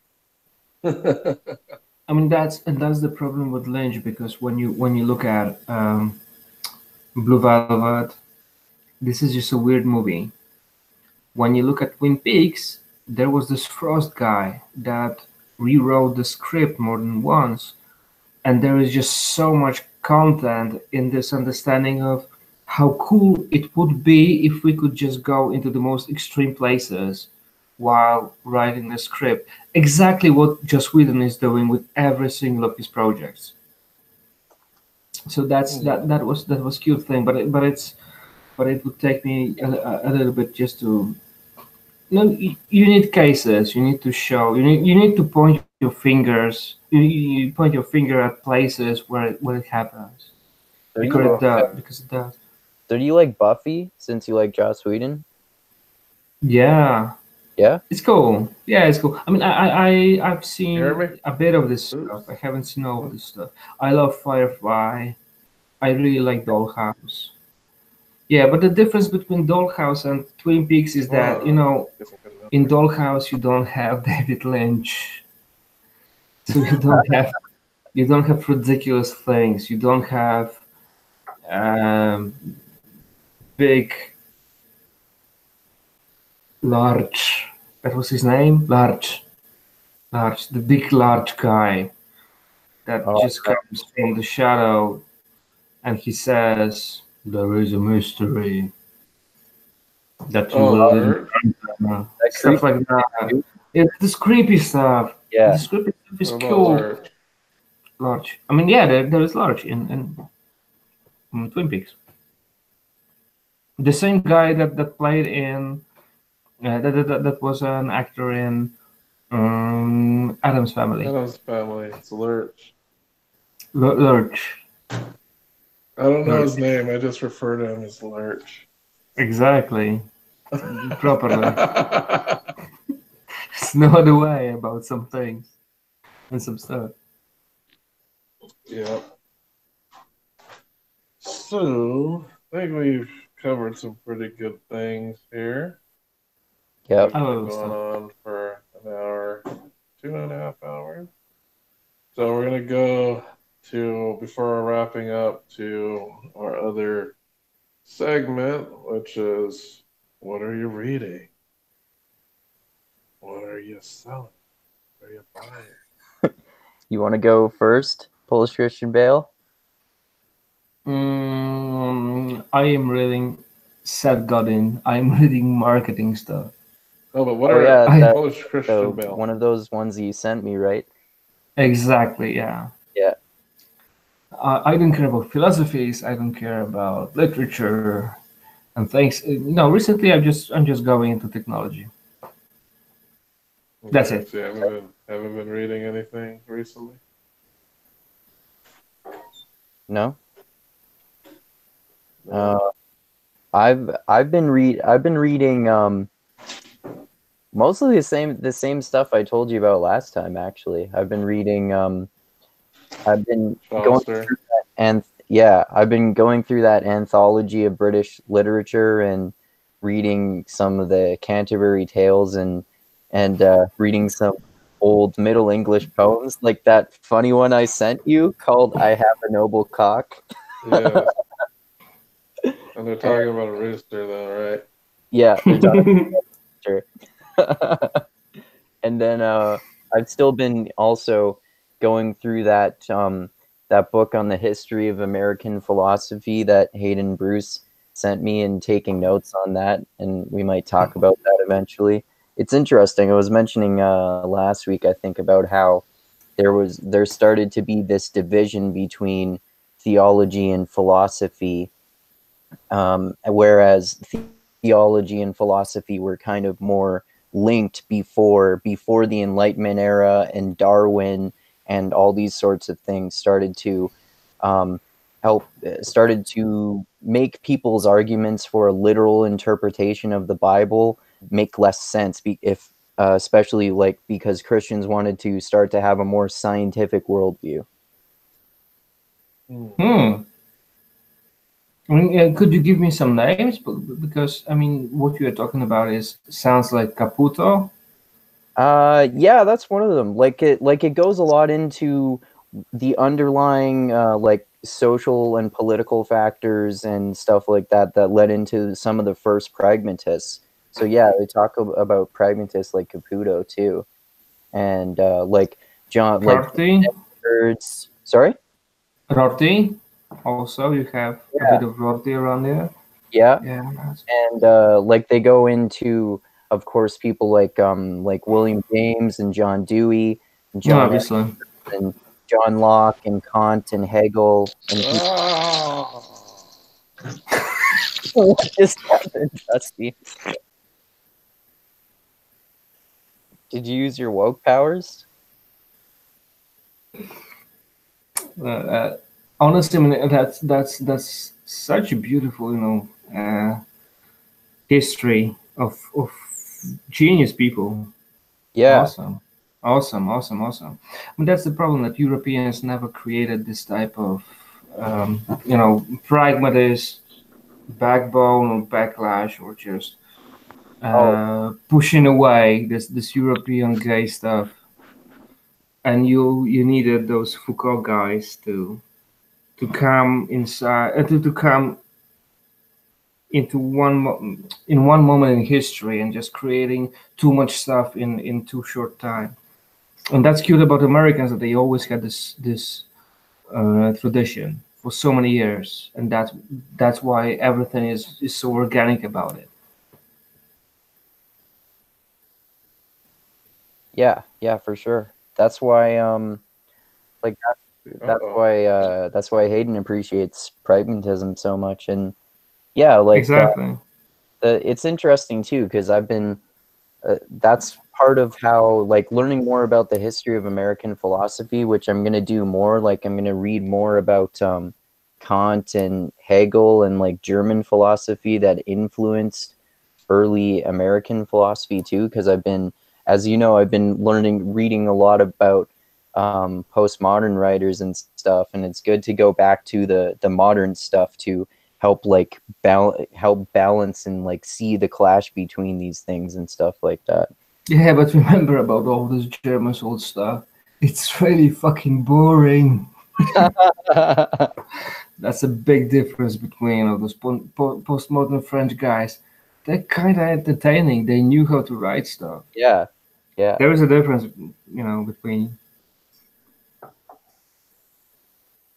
I mean, that's the problem with Lynch, because when you look at Blue Velvet, this is just a weird movie. When you look at Twin Peaks, there was this Frost guy that rewrote the script more than once, and there is just so much content in this understanding of how cool it would be if we could just go into the most extreme places while writing the script. Exactly what Joss Whedon is doing with every single of his projects. So that was cute thing, but it would take me a little bit just to. No, you need cases. You need to show. You need to point your fingers. You point your finger at places where it happens, because it does. Because it does. So do you like Buffy since you like Joss Whedon? Yeah. Yeah. It's cool. Yeah, it's cool. I mean, I've seen Hear me? a bit of this stuff. I haven't seen all of this stuff. I love Firefly. I really like Dollhouse. Yeah, but the difference between Dollhouse and Twin Peaks is that, in Dollhouse you don't have David Lynch, so you don't have ridiculous things. You don't have big, large. That was his name. Large, the big large guy that just comes from the shadow, and he says, "There is a mystery that you will." Stuff like that. It's this creepy stuff. Yeah. This creepy stuff is cool. Large. I mean, yeah, there is Large in Twin Peaks. The same guy that played in that was an actor in Addams Family. Addams Family. It's Lurch. Lurch. I don't know his name. I just refer to him as Lurch. Exactly. Properly. There's no other way about some things and some stuff. Yeah. So, I think we've covered some pretty good things here. Yep. We've been going on for an hour, 2.5 hours. So we're going to go to, before we're wrapping up, to our other segment, which is, what are you reading? What are you selling? What are you buying? You want to go first, Polish Christian Bale? I am reading Seth Godin. I'm reading marketing stuff. Oh, but what are Polish Christian so Bale? one of those ones you sent me, right? Exactly, yeah. Yeah. I don't care about philosophies. I don't care about literature and things. Recently I'm just going into technology. That's it. So you haven't been reading anything recently? No. I've been reading mostly the same stuff I told you about last time. Actually, I've been reading. I've been going through that, and I've been going through that anthology of British literature and reading some of the Canterbury Tales and reading some old Middle English poems, like that funny one I sent you called "I Have a Noble Cock." Yeah. And they're talking about a rooster, though, right? Yeah, they're talking about a rooster. And then I've still been also going through that book on the history of American philosophy that Hayden Bruce sent me, and taking notes on that, and we might talk about that eventually. It's interesting. I was mentioning last week, I think, about how there started to be this division between theology and philosophy, whereas theology and philosophy were kind of more linked before the Enlightenment era, and Darwin and all these sorts of things started to help started to make people's arguments for a literal interpretation of the Bible make less sense if especially like because Christians wanted to start to have a more scientific worldview. Hmm. I mean, could you give me some names? Because I mean, what you are talking about sounds like Caputo. Yeah, that's one of them. Like it goes a lot into the underlying like social and political factors and stuff like that that led into some of the first pragmatists. So yeah, they talk about pragmatists like Caputo too, and like John, like Rorty. Sorry. Rorty. Also, you have a bit of Rorty around there. Yeah. Yeah. And like they go into, of course, people like William James and John Dewey, and John Obviously. and John Locke and Kant and Hegel. And what just happened, Dusty? Did you use your woke powers? Honestly, I mean that's such a beautiful, history of genius people. Yeah. Awesome. I mean, that's the problem, that Europeans never created this type of, pragmatist backbone or backlash, or just pushing away this European gay stuff. And you needed those Foucault guys to come inside, to come into in one moment in history, and just creating too much stuff in too short time. And that's cute about Americans, that they always had this tradition for so many years, and that's why everything is so organic about it. Yeah, for sure. That's why like that's why Hayden appreciates pragmatism so much. And yeah, like exactly. It's interesting too, because I've been that's part of how, like, learning more about the history of American philosophy, which I'm going to do more. Like, I'm going to read more about Kant and Hegel and like German philosophy that influenced early American philosophy too, because I've been, as you know, I've been reading a lot about postmodern writers and stuff, and it's good to go back to the modern stuff to help like help balance and like see the clash between these things and stuff like that. Yeah, but remember about all this German old stuff. It's really fucking boring. That's a big difference between all those postmodern French guys. They're kind of entertaining. They knew how to write stuff. Yeah. There is a difference, between.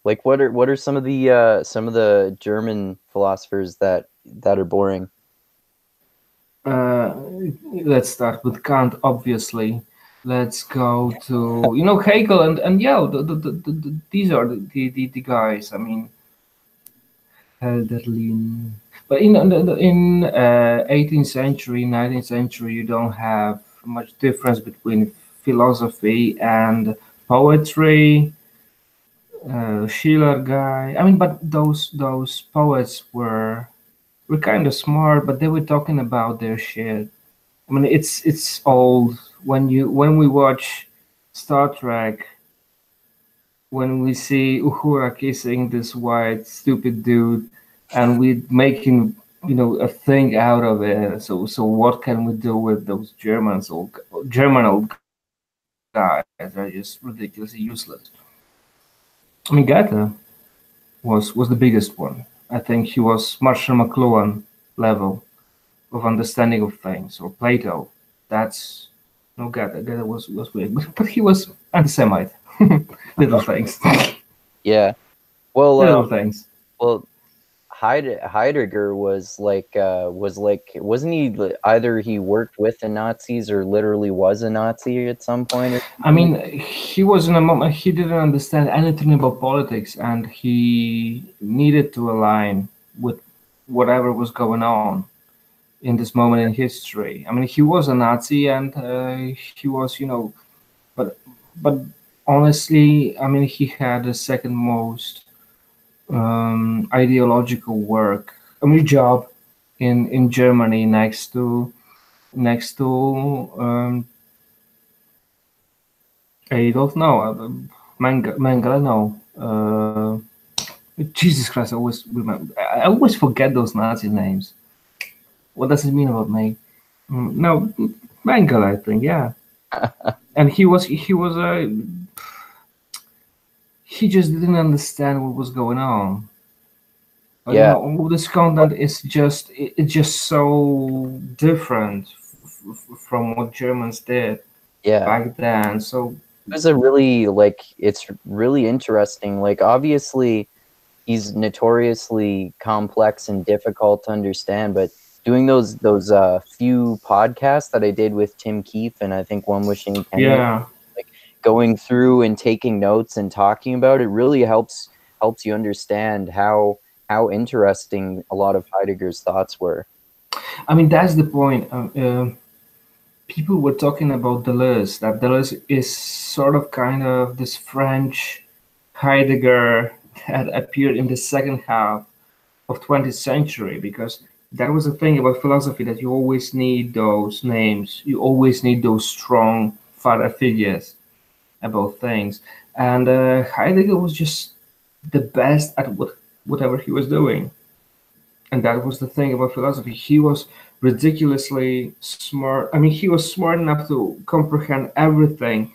Like, what are some of the German philosophers that are boring? Let's start with Kant, obviously. Let's go to Hegel and yeah, these are the guys. I mean, Hölderlin. But in 18th century, 19th century, you don't have much difference between philosophy and poetry. Schiller guy. I mean, but those poets were kind of smart, but they were talking about their shit. I mean, it's old. When we watch Star Trek, when we see Uhura kissing this white stupid dude, and we making a thing out of it. So what can we do with those German old guys? They're just ridiculously useless. I mean, Goethe was the biggest one. I think he was Marshall McLuhan level of understanding of things, or Plato. That's no Goethe. Goethe was weird, but he was anti-Semite. Little things. Yeah. Well, little things. Well, Heidegger was like wasn't he either he worked with the Nazis or literally was a Nazi at some point? I mean, he was in a moment he didn't understand anything about politics, and he needed to align with whatever was going on in this moment in history. I mean, he was a Nazi, and he was, but honestly, I mean, he had the second most ideological work. I mean, job in Germany next to I don't know, Mengele. No, Jesus Christ! I always remember. I always forget those Nazi names. What does it mean about me? No, Mengele, I think. Yeah, and he just didn't understand what was going on. Yeah. All this content is it's just so different from what Germans did Yeah. back then. So It was a really it's really interesting. Like obviously he's notoriously complex and difficult to understand, but doing those few podcasts that I did with Tim Keefe and I think one with Shane Kenyon, yeah, like going through and taking notes and talking about it really helps you understand how interesting a lot of Heidegger's thoughts were. I mean that's the point. People were talking about Deleuze. That Deleuze is sort of kind of this French Heidegger that appeared in the second half of 20th century, because that was the thing about philosophy, that you always need those names, you always need those strong father figures about things, and Heidegger was just the best at whatever he was doing. And that was the thing about philosophy. He was ridiculously smart. I mean, he was smart enough to comprehend everything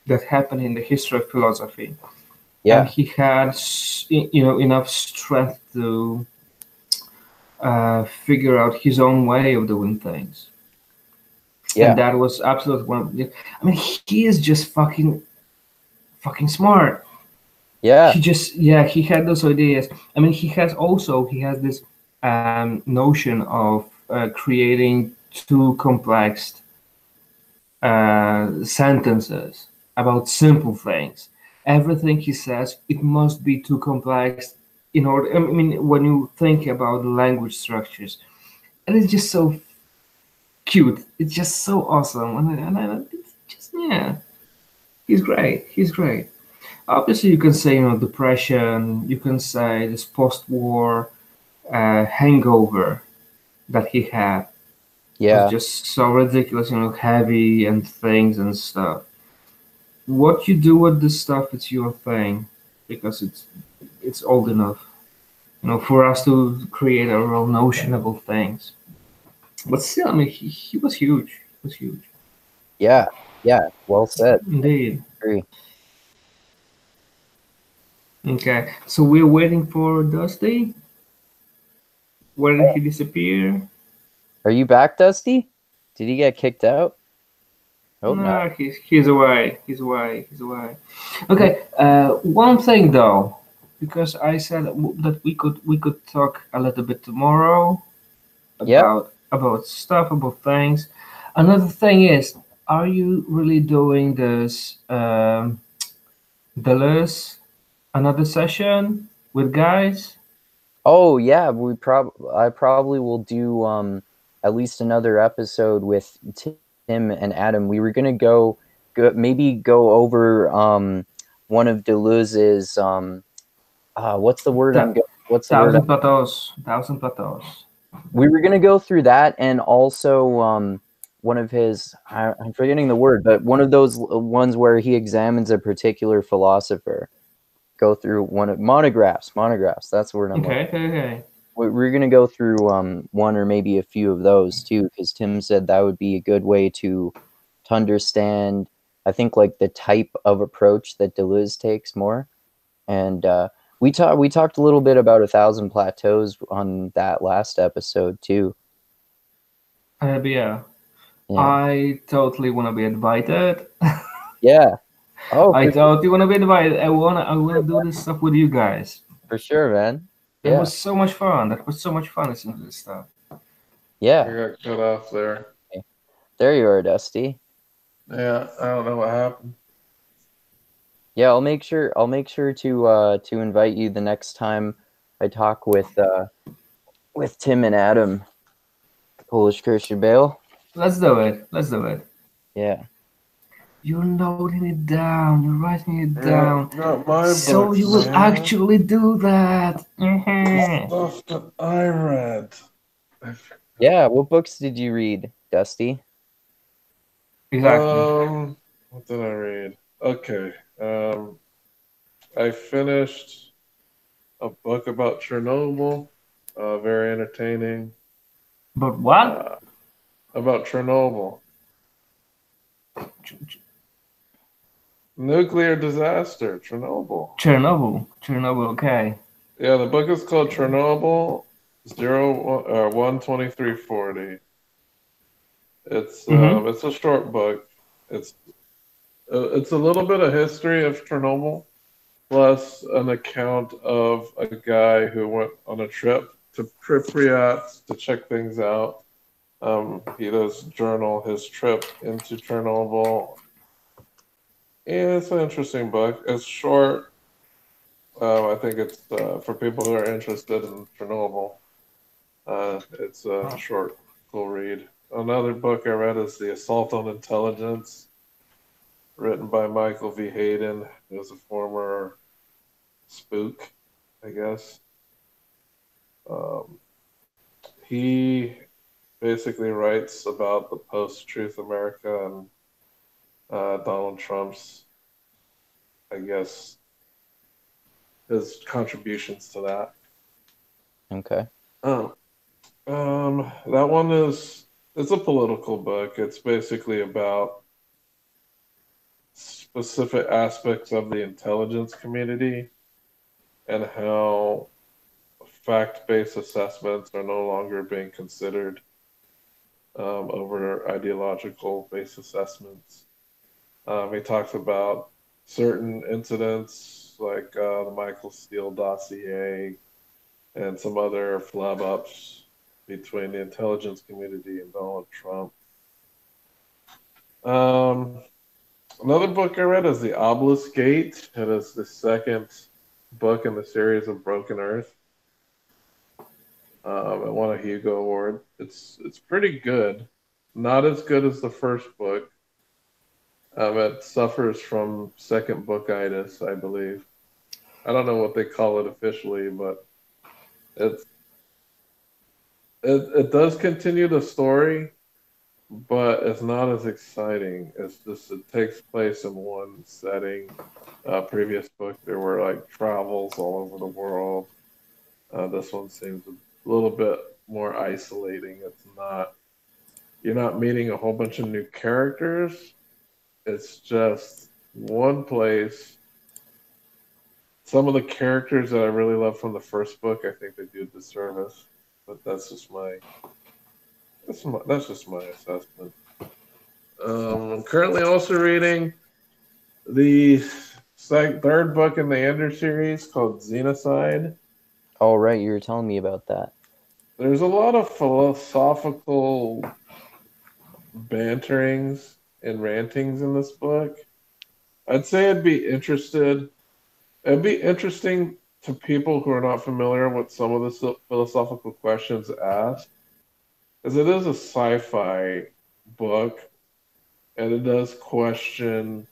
that happened in the history of philosophy, and Yeah. he had enough strength to figure out his own way of doing things. Yeah. And that was absolute one. I mean, he is just fucking smart. Yeah. He had those ideas. I mean, he has this notion of creating too complex sentences about simple things. Everything he says, it must be too complex in order. I mean, when you think about language structures, and it's just so cute. It's just so awesome, it's just yeah. He's great. He's great. Obviously, you can say depression. You can say this post-war hangover that he had was Yeah. just so ridiculous. Heavy and things and stuff. What you do with this stuff, it's your thing, because it's old enough, for us to create our own notion about things. But still, I mean, he was huge. He was huge. Yeah. Yeah. Well said. Indeed. Agree. Okay, so we're waiting for Dusty. Where did he disappear? Are you back, Dusty? Did he get kicked out? Hope not. No, he's away. He's away. He's away. Okay. One thing though, because I said that we could talk a little bit tomorrow Yep. about stuff, about things. Another thing is, are you really doing this Deleuze another session with guys? Oh yeah, I probably will do at least another episode with Tim and Adam. We were gonna maybe go over one of Deleuze's what's the word what's the word? Thousand plateaus. We were gonna go through that, and also one of his I'm forgetting the word, but one of those ones where he examines a particular philosopher. Go through one of monographs. That's the word I'm looking. Okay. We're gonna go through one or maybe a few of those too, because Tim said that would be a good way to understand. I think like the type of approach that Deleuze takes more, and we talked a little bit about 1,000 Plateaus on that last episode too. Yeah. Yeah. I totally want to be invited. Yeah. Oh, I totally want to be invited. I wanna do this stuff with you guys. for sure, man. That Yeah. was so much fun. That was so much fun listening to this stuff. Yeah. I got cut off there. There you are, Dusty. Yeah, I don't know what happened. Yeah, I'll make sure to invite you the next time I talk with Tim and Adam, Polish Christian Bale. Let's do it. Let's do it. Yeah. You're noting it down. You're writing it down. Not my So books, you will man. actually do that. The stuff that I read. Yeah, what books did you read, Dusty? Exactly. What did I read? Okay. I finished a book about Chernobyl. Very entertaining. But what? Uh, about Chernobyl. Nuclear disaster, Chernobyl. Chernobyl. Chernobyl. Okay. Yeah, the book is called Chernobyl 12340. Mm-hmm. It's a short book. It's it's a little bit of history of Chernobyl, plus an account of a guy who went on a trip to Pripyat to check things out. He does journal his trip into Chernobyl. Yeah, it's an interesting book. It's short. I think it's for people who are interested in Chernobyl. It's a short, cool read. Another book I read is The Assault on Intelligence, written by Michael V. Hayden, who's a former spook, I guess. Um, he basically writes about the post-truth America and Donald Trump's, I guess, his contributions to that. Okay. Oh, that one is it's a political book. It's basically about specific aspects of the intelligence community and how fact-based assessments are no longer being considered over ideological-based assessments. He talks about certain incidents like the Michael Steele dossier and some other flub-ups between the intelligence community and Donald Trump. Um, Another book I read is The Obelisk Gate. It is the second book in the series of Broken Earth. It won a Hugo Award. It's pretty good. Not as good as the first book. It suffers from second bookitis, I believe. I don't know what they call it officially, but it's it does continue the story, but it's not as exciting. It's just it takes place in one setting. Previous book there were like travels all over the world. This one seems a little bit more isolating. It's not you're not meeting a whole bunch of new characters. It's just one place. Some of the characters that I really love from the first book, I think they do a disservice, but that's just my assessment. I'm currently also reading the third book in the Ender series called Xenocide. Oh, right, you were telling me about that. There's a lot of philosophical banterings and rantings in this book. I'd say it'd be interesting to people who are not familiar with some of the philosophical questions asked, as it is a sci-fi book, and it does question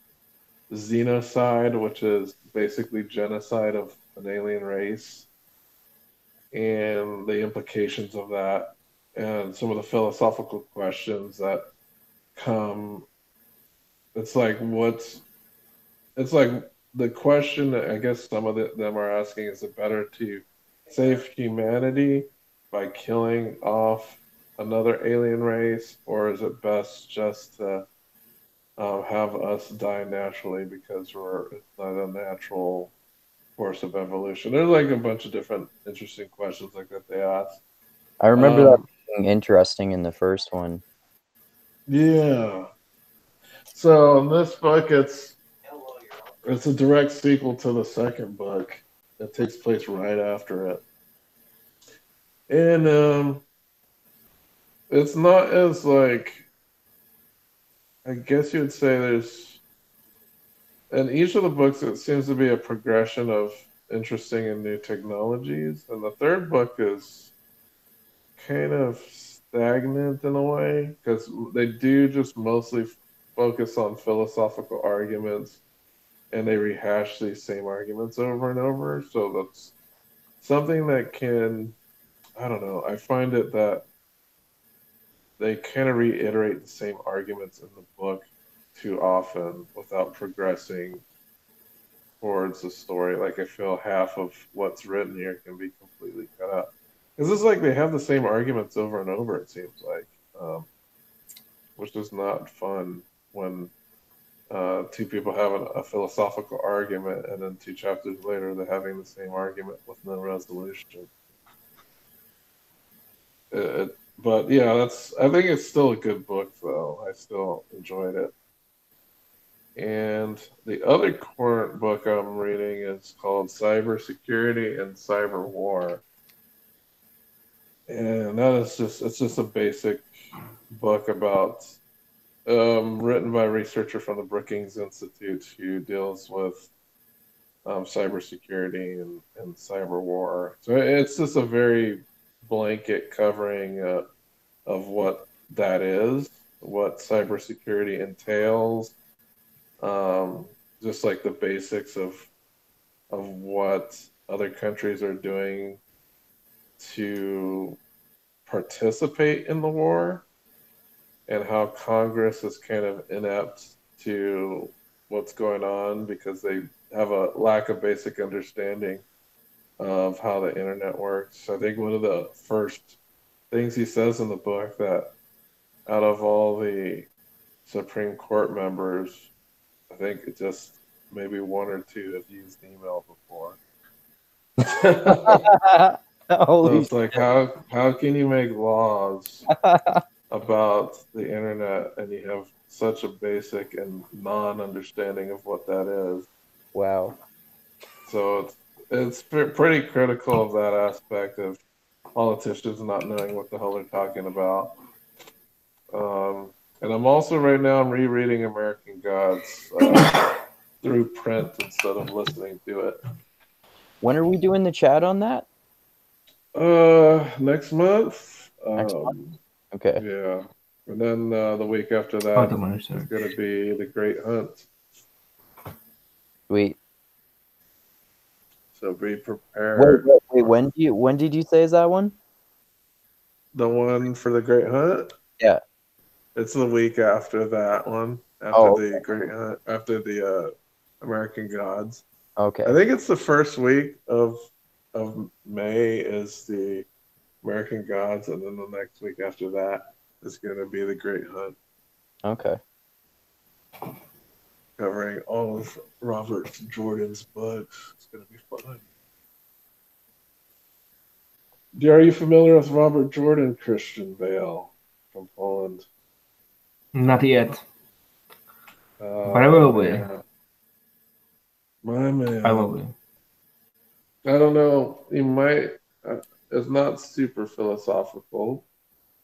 xenocide, which is basically genocide of an alien race, and the implications of that, and some of the philosophical questions that come. It's like it's like the question that I guess some of them are asking: is it better to save humanity by killing off another alien race, or is it best just to have us die naturally because it's not a natural course of evolution? There's like a bunch of different interesting questions like that they ask. I remember that Um, being interesting in the first one. yeah. So in this book, it's a direct sequel to the second book. It takes place right after it, and it's not as like I guess you'd say there's in each of the books it seems to be a progression of interesting and new technologies, and the third book is kind of stagnant in a way because they do just mostly focus on philosophical arguments, and they rehash these same arguments over and over. So that's something that can, I don't know, I find it that they kind of reiterate the same arguments in the book too often without progressing towards the story. Like I feel half of what's written here can be completely cut out. Because it's like they have the same arguments over and over, it seems like, which is not fun when two people have a philosophical argument and then 2 chapters later they're having the same argument with no resolution. But yeah, I think it's still a good book though. I still enjoyed it. And the other current book I'm reading is called Cybersecurity and Cyber War. And it's just a basic book about written by a researcher from the Brookings Institute who deals with cybersecurity and cyber war. So it's just a very blanket covering of what that is, what cybersecurity entails, just like the basics of what other countries are doing to participate in the war, and how Congress is kind of inept to what's going on because they have a lack of basic understanding of how the internet works. I think one of the first things he says in the book that out of all the Supreme Court members, I think it just maybe 1 or 2 have used email before. So it's like how can you make laws about the internet and you have such a basic and non-understanding of what that is? Wow. So it's pretty critical of that aspect of politicians not knowing what the hell they're talking about. And I'm also right now I'm rereading American Gods through print instead of listening to it. When are we doing the chat on that? Next month. Next month? Okay. Yeah. And then the week after that is going to be The Great Hunt. Sweet. So be prepared. Wait, when did you say is that one? The one for The Great Hunt? Yeah. It's the week after that one. After the Great Hunt, after the American Gods. Okay. I think it's the first week of May is the American Gods, and then the next week after that is going to be The Great Hunt. Okay. Covering all of Robert Jordan's books. It's going to be fun. Are you familiar with Robert Jordan, Christian Bale from Poland? Not yet. But I will be. My man. I will be. I don't know. He might. It's not super philosophical,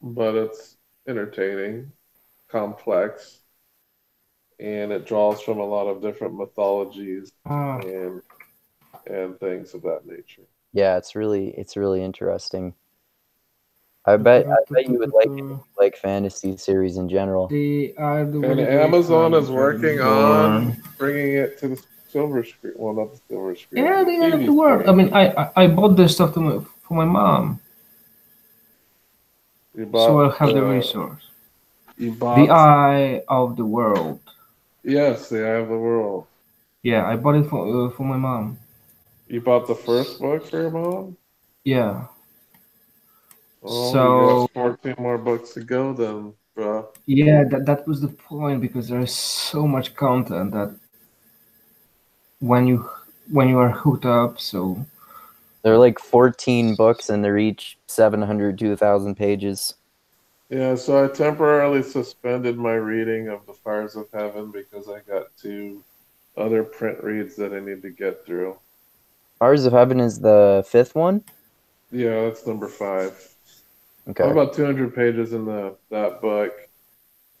but it's entertaining, complex, and it draws from a lot of different mythologies and things of that nature. Yeah, it's really interesting. I bet you would like fantasy series in general. And Amazon is working on bringing it to the silver screen. Well, not the silver screen. Yeah, they have to work. I mean, I bought this stuff for my mom. So I'll have the resource. You bought The Eye of the World. Yes, The Eye of the World. Yeah, I bought it for my mom. You bought the first book for your mom? Yeah. Oh, so you got 14 more books to go then, bro. Yeah, that was the point, because there is so much content that when you are hooked up, so they're like 14 books and they're each 700 to 1,000 pages. Yeah, so I temporarily suspended my reading of The Fires of Heaven because I got 2 other print reads that I need to get through. Fires of Heaven is the 5th one? Yeah, that's number 5. Okay. I'm about 200 pages in that book,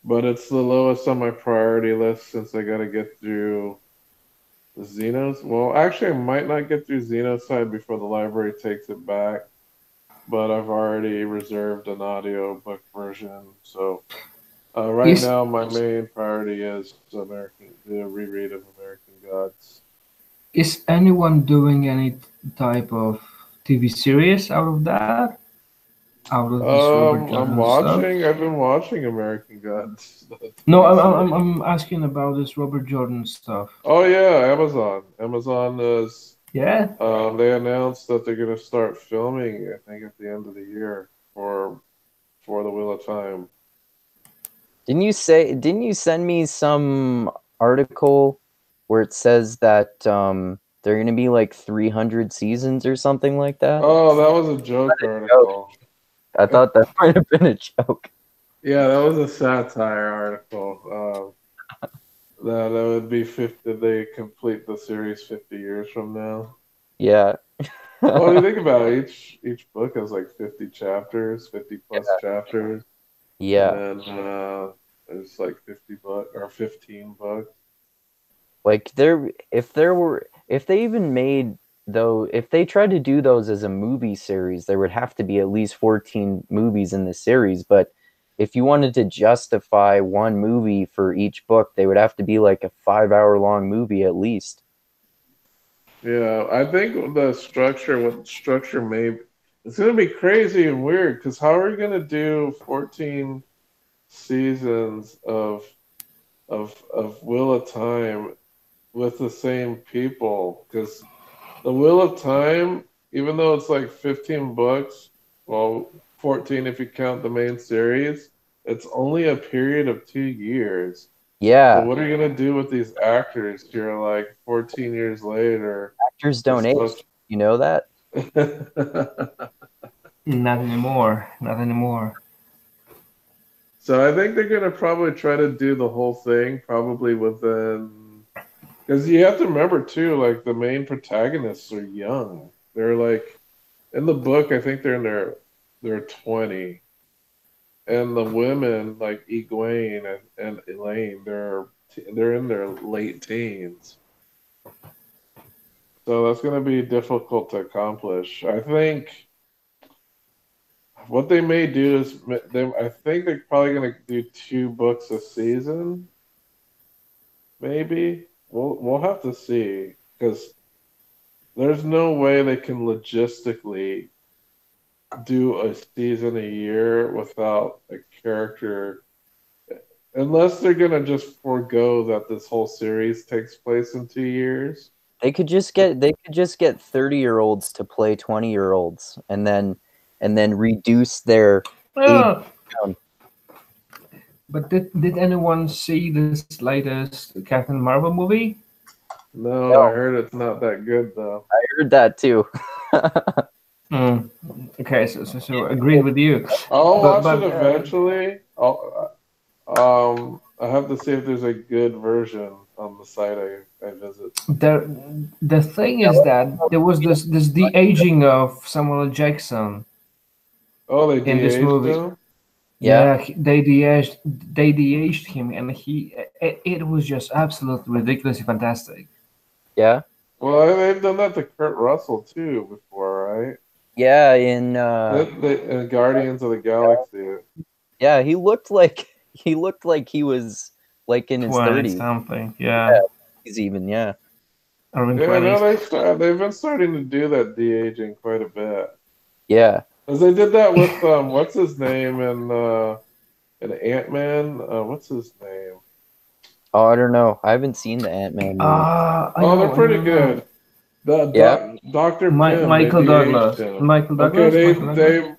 but it's the lowest on my priority list since I got to get through the Xenos. Well, actually, I might not get through Xenocide before the library takes it back, but I've already reserved an audio book version, so Right Is now, my main priority is the reread of American Gods. is anyone doing any type of TV series out of that? Out of this Robert Jordan stuff? I've been watching American Gods, the No, TV I'm series. I'm asking about this Robert Jordan stuff. Oh yeah, Amazon. Amazon is. Yeah. They announced that they're gonna start filming, I think, at the end of the year for the Wheel of Time. Didn't you send me some article where it says that there are going to be like 300 seasons or something like that? Oh, that was a joke article. I thought that might have been a joke. Yeah, that was a satire article. That would be 50. They complete the series 50 years from now. Yeah. Well, you think about it, each book has like 50 chapters, 50 plus chapters, Yeah. and then there's like 50 book or 15 books. Like if they even made though, if they tried to do those as a movie series, there would have to be at least 14 movies in the series. But if you wanted to justify one movie for each book, they would have to be like a 5 hour long movie at least. Yeah, I think the structure may it's gonna be crazy and weird because how are we gonna do 14 seasons of Wheel of Time with the same people? Because the Wheel of Time, even though it's like 15 books, well, 14 if you count the main series, it's only a period of 2 years. So Yeah, what are you gonna do with these actors here, like 14 years later? actors It's don't age. You know that? Not anymore. Not anymore. So I think they're gonna probably try to do the whole thing probably within, because you have to remember too, like the main protagonists are young. They're like in the book, I think they're in their 20, and the women like Egwene and Elaine, they're in their late teens. So that's gonna be difficult to accomplish. I think what they may do is I think they're probably gonna do 2 books a season. Maybe we'll have to see because there's no way they can logistically do a season a year without a character, unless they're gonna just forego that this whole series takes place in 2 years. They could just get 30-year-olds to play 20-year-olds and then reduce their age Oh, down. but did anyone see this latest Captain Marvel movie? No, No. I heard it's not that good though. I heard that too. Hmm. Okay, so agreed with you. I'll But watch it but eventually. I have to see if there's a good version on the site I visit. the thing is that there was this de-aging of Samuel L. Jackson Oh, they in this de-aged movie. him? Yeah, they de-aged him, and it was just absolutely ridiculously fantastic. Yeah. Well, they've done that to Kurt Russell too before, right? Yeah, in In Guardians of the Galaxy. yeah, he looked like he was like in his 20 30s. something, yeah, He's even, yeah. or in Yeah, no, 20s. they've been starting to do that de-aging quite a bit. Yeah. As they did that with what's his name in Ant-Man? What's his name? Oh, I don't know. I haven't seen the Ant-Man movie. I Oh, they're know, pretty I know. good. The Yeah. Dr. Pym, they Michael de-aged Douglas. him. Michael Okay, Douglas. Michael Douglas.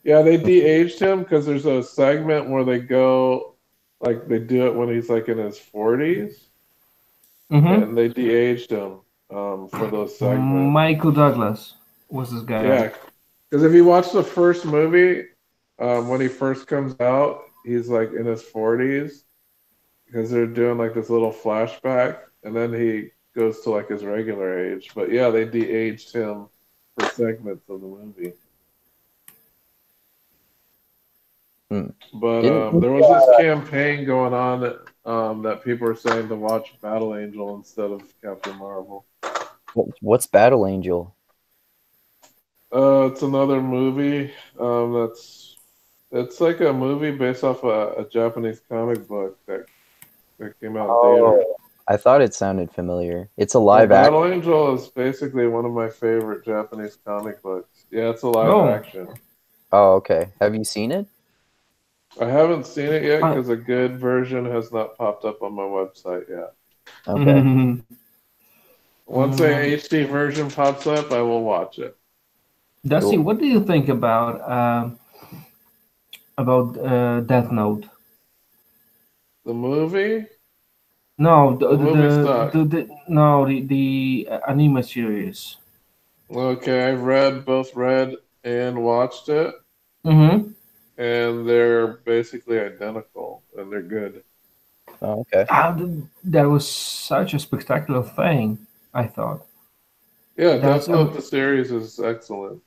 they de-aged him because there's a segment where they go, like they do it when he's like in his 40s, Mm-hmm. and they de-aged him for those segments. Michael Douglas was this guy. Yeah, because if you watch the first movie, when he first comes out, he's like in his 40s because they're doing like this little flashback, and then he goes to like his regular age. But yeah, they de-aged him for segments of the movie. But there was this campaign going on that people were saying to watch Battle Angel instead of Captain Marvel. What's Battle Angel? It's another movie It's like a movie based off a Japanese comic book that came out in theater. Oh, I thought it sounded familiar. It's a Well, live action. Battle Angel is basically one of my favorite Japanese comic books. Yeah, it's a live Oh. action. Oh, okay. Have you seen it? I haven't seen it yet I- because a good version has not popped up on my website yet. Okay. Mhm. Once a HD version pops up, I will watch it. Dusty, Cool. what do you think about Death Note? The movie? No, The movie sucked. the anime series. Okay, I've both read and watched it, Mm-hmm. and they're basically identical, and they're good. Oh, okay. That was such a spectacular thing, I thought. Yeah, That's Death Note, the series is excellent.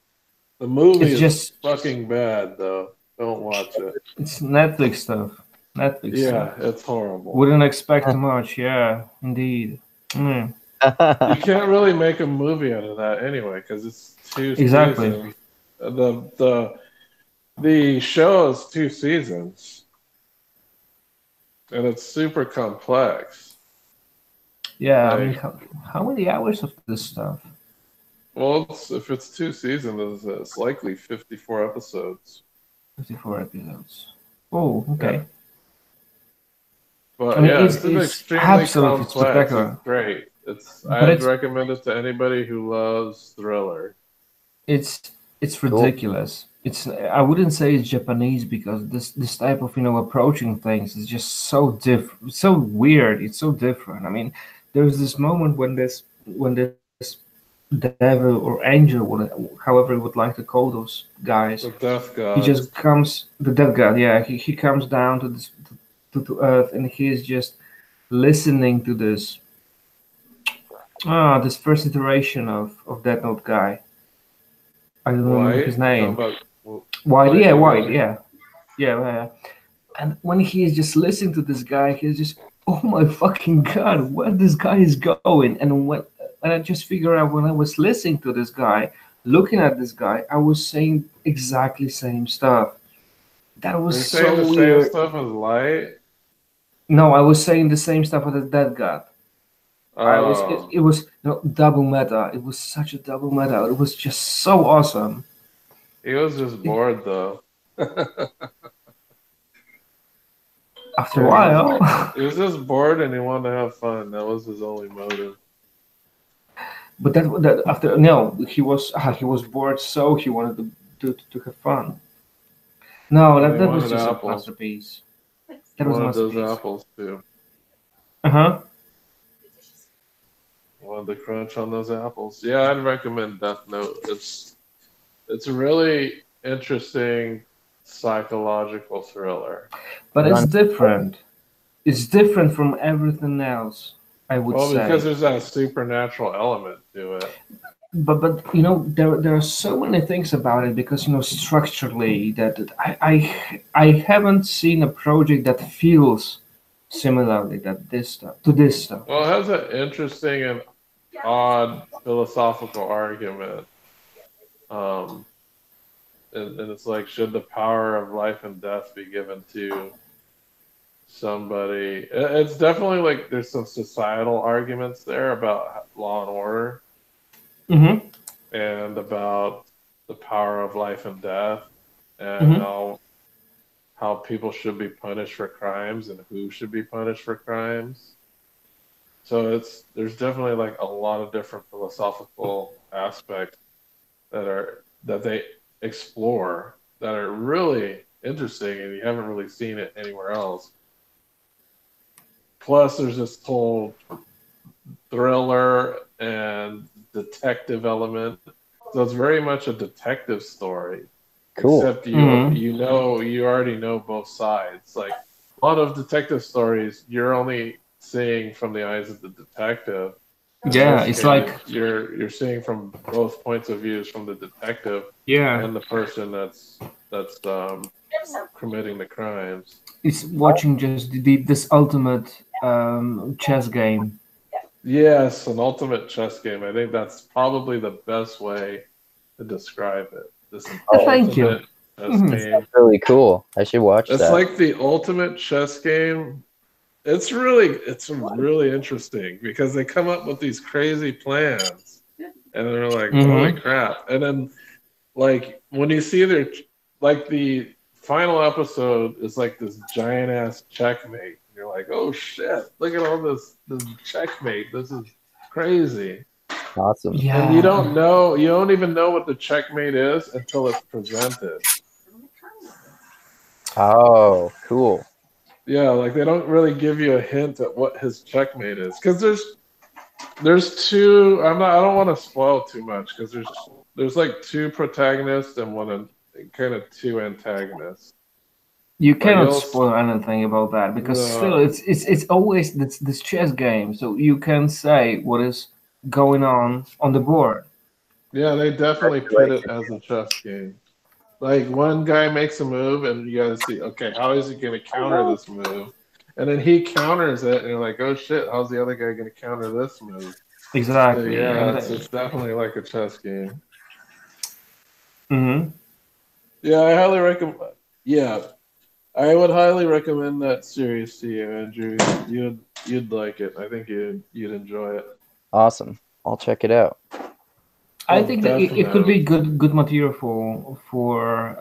The movie It's is just- fucking bad, though. Don't watch it. It's Netflix stuff. Netflix Yeah, stuff. it's horrible. Wouldn't expect too much. Yeah, indeed. Mm. You can't really make a movie out of that anyway, because it's two Exactly. seasons. The show is 2 seasons, and it's super complex. Yeah, I Like- mean, how many hours of this stuff? Well, if it's 2 seasons, it's likely 54 episodes. 54 episodes. Oh, okay. Yeah. But I mean, yeah, it's an absolutely extremely complex. spectacular. It's great. But I'd it's- recommend it to anybody who loves thriller. It's ridiculous. I wouldn't say it's Japanese because this type of approaching things is just so different, so weird. It's so different. I mean, there's this moment when this devil or angel, however you would like to call those guys, The Death God. he just comes, the death god. Yeah, he comes down to this to earth, and he is just listening to this this first iteration of Death Note guy. I don't remember his name. White, yeah, White, yeah. And when he is just listening to this guy, he's just, oh my fucking god, where this guy is going? And I just figured out when I was listening to this guy, looking at this guy, I was saying exactly same stuff. That was You're saying so the weird. same stuff as Light? No, I was saying the same stuff as that god. Oh. It was double meta. It was such a double meta. It was just so awesome. He was just bored, though. After a while. He was just bored and he wanted to have fun. That was his only motive. But that after no, he was bored, so he wanted to have fun. No, Yeah, that he was wanted just apples. a masterpiece. He That was a wanted those masterpiece. apples, too. Uh-huh. Wanted to crunch on those apples. Yeah, I'd recommend Death Note. It's a really interesting psychological thriller. But it's different. It's different from everything else, I would Well, say. because there's that supernatural element to it. But there are so many things about it because structurally that I haven't seen a project that feels similarly to this stuff. Well, it has an interesting and odd philosophical argument. And it's like, should the power of life and death be given to somebody? It's definitely like there's some societal arguments there about law and order Mm-hmm. and about the power of life and death and how people should be punished for crimes and who should be punished for crimes. So there's definitely like a lot of different philosophical aspects that they explore that are really interesting and you haven't really seen it anywhere else. Plus there's this whole thriller and detective element. So it's very much a detective story. Cool. Except you already know both sides. Like a lot of detective stories, you're only seeing from the eyes of the detective. Yeah, In it's most like cases, you're seeing from both points of views, from the detective yeah, and the person that's committing the crimes. it's watching just this ultimate chess game. Yes, an ultimate chess game. I think that's probably the best way to describe it. This Thank you. ultimate chess Mhm. game. That's really cool. I should watch It's that. like the ultimate chess game. It's really interesting because they come up with these crazy plans, and they're like, holy Mm-hmm. crap! And then like when you see their like the final episode is like this giant ass checkmate. You're like, oh shit! Look at all this checkmate. This is crazy. Awesome. And you Yeah. don't even know what the checkmate is until it's presented. Oh, cool. Yeah, like they don't really give you a hint at what his checkmate is because there's two. I don't want to spoil too much because there's like two protagonists and kind of two antagonists. You Like cannot spoil anything about that because still no, it's always this chess game, so you can say what is going on the board. yeah, they definitely pit it as a chess game. Like one guy makes a move and you gotta see, okay, how is he gonna counter this move? And then he counters it, and you're like, oh shit, how's the other guy gonna counter this move? So Exactly. yeah, And it's definitely like a chess game. hmm Yeah, I highly recommend. Yeah, I would highly recommend that series to you, Andrew. You'd like it. I think you'd enjoy it. Awesome. I'll check it out. I Oh, think that it could be definitely. good material for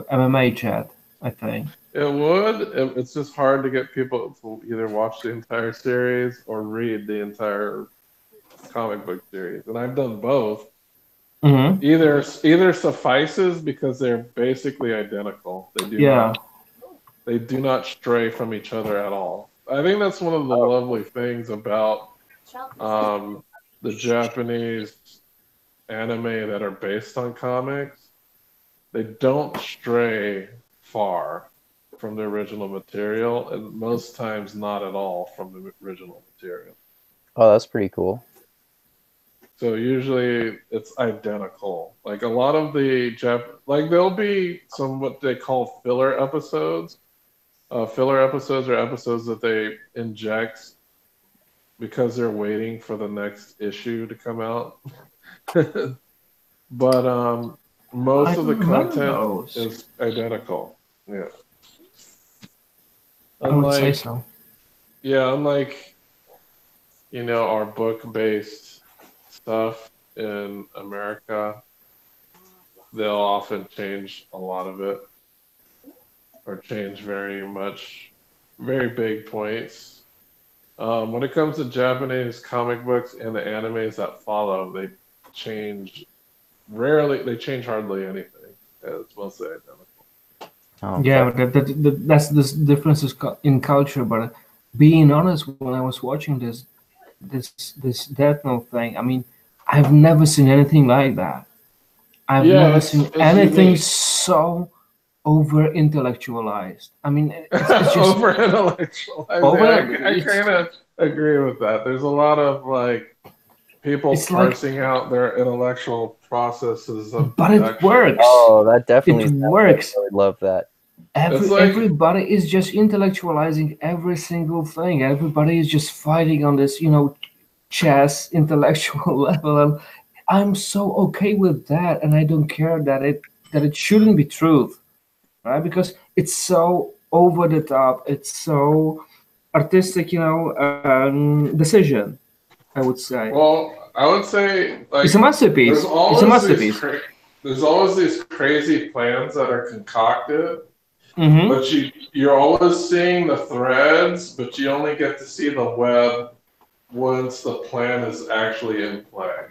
MMA chat. I think. It would. It's just hard to get people to either watch the entire series or read the entire comic book series, and I've done both. Hmm. Either suffices because they're basically identical. Yeah. They do not stray from each other at all. I think that's one of the lovely things about um, the Japanese anime that are based on comics. They don't stray far from the original material, and most times not at all from the original material. Oh, that's pretty cool. So usually it's identical. Like a lot of the like there'll be some what they call filler episodes. Filler episodes are episodes that they inject because they're waiting for the next issue to come out. But I most of the don't remember content those. is identical. Yeah. I would say Unlike so. yeah, unlike our book-based stuff in America, they'll often change a lot of it or change very big points. When it comes to Japanese comic books and the animes that follow, change they change hardly anything. It's mostly identical. Oh, Yeah, okay. but that's the differences in culture. But being honest, when I was watching this Death Note thing, I mean, I've never seen anything like that. I've Yeah, never it's seen it's anything unique. so over intellectualized. I mean, it's just Over intellectualizing. over. I kind of agree with that. There's a lot of like people It's like, parsing out their intellectual processes of but it production. works. Oh, that definitely It sounds like works. I would love that. It's like Everybody is just intellectualizing every single thing. Everybody is just fighting on this, chess intellectual level, and I'm so okay with that, and I don't care that it shouldn't be truth, right? Because it's so over the top. It's so artistic, decision. I would say well, I would say it's a like there's masterpiece. It's a always these masterpiece. cra- there's always these crazy plans that are concocted, Hmm. but you're always seeing the threads, but you only get to see the web once the plan is actually in play.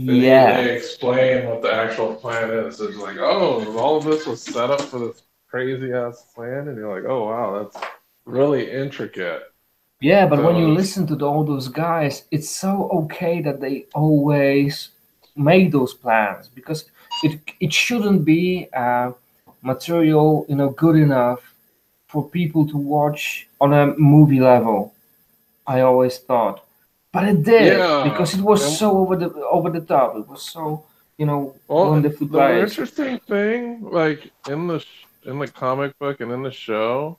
Then Yeah. they explain what the actual plan is. It's like, oh, all of this was set up for this crazy ass plan, and you're like, oh wow, that's really intricate. Yeah, but when you So it's listen to all those guys, it's so okay that they always make those plans because it shouldn't be material, good enough for people to watch on a movie level. I always thought, but it did yeah, because it was and so over the top. It was so well, wonderfully the placed. interesting thing, like in the comic book and in the show,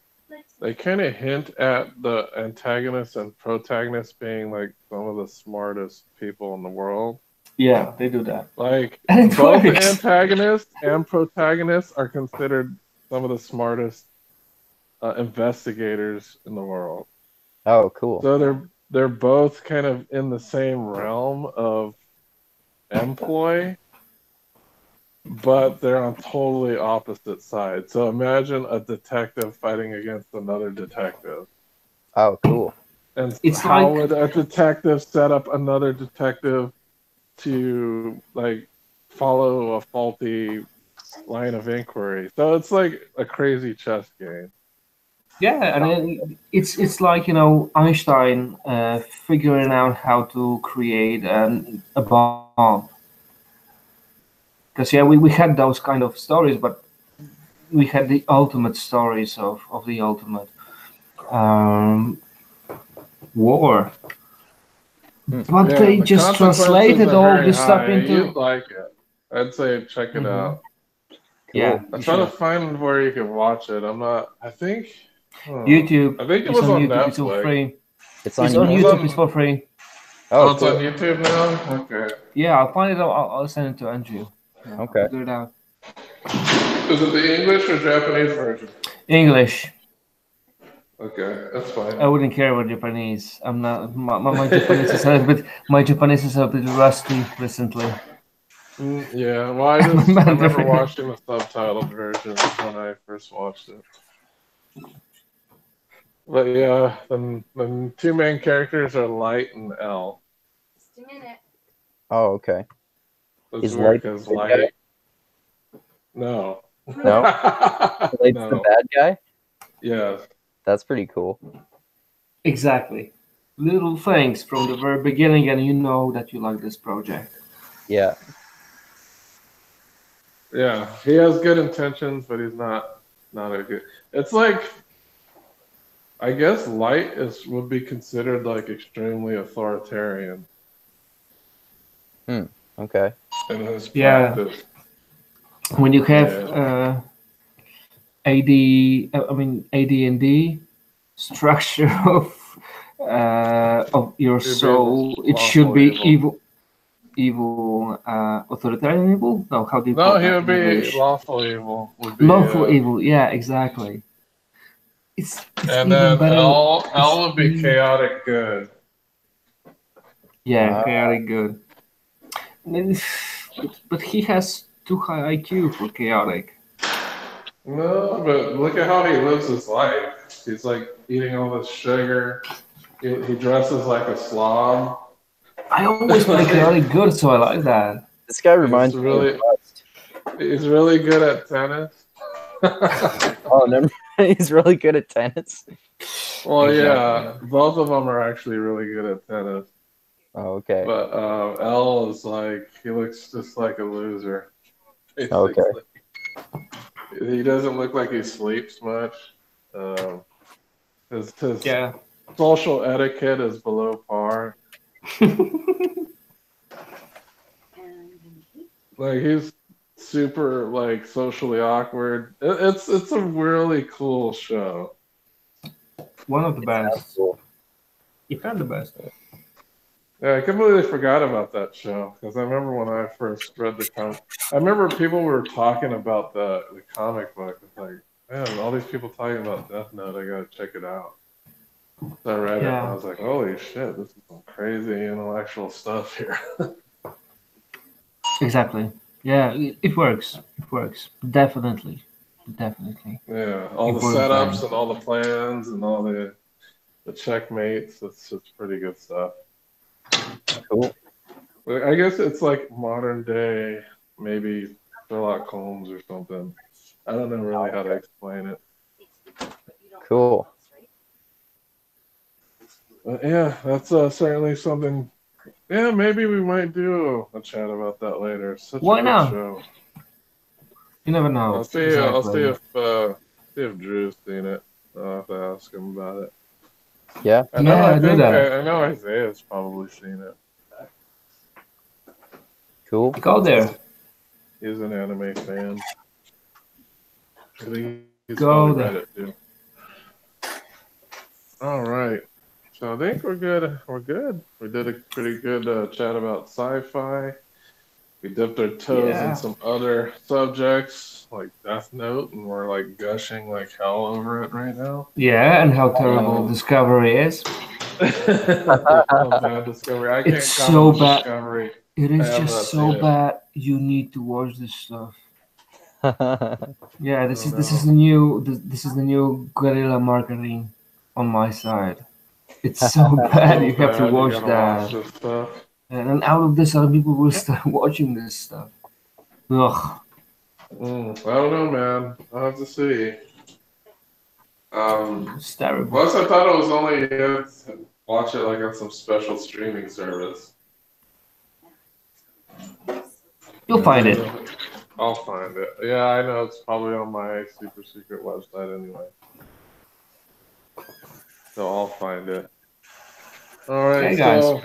they kind of hint at the antagonist and protagonist being like some of the smartest people in the world. Yeah, they do that. Like And it both works. antagonists and protagonists are considered some of the smartest investigators in the world. Oh, cool. So they're both kind of in the same realm of employ, but they're on totally opposite sides. So imagine a detective fighting against another detective. Oh, cool. And It's how like would a detective set up another detective to like follow a faulty line of inquiry? So it's like a crazy chess game. yeah, and it's like Einstein figuring out how to create a bomb. Because yeah, we had those kind of stories, but we had the ultimate stories of the ultimate um, war. But Yeah, they the just consequences translated are all very this stuff high. into. You'd like it. I'd say check it Mhm. out. Yeah, Cool. I you try to should. find where you can watch it. I'm not. I think. YouTube. I think it It's was on on YouTube. It's all Netflix. free. It's It's on on It was YouTube. YouTube. It's on. for free. Oh, Oh, it's on cool. YouTube now. Okay. Yeah, I'll find it. I'll send it to Andrew. Yeah, I'll Okay. figure it out. Is it the English or Japanese version? English. Okay, that's fine. I wouldn't care about Japanese. I'm not. My Japanese is a little bit. My Japanese is a bit rusty recently. Yeah, well, I remember watching the subtitled version when I first watched it. But yeah, the two main characters are Light and L. Oh, okay. It's Is weird Light because the good Light. No. No? Light's the No. bad guy? Yes. That's pretty cool. Exactly. Little things from the very beginning, and you know that you like this project. Yeah. Yeah. He has good intentions, but he's not a good. It's like I guess Light would be considered like extremely authoritarian Okay. in his Yeah. practice. When you have Yeah. AD&D structure of your He'd be soul, it should lawful be evil. evil, authoritarian evil. No, how do you No, call he that would in be English? lawful evil. Would be Lawful evil. Yeah, exactly. It's and even then better. L would be chaotic good. Yeah, Ah. chaotic good. But he has too high IQ for chaotic. No, but look at how he lives his life. He's like eating all this sugar. He dresses like a slob. I always play chaotic good, so I like that. This guy He's reminds me of really Rust. he's really good at tennis. Oh, never mind. He's really good at tennis. Well, yeah, Exactly. both of them are actually really good at tennis. Oh, okay. But L is like he looks just like a loser. Okay. Basically. He doesn't look like he sleeps much. His Yeah. social etiquette is below par. Like he's super like socially awkward. It's a really cool show. One of the Sounds best. cool. If not the best. Yeah, I completely forgot about that show because I remember when I first read the comic. I remember people were talking about the comic book. It's like, man, all these people talking about Death Note. I gotta check it out. So I read it and I Yeah. was like, holy shit, this is some crazy intellectual stuff here. Exactly. Yeah, it works. It works. Definitely. Definitely. Yeah, all the Important setups thing. and all the plans and all the checkmates. It's pretty good stuff. Cool. I guess it's like modern day, maybe Sherlock Holmes or something. I don't know really how to explain it. Cool. But yeah, that's certainly something. Yeah, maybe we might do a chat about that later. It's such Why a good not? show. You never know. I'll see. Exactly. See if Drew's seen it. I'll have to ask him about it. Yeah. I know. Yeah, I do think that. I know Isaiah's probably seen it. Cool. Go there. He's an anime fan. I think he's Go probably there. read it too. All right. So I think we're good. We're good. We did a pretty good chat about sci-fi. We dipped our toes in Yeah. some other subjects like Death Note, and we're like gushing like hell over it right now. Yeah, and how terrible Um, Discovery is. How bad Discovery. I It's can't so comment on bad. Discovery. It I is have just not seen so it. bad. You need to watch this stuff. Yeah, Oh this is no. the new this is the new guerrilla marketing on my side. It's so bad. So You have to bad. You watch gotta watch that. this stuff. And then out of this, other people will start watching this stuff. Ugh, I don't know, man. I'll have to see. it's terrible. Plus, I thought it was only you had to watch it like on some special streaming service. You'll find it. I'll find it. Yeah, I know it's probably on my super secret website anyway. So I'll find it. All right, Okay, guys. so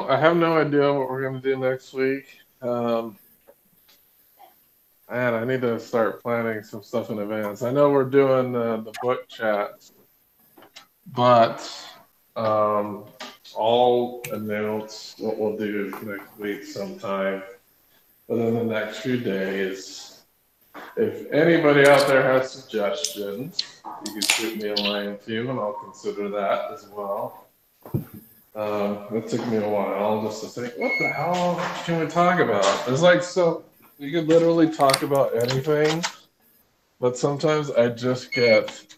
I have no idea what we're gonna do next week. Man, I need to start planning some stuff in advance. I know we're doing the book chat, but I'll announce what we'll do next week sometime. Within the next few days. If anybody out there has suggestions, you can shoot me a line too, and I'll consider that as well. It took me a while just to think, what the hell can we talk about? It's like, so you could literally talk about anything, but sometimes I just get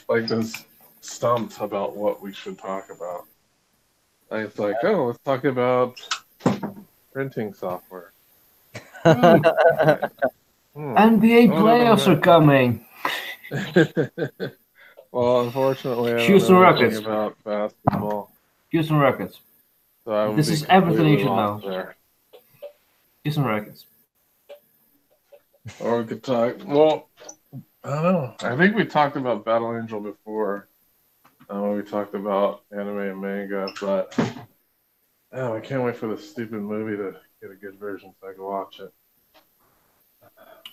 like this stumped about what we should talk about. And it's like, oh, let's talk about printing software. NBA playoffs are coming. Well, unfortunately, I don't Houston know Rockets. anything about basketball. Houston Rockets. So I would This be is everything you completely should lost know. there. Houston Rockets. Or we could talk. Well, I don't know. I think we talked about Battle Angel before. When we talked about anime and manga, but I can't wait for the stupid movie to get a good version so I can watch it.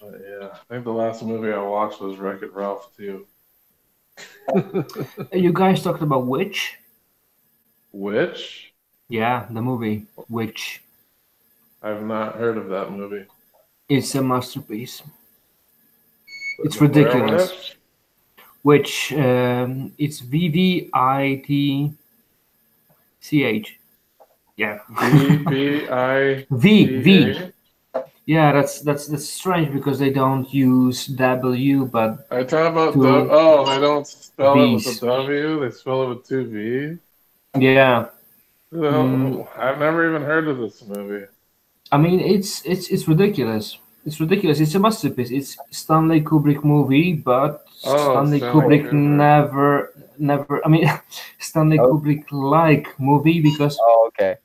But yeah, I think the last movie I watched was Wreck-It Ralph 2. You guys talked about Witch? Which? Yeah, the movie Witch. I've not heard of that movie. It's a masterpiece. It's The ridiculous. werewolf? Which it's VVITCH. Yeah. V-B-I... V. Yeah, that's strange because they don't use W, but I talk about Two they don't spell it with V's. a W, they spell it with two V's. yeah. I've never even heard of this movie. I mean, it's ridiculous. It's ridiculous. It's a masterpiece. It's Stanley Kubrick movie, but Stanley Kubrick never. I mean, Stanley Kubrick like movie because Oh, okay.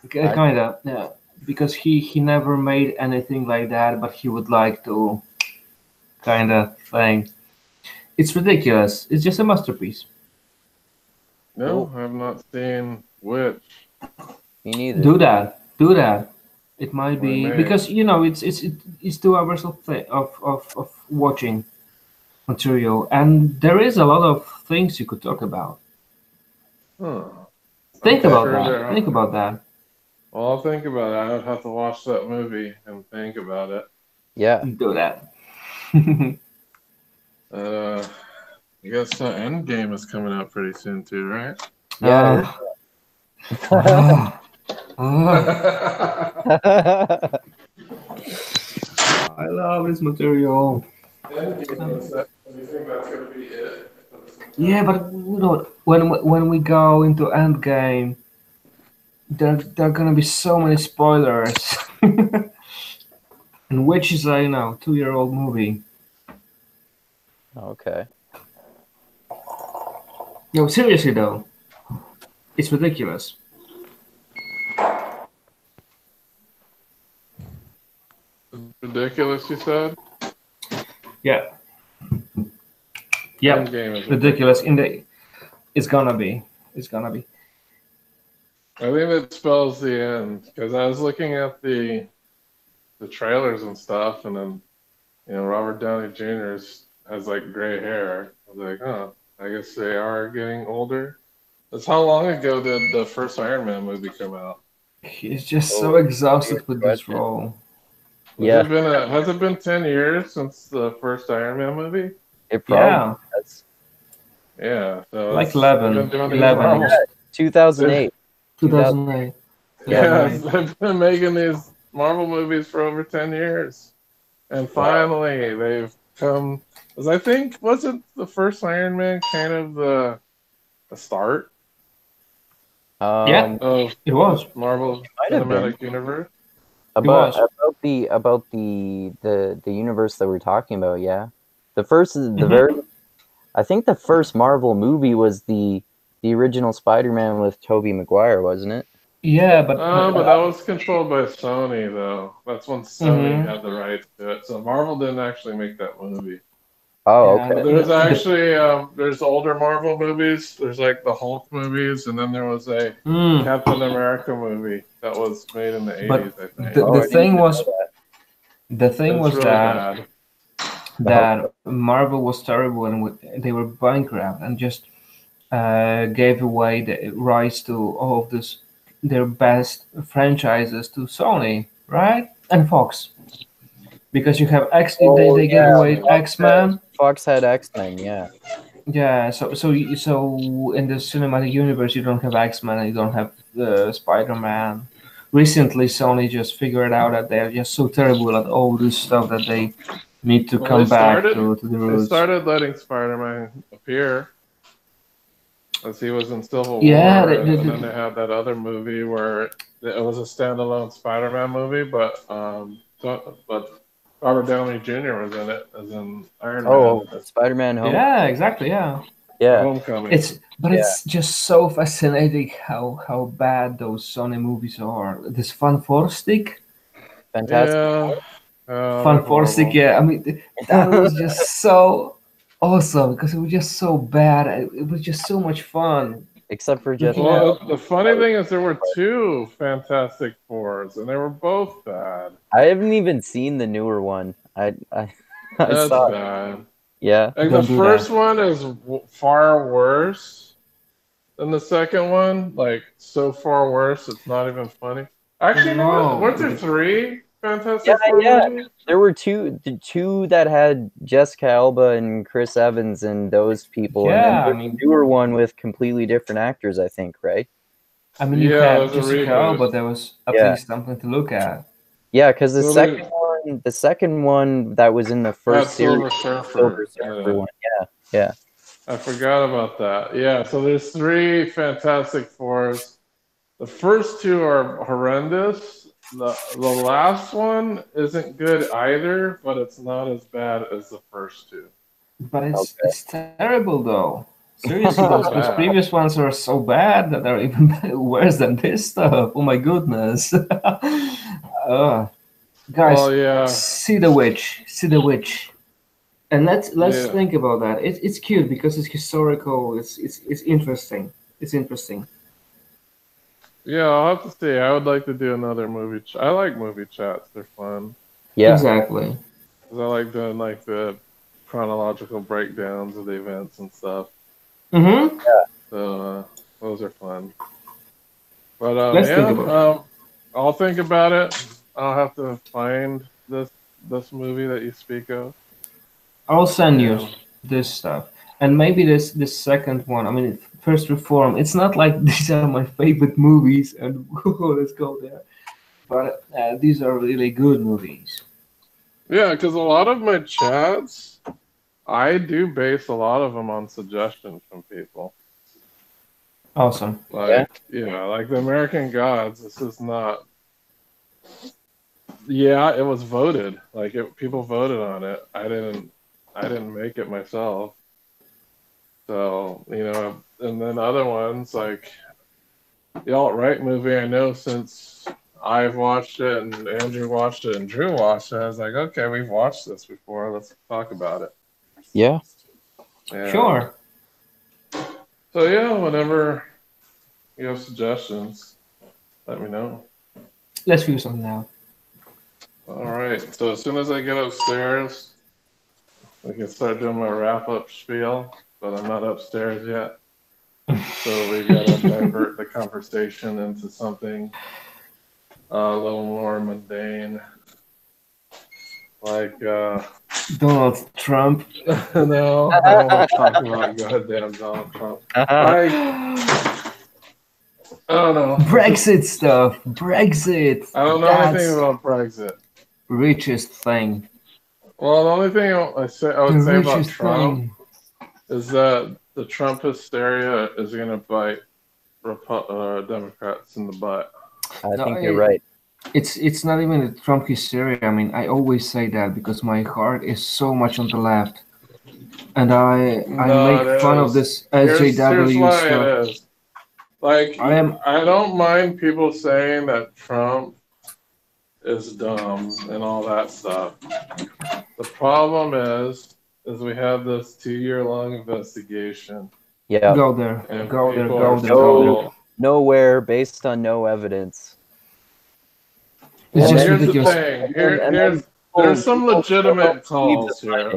kind of yeah, because he never made anything like that, but he would like to kind of thing. It's ridiculous. It's just a masterpiece. No, I've not seen Witch. Me neither. Do that. It might be Well, because it's 2 hours of watching material, and there is a lot of things you could talk about. Huh. Think I'm about sure that. there are. Think about that. Well, I'll think about it. I would have to watch that movie and think about it. Yeah. Do that. I guess Endgame is coming out pretty soon too, right? Yeah. I love this material. Endgame, do you think that's going to be it? Yeah, but when we go into Endgame, there are gonna be so many spoilers. And which is a 2-year-old movie. Okay. Yo, seriously though, it's ridiculous. Ridiculous, you said? Yeah. Yeah. Endgame is Ridiculous. It's gonna be. I think that spells the end because I was looking at the trailers and stuff, and then Robert Downey Jr. has like gray hair. I was like, oh, I guess they are getting older. That's how long ago did the first Iron Man movie come out? He's just so Oh, exhausted good with this question. role. Yeah, Has it been 10 years since the first Iron Man movie? it probably Yeah, has. Yeah, so like it's they've been 11, doing these 11 Marvel. years. 2008. 2008. Yeah, Yeah, right. they've been making these Marvel movies for over 10 years. And Wow. finally, they've come. Because I think, wasn't the first Iron Man kind of the start Yeah, Um, of it the was. Marvel might have been Cinematic Universe? It was. about the universe that we're talking about. Yeah, the first, the very, Hmm. I think the first Marvel movie was the original Spider-Man with Tobey Maguire, wasn't it? Yeah, but But that was controlled by Sony, though. That's when Sony hmm had the rights to it. So Marvel didn't actually make that movie. Oh, yeah, okay. But there's actually there's older Marvel movies. There's like the Hulk movies, and then there was a mm, Captain America movie that was made in the but 80s, I think. Oh, the I didn't thing even know was that. the thing was It's really that bad. Oh, Marvel was terrible and they were bankrupt and just gave away the rights to all of this their best franchises to Sony, right? And Fox. Because you have X, oh they gave yeah, away X Men. Fox had X-Men. Yeah. Yeah, so in the cinematic universe, you don't have X Men and you don't have Spider Man. Recently, Sony just figured out that they're just so terrible at all this stuff that they need to Well, they come back started to the they roots. started letting Spider-Man appear as he was in Civil Yeah, War, and then they had that other movie where it was a standalone Spider-Man movie, but Robert Downey Jr. was in it as in Iron Man Oh, Spider-Man Home. yeah, exactly, yeah. Yeah, Homecoming. yeah. It's just so fascinating how bad those Sony movies are. This Fan Stick. Fantastic. Yeah, they're Fun for Stick, horrible. yeah. I mean, that was just so awesome because it was just so bad. It was just so much fun Except for looking Jessica at. Well, Alba. the funny thing is there were two Fantastic Fours, and they were both bad. I haven't even seen the newer one. I That's saw it. bad. Yeah. Like the Don't do first that. one is far worse than the second one. Like so far worse, it's not even funny. Actually, you know what? No, Weren't there three Yeah, Fantastic Four yeah. movies? There were the two that had Jessica Alba and Chris Evans and those people, and then yeah. there's a newer one with completely different actors, I think, right? I mean, you Yeah, had there's a Jessica reboot. Alba. There was at Yeah. least something to look at. Yeah, because So they the second one that was in the had first series, Silver Silver Surfer. Surfer Yeah, one. Yeah. I forgot about that. Yeah, so there's three Fantastic Fours. The first two are horrendous. The last one isn't good either, but it's not as bad as the first two. But Okay. it's terrible though. Seriously, So those bad. previous ones are so bad that they're even worse than this stuff. Oh my goodness. Guys, Well, yeah, see the witch. See the witch. And let's yeah, think about that. It's cute because it's historical. It's interesting. It's interesting. yeah. I'll have to see. I would like to do another movie. I like movie chats. They're fun. Yeah. Exactly. 'Cause I like doing like the chronological breakdowns of the events and stuff. Mm-hmm. So those are fun. But Let's think yeah, about it. I'll think about it. I'll have to find this movie that you speak of. I'll send you And this stuff, and maybe this second one. I mean, First Reform. It's not like these are my favorite movies, and let's go there. But these are really good movies. yeah, because a lot of my chats, I do base a lot of them on suggestions from people. Awesome. Like, like the American Gods. This is not. Yeah, it was voted. Like people voted on it. I didn't make it myself. So and then other ones like the alt-right movie. I know since I've watched it and Andrew watched it and Drew watched it. I was like, okay, we've watched this before. Let's talk about it. Yeah. And Sure. So yeah, whenever you have suggestions, let me know. Let's figure something out. All right. So as soon as I get upstairs, we can start doing my wrap-up spiel. But I'm not upstairs yet, so we gotta divert the conversation into something a little more mundane. Like, Donald Trump. no, I don't want to talk about goddamn Donald Trump. Like, I don't know. Brexit stuff. Brexit. I don't know anything about Brexit. Richest thing. Well, the only thing I would say about richest Trump thing. is that the Trump hysteria is going to bite Democrats in the butt. I think you're right. It's not even a Trump hysteria. I mean, I always say that because my heart is so much on the left, and I make fun of this SJW here's why stuff. it is. Like, I don't mind people saying that Trump is dumb and all that stuff. The problem is we have this 2-year-long investigation. Yeah. Go there. And Go there. people Go are there. still- Go there. Nowhere based on no evidence. It's Well, just here's ridiculous. the thing. There's some legitimate calls here.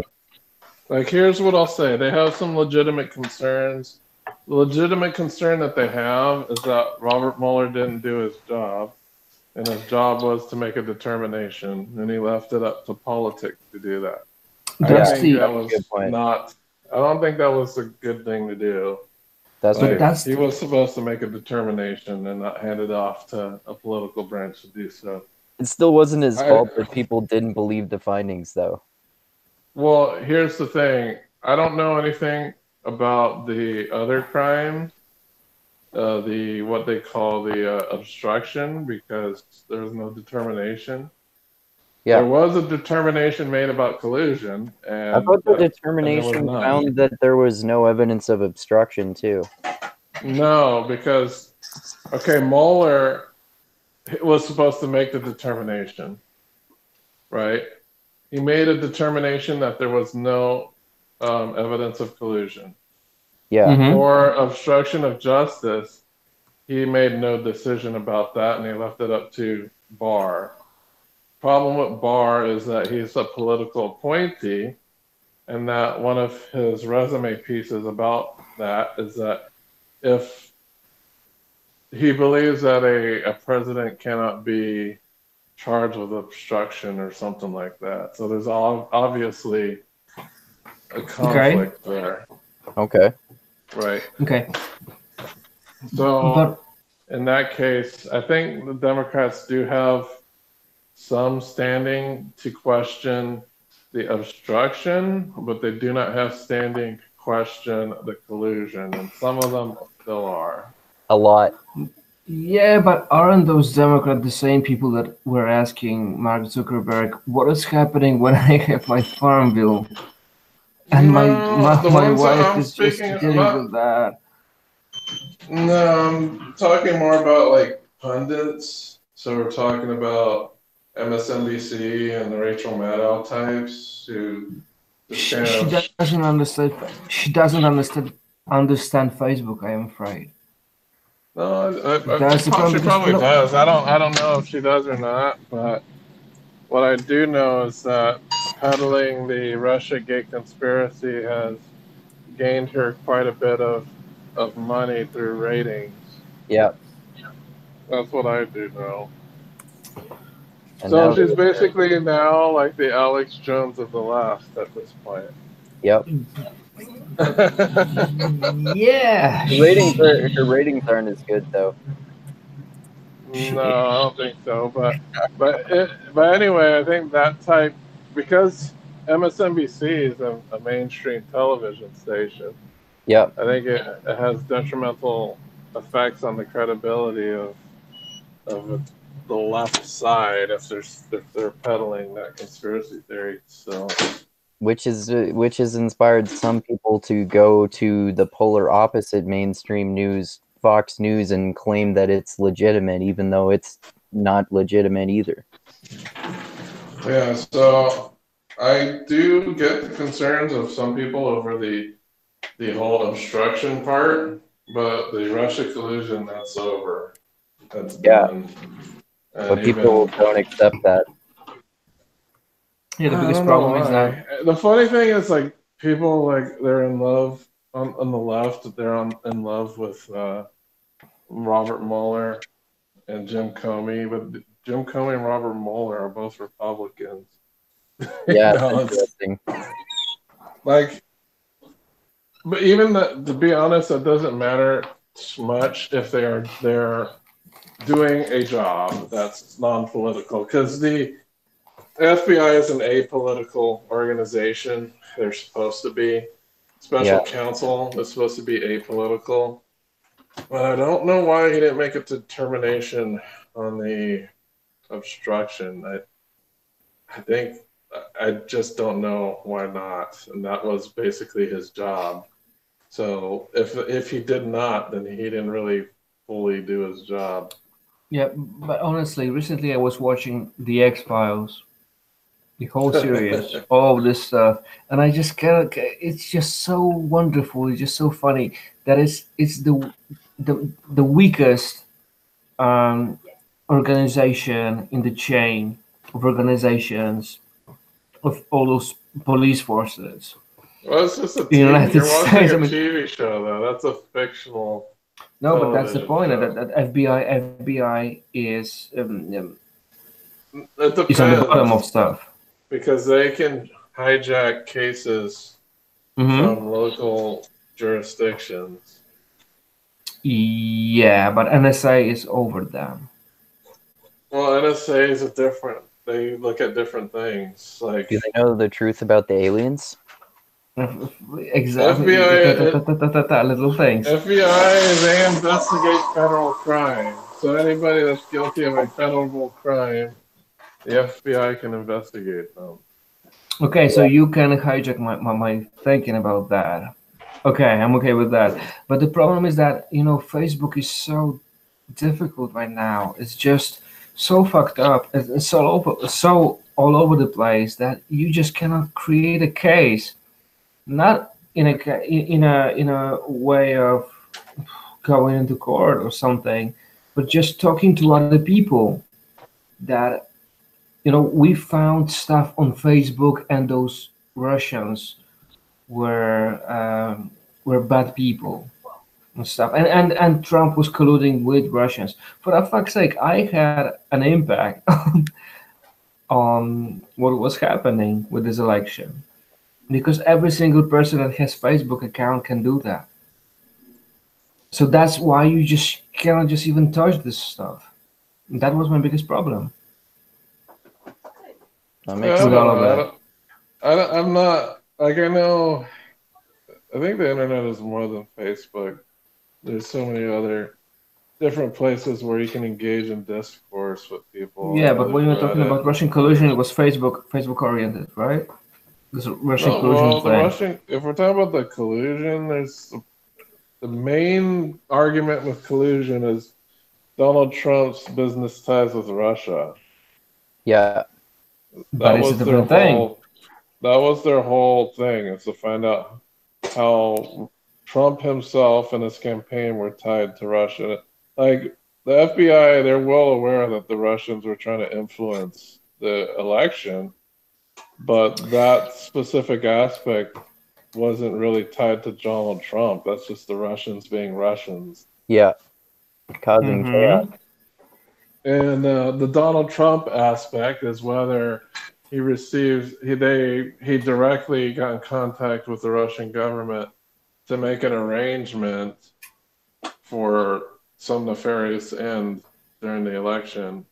Like, here's what I'll say. They have some legitimate concerns. The legitimate concern that they have is that Robert Mueller didn't do his job, and his job was to make a determination, and he left it up to politics to do that. That's I think the that was good point. not. I don't think that was a good thing to do. That's But what that's He was supposed to make a determination and not hand it off to a political branch to do so. it still wasn't his I- fault that people didn't believe the findings, though. Well, here's the thing. I don't know anything about the other crimes, the what they call the obstruction, because there's no determination. Yeah. There was a determination made about collusion, and I thought the and there determination was none. found that there was no evidence of obstruction, too. No, because Mueller was supposed to make the determination, right? He made a determination that there was no evidence of collusion. Yeah. Mhm. For obstruction of justice, he made no decision about that, and he left it up to Barr. Problem with Barr is that he's a political appointee, and that one of his resume pieces about that is that if he believes that a president cannot be charged with obstruction or something like that. So there's obviously a conflict there, Okay. right? Okay. So But in that case, I think the Democrats do have some standing to question the obstruction, but they do not have standing to question the collusion, and some of them still are. A lot. yeah, but aren't those Democrats the same people that were asking Mark Zuckerberg, what is happening when I have my farm bill? And No, my the ones that wife I'm is just speaking dealing about- with that. No, I'm talking more about like pundits. So we're talking about MSNBC and the Rachel Maddow types who just She, kind she of. doesn't understand. She doesn't understand Facebook. I am afraid. No, That's the problem, she because probably look- does. I don't know if she does or not, but what I do know is that peddling the Russiagate conspiracy has gained her quite a bit of money through ratings. Yeah. That's what I do know. And So now, she's basically now like the Alex Jones of the left at this point. yep. Yeah. Her ratings aren't as good, though. No, I don't think so. But anyway, I think that type, because MSNBC is a mainstream television station. Yep. I think it has detrimental effects on the credibility of the left side if they're peddling that conspiracy theory. So Which has inspired some people to go to the polar opposite mainstream news, Fox News, and claim that it's legitimate, even though it's not legitimate either. yeah, so I do get the concerns of some people over the whole obstruction part, but the Russia collusion, that's over. That's Yeah. done. And But people don't accept that. Yeah, the I biggest don't know problem is why. that The funny thing is, like, people, like, they're in love on the left. They're in love with Robert Mueller and Jim Comey, but Jim Comey and Robert Mueller are both Republicans. Yeah, It's interesting. like, but even to be honest, it doesn't matter much if they're doing a job that's non-political because the FBI is an apolitical organization. They're supposed to be. Special Yeah. counsel is supposed to be apolitical. But I don't know why he didn't make a determination on the obstruction. I think I just don't know why not. And that was basically his job. So if he did not, then he didn't really fully do his job. Yeah, but honestly, recently I was watching The X-Files, the whole series, all of this stuff, and I just cannot. It's just so wonderful. It's just so funny that it's the weakest um, organization in the chain of organizations of all those police forces Well, it's just a in the TV. United You're watching States. a I mean, TV show, though. That's a fictional no, but that's the television point. show. That FBI It is on the bottom of depends stuff. because they can hijack cases Hmm. from local jurisdictions. Yeah, but NSA is over them. Well, NSA is a different. They look at different things. Like Do they know the truth about the aliens? Exactly. Little things. FBI, they investigate federal crime. So anybody that's guilty of a federal crime, the FBI can investigate them. Okay, so you can hijack my thinking about that. Okay, I'm okay with that. But the problem is that, Facebook is so difficult right now. It's just so fucked up. It's so all over the place that you just cannot create a case. Not in a way of going into court or something, but just talking to other people that we found stuff on Facebook, and those Russians were bad people and stuff, and Trump was colluding with Russians. For that fuck's sake, I had an impact on what was happening with this election, because every single person that has Facebook account can do that. So that's why you just cannot just even touch this stuff. That was my biggest problem. That I makes don't With all of know. that. I'm not like I know. I think the internet is more than Facebook. There's so many other different places where you can engage in discourse with people. Yeah, but when you were There's talking Reddit. about Russian collusion, it was Facebook oriented, right? This Russian No, collusion well, the thing. Russian. If we're talking about the collusion, there's the main argument with collusion is Donald Trump's business ties with Russia. Yeah. But it's a different thing. That was their whole thing, is to find out how Trump himself and his campaign were tied to Russia. Like the FBI, they're well aware that the Russians were trying to influence the election, but that specific aspect wasn't really tied to Donald Trump. That's just the Russians being Russians. Yeah. Causing chaos. And the Donald Trump aspect is whether he directly got in contact with the Russian government to make an arrangement for some nefarious end during the election.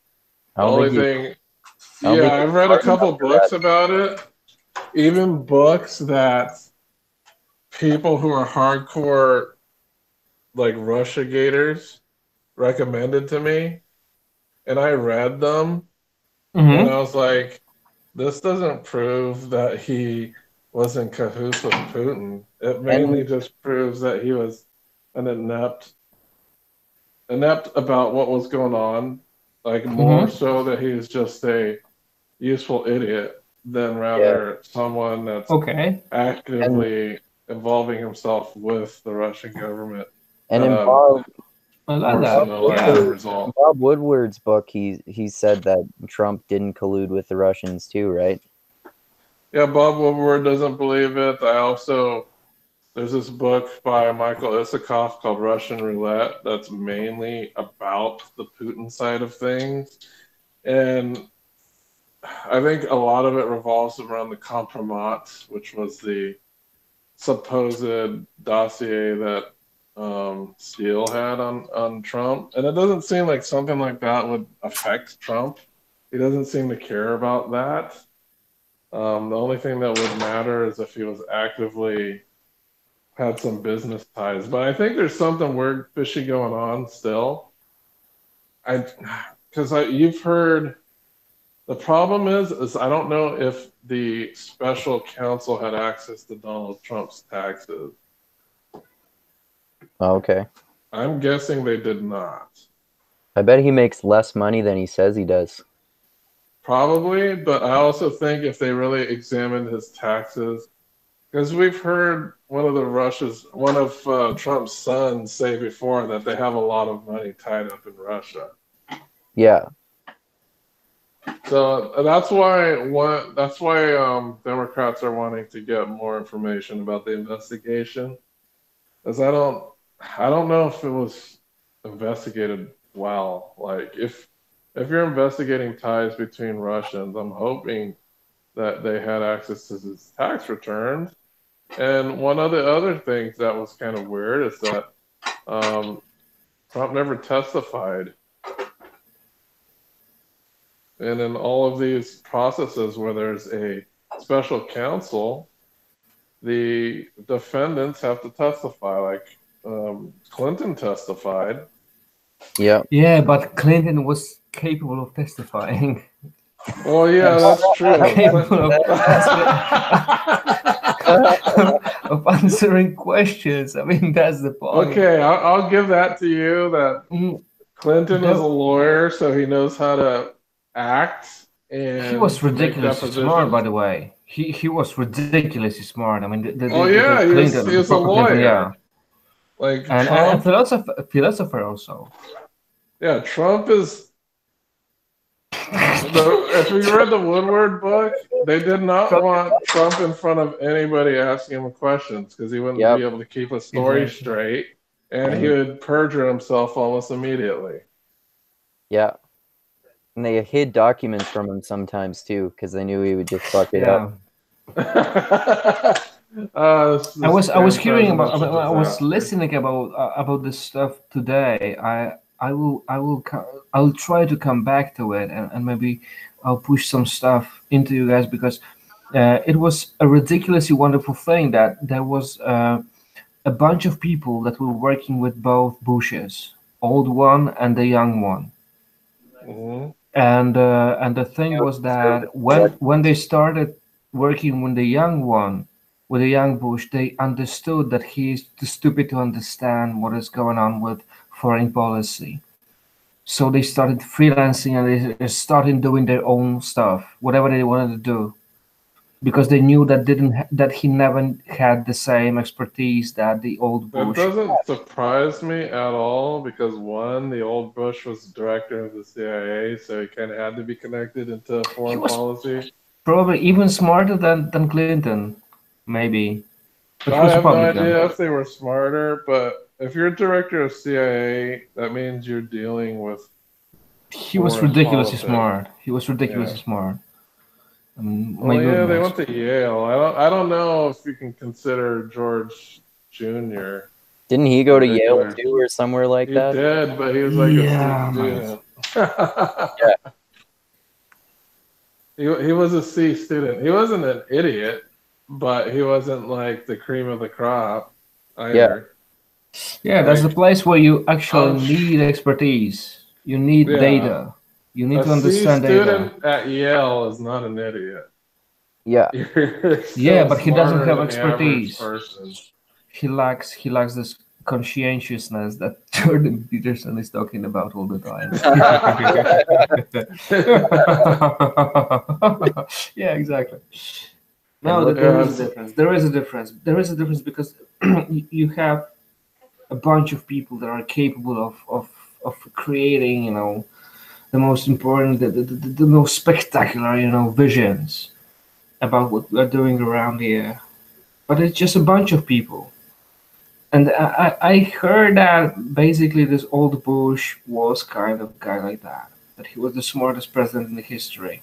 The only thing, I've read a couple books about it. Even books that people who are hardcore, like Russia gators, recommended to me, and I read them, and I was like, this doesn't prove that he was in cahoots with Putin. It mainly just proves that he was an inept about what was going on, like more so that he was just a useful idiot than rather someone that's actively involving himself with the Russian government. And in Bob, I like that. Bob Woodward's book, he said that Trump didn't collude with the Russians too, right? Yeah, Bob Woodward doesn't believe it. There's this book by Michael Isikoff called Russian Roulette that's mainly about the Putin side of things. And I think a lot of it revolves around the compromat, which was the supposed dossier that Steele had on Trump. And it doesn't seem like something like that would affect Trump. He doesn't seem to care about that. The only thing that would matter is if he was actively had some business ties. But I think there's something weird, fishy going on still. Because you've heard. The problem is I don't know if the special counsel had access to Donald Trump's taxes. Oh, okay. I'm guessing they did not. I bet he makes less money than he says he does. Probably, but I also think if they really examined his taxes, because we've heard one of Trump's sons say before that they have a lot of money tied up in Russia. Yeah. So that's why Democrats are wanting to get more information about the investigation, because I don't know if it was investigated well. Like if you're investigating ties between Russians, I'm hoping that they had access to his tax returns. And one of the other things that was kind of weird is that Trump never testified. And in all of these processes where there's a special counsel, the defendants have to testify. Like Clinton testified. Yeah. Yeah, but Clinton was capable of testifying. Well, yeah, that's true. Capable of answering questions. I mean, that's the point. Okay, I'll give that to you. That Clinton is a lawyer, so he knows how to act. And he was ridiculously smart, by the way. He was ridiculously smart. I mean, he was a lawyer. Clinton, yeah. Like and a philosopher also. Yeah, Trump is. If you read the Woodward book, they did not want Trump in front of anybody asking him questions because he wouldn't be able to keep a story straight, and he would perjure himself almost immediately. Yeah. And they hid documents from him sometimes too, because they knew he would just fuck it up. I was hearing about. I was listening about this stuff today. I'll try to come back to it, and maybe I'll push some stuff into you guys, because it was a ridiculously wonderful thing that there was a bunch of people that were working with both Bushes, old one and the young one. Mm-hmm. And the thing was that when they started working with the young one, with the young Bush, they understood that he's too stupid to understand what is going on with foreign policy. So they started freelancing and they started doing their own stuff, whatever they wanted to do, because they knew that he never had the same expertise that the old Bush. That doesn't surprise me at all, because one, the old Bush was director of the CIA, so he kind of had to be connected into foreign policy. Probably even smarter than Clinton, maybe. But I have no idea if they were smarter, but if you're director of CIA, that means you're dealing with. He was ridiculously smart. He was ridiculously smart. Well, they went to Yale. I don't know if you can consider George Jr. Didn't he go to Yale too, or somewhere like that? He did, but he was like a C student. He was a C student. He wasn't an idiot, but he wasn't like the cream of the crop either. Yeah, that's the place where you actually need expertise. You need data. You need to understand data. A student at Yale is not an idiot. Yeah. Yeah, but he doesn't have expertise. He lacks this conscientiousness that Jordan Peterson is talking about all the time. Yeah, exactly. No, there is a difference. There is a difference. There is a difference because you have a bunch of people that are capable of creating, the most important, the most spectacular, visions about what we're doing around here. But it's just a bunch of people. And I heard that basically this old Bush was kind of a guy like that. that he was the smartest president in the history.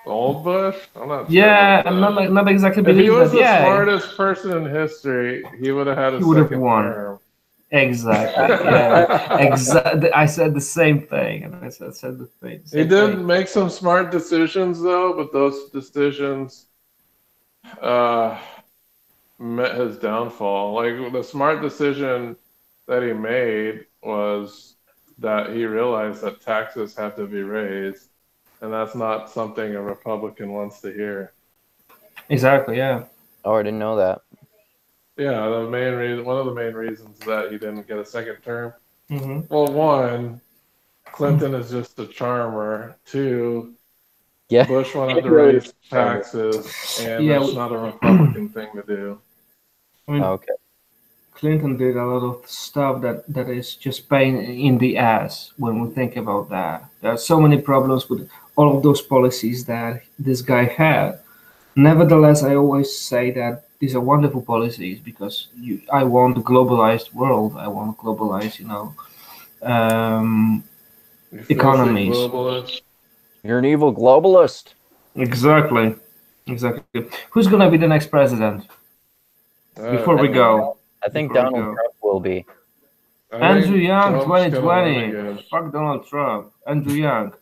Old Bush? I'm not sure Yeah, about I'm that. not exactly If he believe was that. the Yeah, smartest person in history, he would have had a he would have second won. term. Exactly. Yeah, exactly. I said the same thing, and I said the thing. He Same did thing. make some smart decisions, though, but those decisions met his downfall. Like the smart decision that he made was that he realized that taxes have to be raised, and that's not something a Republican wants to hear. Exactly. Yeah. Oh, I didn't know that. Yeah, the main reason, one of the main reasons that he didn't get a second term. Hmm. Well, one, Clinton is just a charmer. Two, Yeah. Bush wanted to Really raise taxes, and Yeah, it's not a Republican thing to do. I mean, Okay. Clinton did a lot of stuff that is just pain in the ass when we think about that. There are so many problems with all of those policies that this guy had. Nevertheless, I always say that these are wonderful policies because I want a globalized world. I want globalized, um, You filthy economies. globalist. You're an evil globalist. Exactly. Exactly. Who's gonna be the next president? Before we go, I think Before we Donald go. Trump will be. I Andrew think Yang, Trump's gonna win 2020. again. Fuck Donald Trump. Andrew Yang.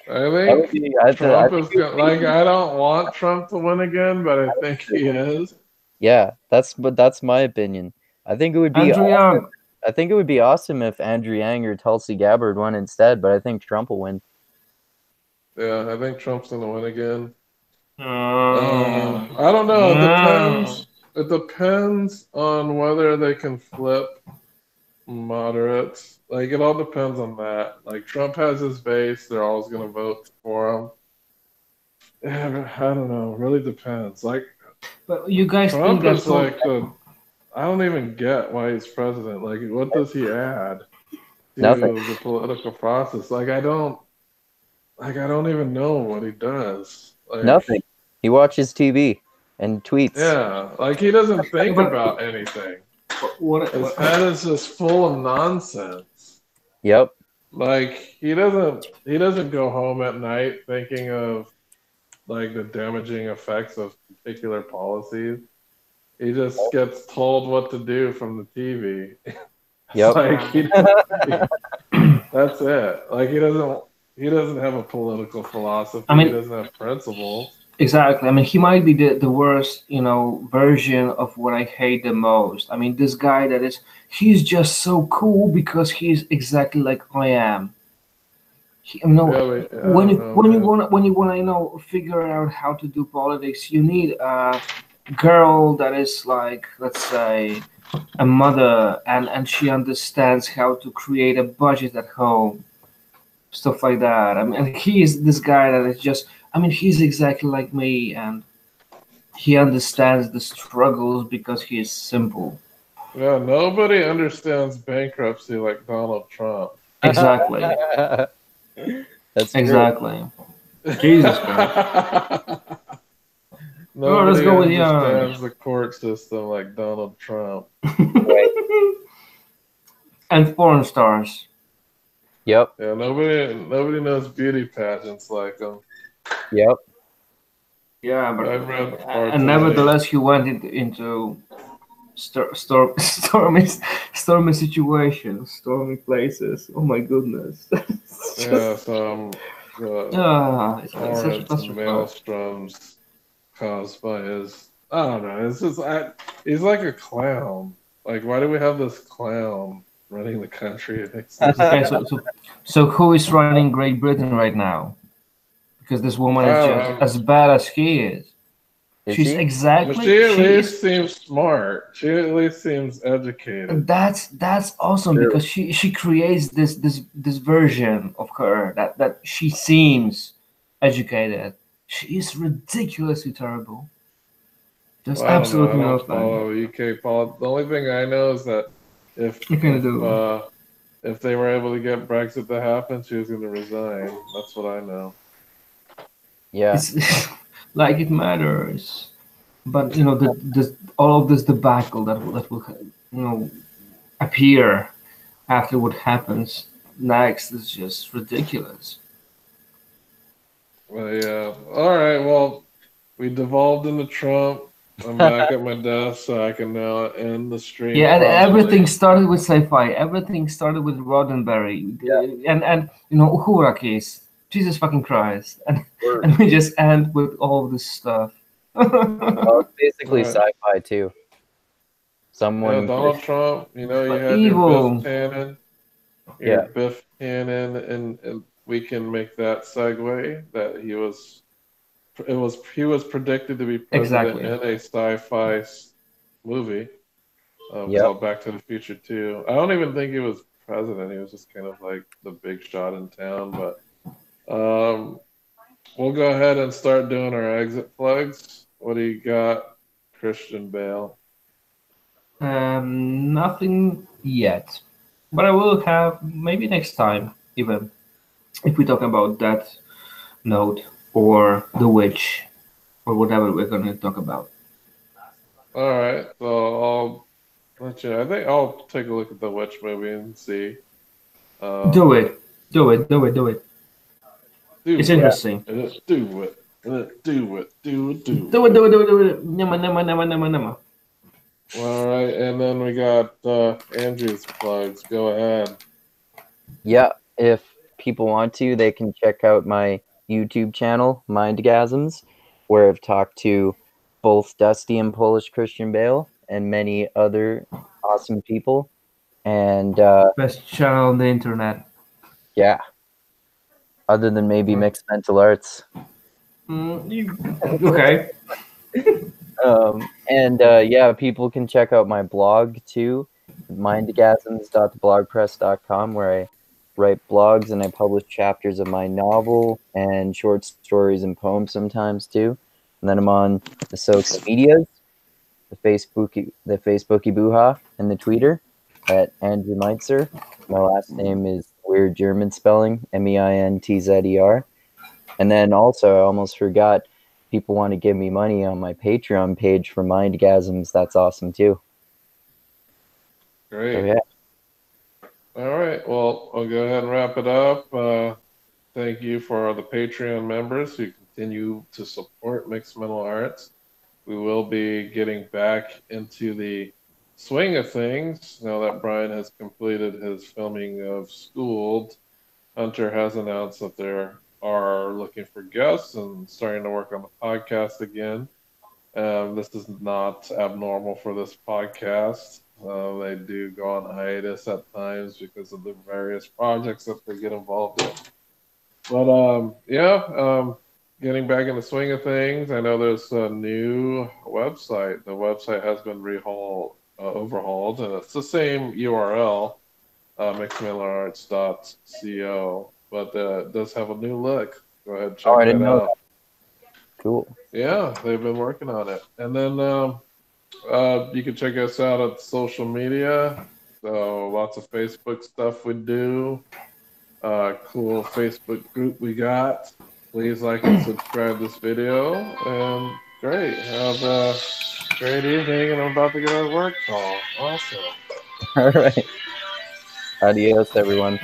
I That would think be- I Trump think is gonna, like, I don't want Trump to win again, but I think he is. Yeah, that's my opinion. I think it would be Andrew Yang. I think it would be awesome if Andrew Yang or Tulsi Gabbard won instead, but I think Trump will win. Yeah, I think Trump's gonna win again. Uh, I don't know. It no. depends. It depends on whether they can flip moderates. Like, it all depends on that. Like, Trump has his base; they're always gonna vote for him. Yeah, I don't know. It really depends. Like, But you guys Trump think is that like the. I don't even get why he's president. Like, what does he add to Nothing. the political process? Like, I don't even know what he does. Like, Nothing. He watches TV and tweets. Yeah, like he doesn't think But- about anything. what, His what, head is just full of nonsense. Yep. Like he doesn't go home at night thinking of like the damaging effects of particular policies. He just gets told what to do from the TV. Yep. Like that's it. Like he doesn't have a political philosophy. I mean- he doesn't have principles. exactly. I mean, he might be the worst, version of what I hate the most. I mean, this guy he's just so cool because he's exactly like I am. Yeah, When you wanna figure out how to do politics, you need a girl that is like, let's say, a mother, and she understands how to create a budget at home, stuff like that. I mean, and he is this guy that is just, I mean, he's exactly like me, and he understands the struggles because he is simple. Yeah, nobody understands bankruptcy like Donald Trump. Exactly. That's true. Exactly. Jesus Christ. Nobody let's go with Young. understands the court system like Donald Trump. And porn stars. Yep. Yeah, nobody knows beauty pageants like him. Yep. Yeah, but I've read parts and of nevertheless, he went into stormy situations, stormy places. Oh my goodness! Yeah, some It's such a hornets and clusterfuck. maelstroms caused by his. I don't know. It's just he's like a clown. Like, why do we have this clown running the country? Okay, so who is running Great Britain right now? Because this woman is just as bad as he is. Is She's she? exactly. But she at she least is- seems smart. She at least seems educated. That's awesome True. because she creates this version of her that she seems educated. She is ridiculously terrible. There's Well, I don't know. absolutely I don't nothing. follow UK politics. The only thing I know is that if You can do. if they were able to get Brexit to happen, she was going to resign. That's what I know. Yeah. It's like it matters, but all of this debacle that will appear after what happens next is just ridiculous. Well, yeah. All right. Well, we devolved into Trump. I'm back at my desk, so I can now end the stream Yeah, and properly. everything started with sci-fi. Everything started with Roddenberry, and Uhura case. Jesus fucking Christ, and we just end with all this stuff. Well, it's basically Right. sci-fi too. Yeah, Someone Donald Trump. You know, you But had your Biff evil. Tannen, Yeah. and we can make that segue that he was predicted to be president Exactly. in a sci-fi movie Yep. called Back to the Future 2. I don't even think he was president. He was just kind of like the big shot in town. But we'll go ahead and start doing our exit plugs. What do you got, Christian Bale? Nothing yet, but I will have maybe next time, even if we talk about that note or the witch or whatever we're going to talk about. All right, so I'll let you. I think I'll take a look at the Witch movie and see. Do it, do it, do it, do it. Do It's it. interesting. Do it. Do it. Do it. Do it, do it, do it, do it. Nama, nama, nama, nama, nama. All right, and then we got Andrew's plugs. Go ahead. Yeah, if people want to, they can check out my YouTube channel, Mindgasms, where I've talked to both Dusty and Polish Christian Bale and many other awesome people. And Best channel on the internet. yeah, other than maybe Mixed Mental Arts. Okay. And yeah, people can check out my blog too, mindgasms.theblogpress.com, where I write blogs and I publish chapters of my novel and short stories and poems sometimes too. And then I'm on the social medias, the Facebooky Booha, and the Twitter at Andrew Meitzer. My last name is weird German spelling, Meintzer. And then also, I almost forgot, people want to give me money on my Patreon page for Mindgasms. That's awesome too. Great. So, yeah. All right. Well, I'll go ahead and wrap it up. Thank you for the Patreon members who continue to support Mixed Mental Arts. We will be getting back into the swing of things now that Brian has completed his filming of Schooled. Hunter has announced that they are looking for guests and starting to work on the podcast again. This is not abnormal for this podcast. They do go on hiatus at times because of the various projects that they get involved in. But getting back in the swing of things, I know there's a new website. The website has been overhauled, and it's the same URL, mixedmentallarts.co, but it does have a new look. Go ahead and check I didn't that know out. that. Cool. Yeah, they've been working on it. And then you can check us out at social media. So lots of Facebook stuff we do. Cool Facebook group we got. Please like and subscribe this video. And great. Have a great evening. And I'm about to get our work call. Awesome. All right. Adios, everyone.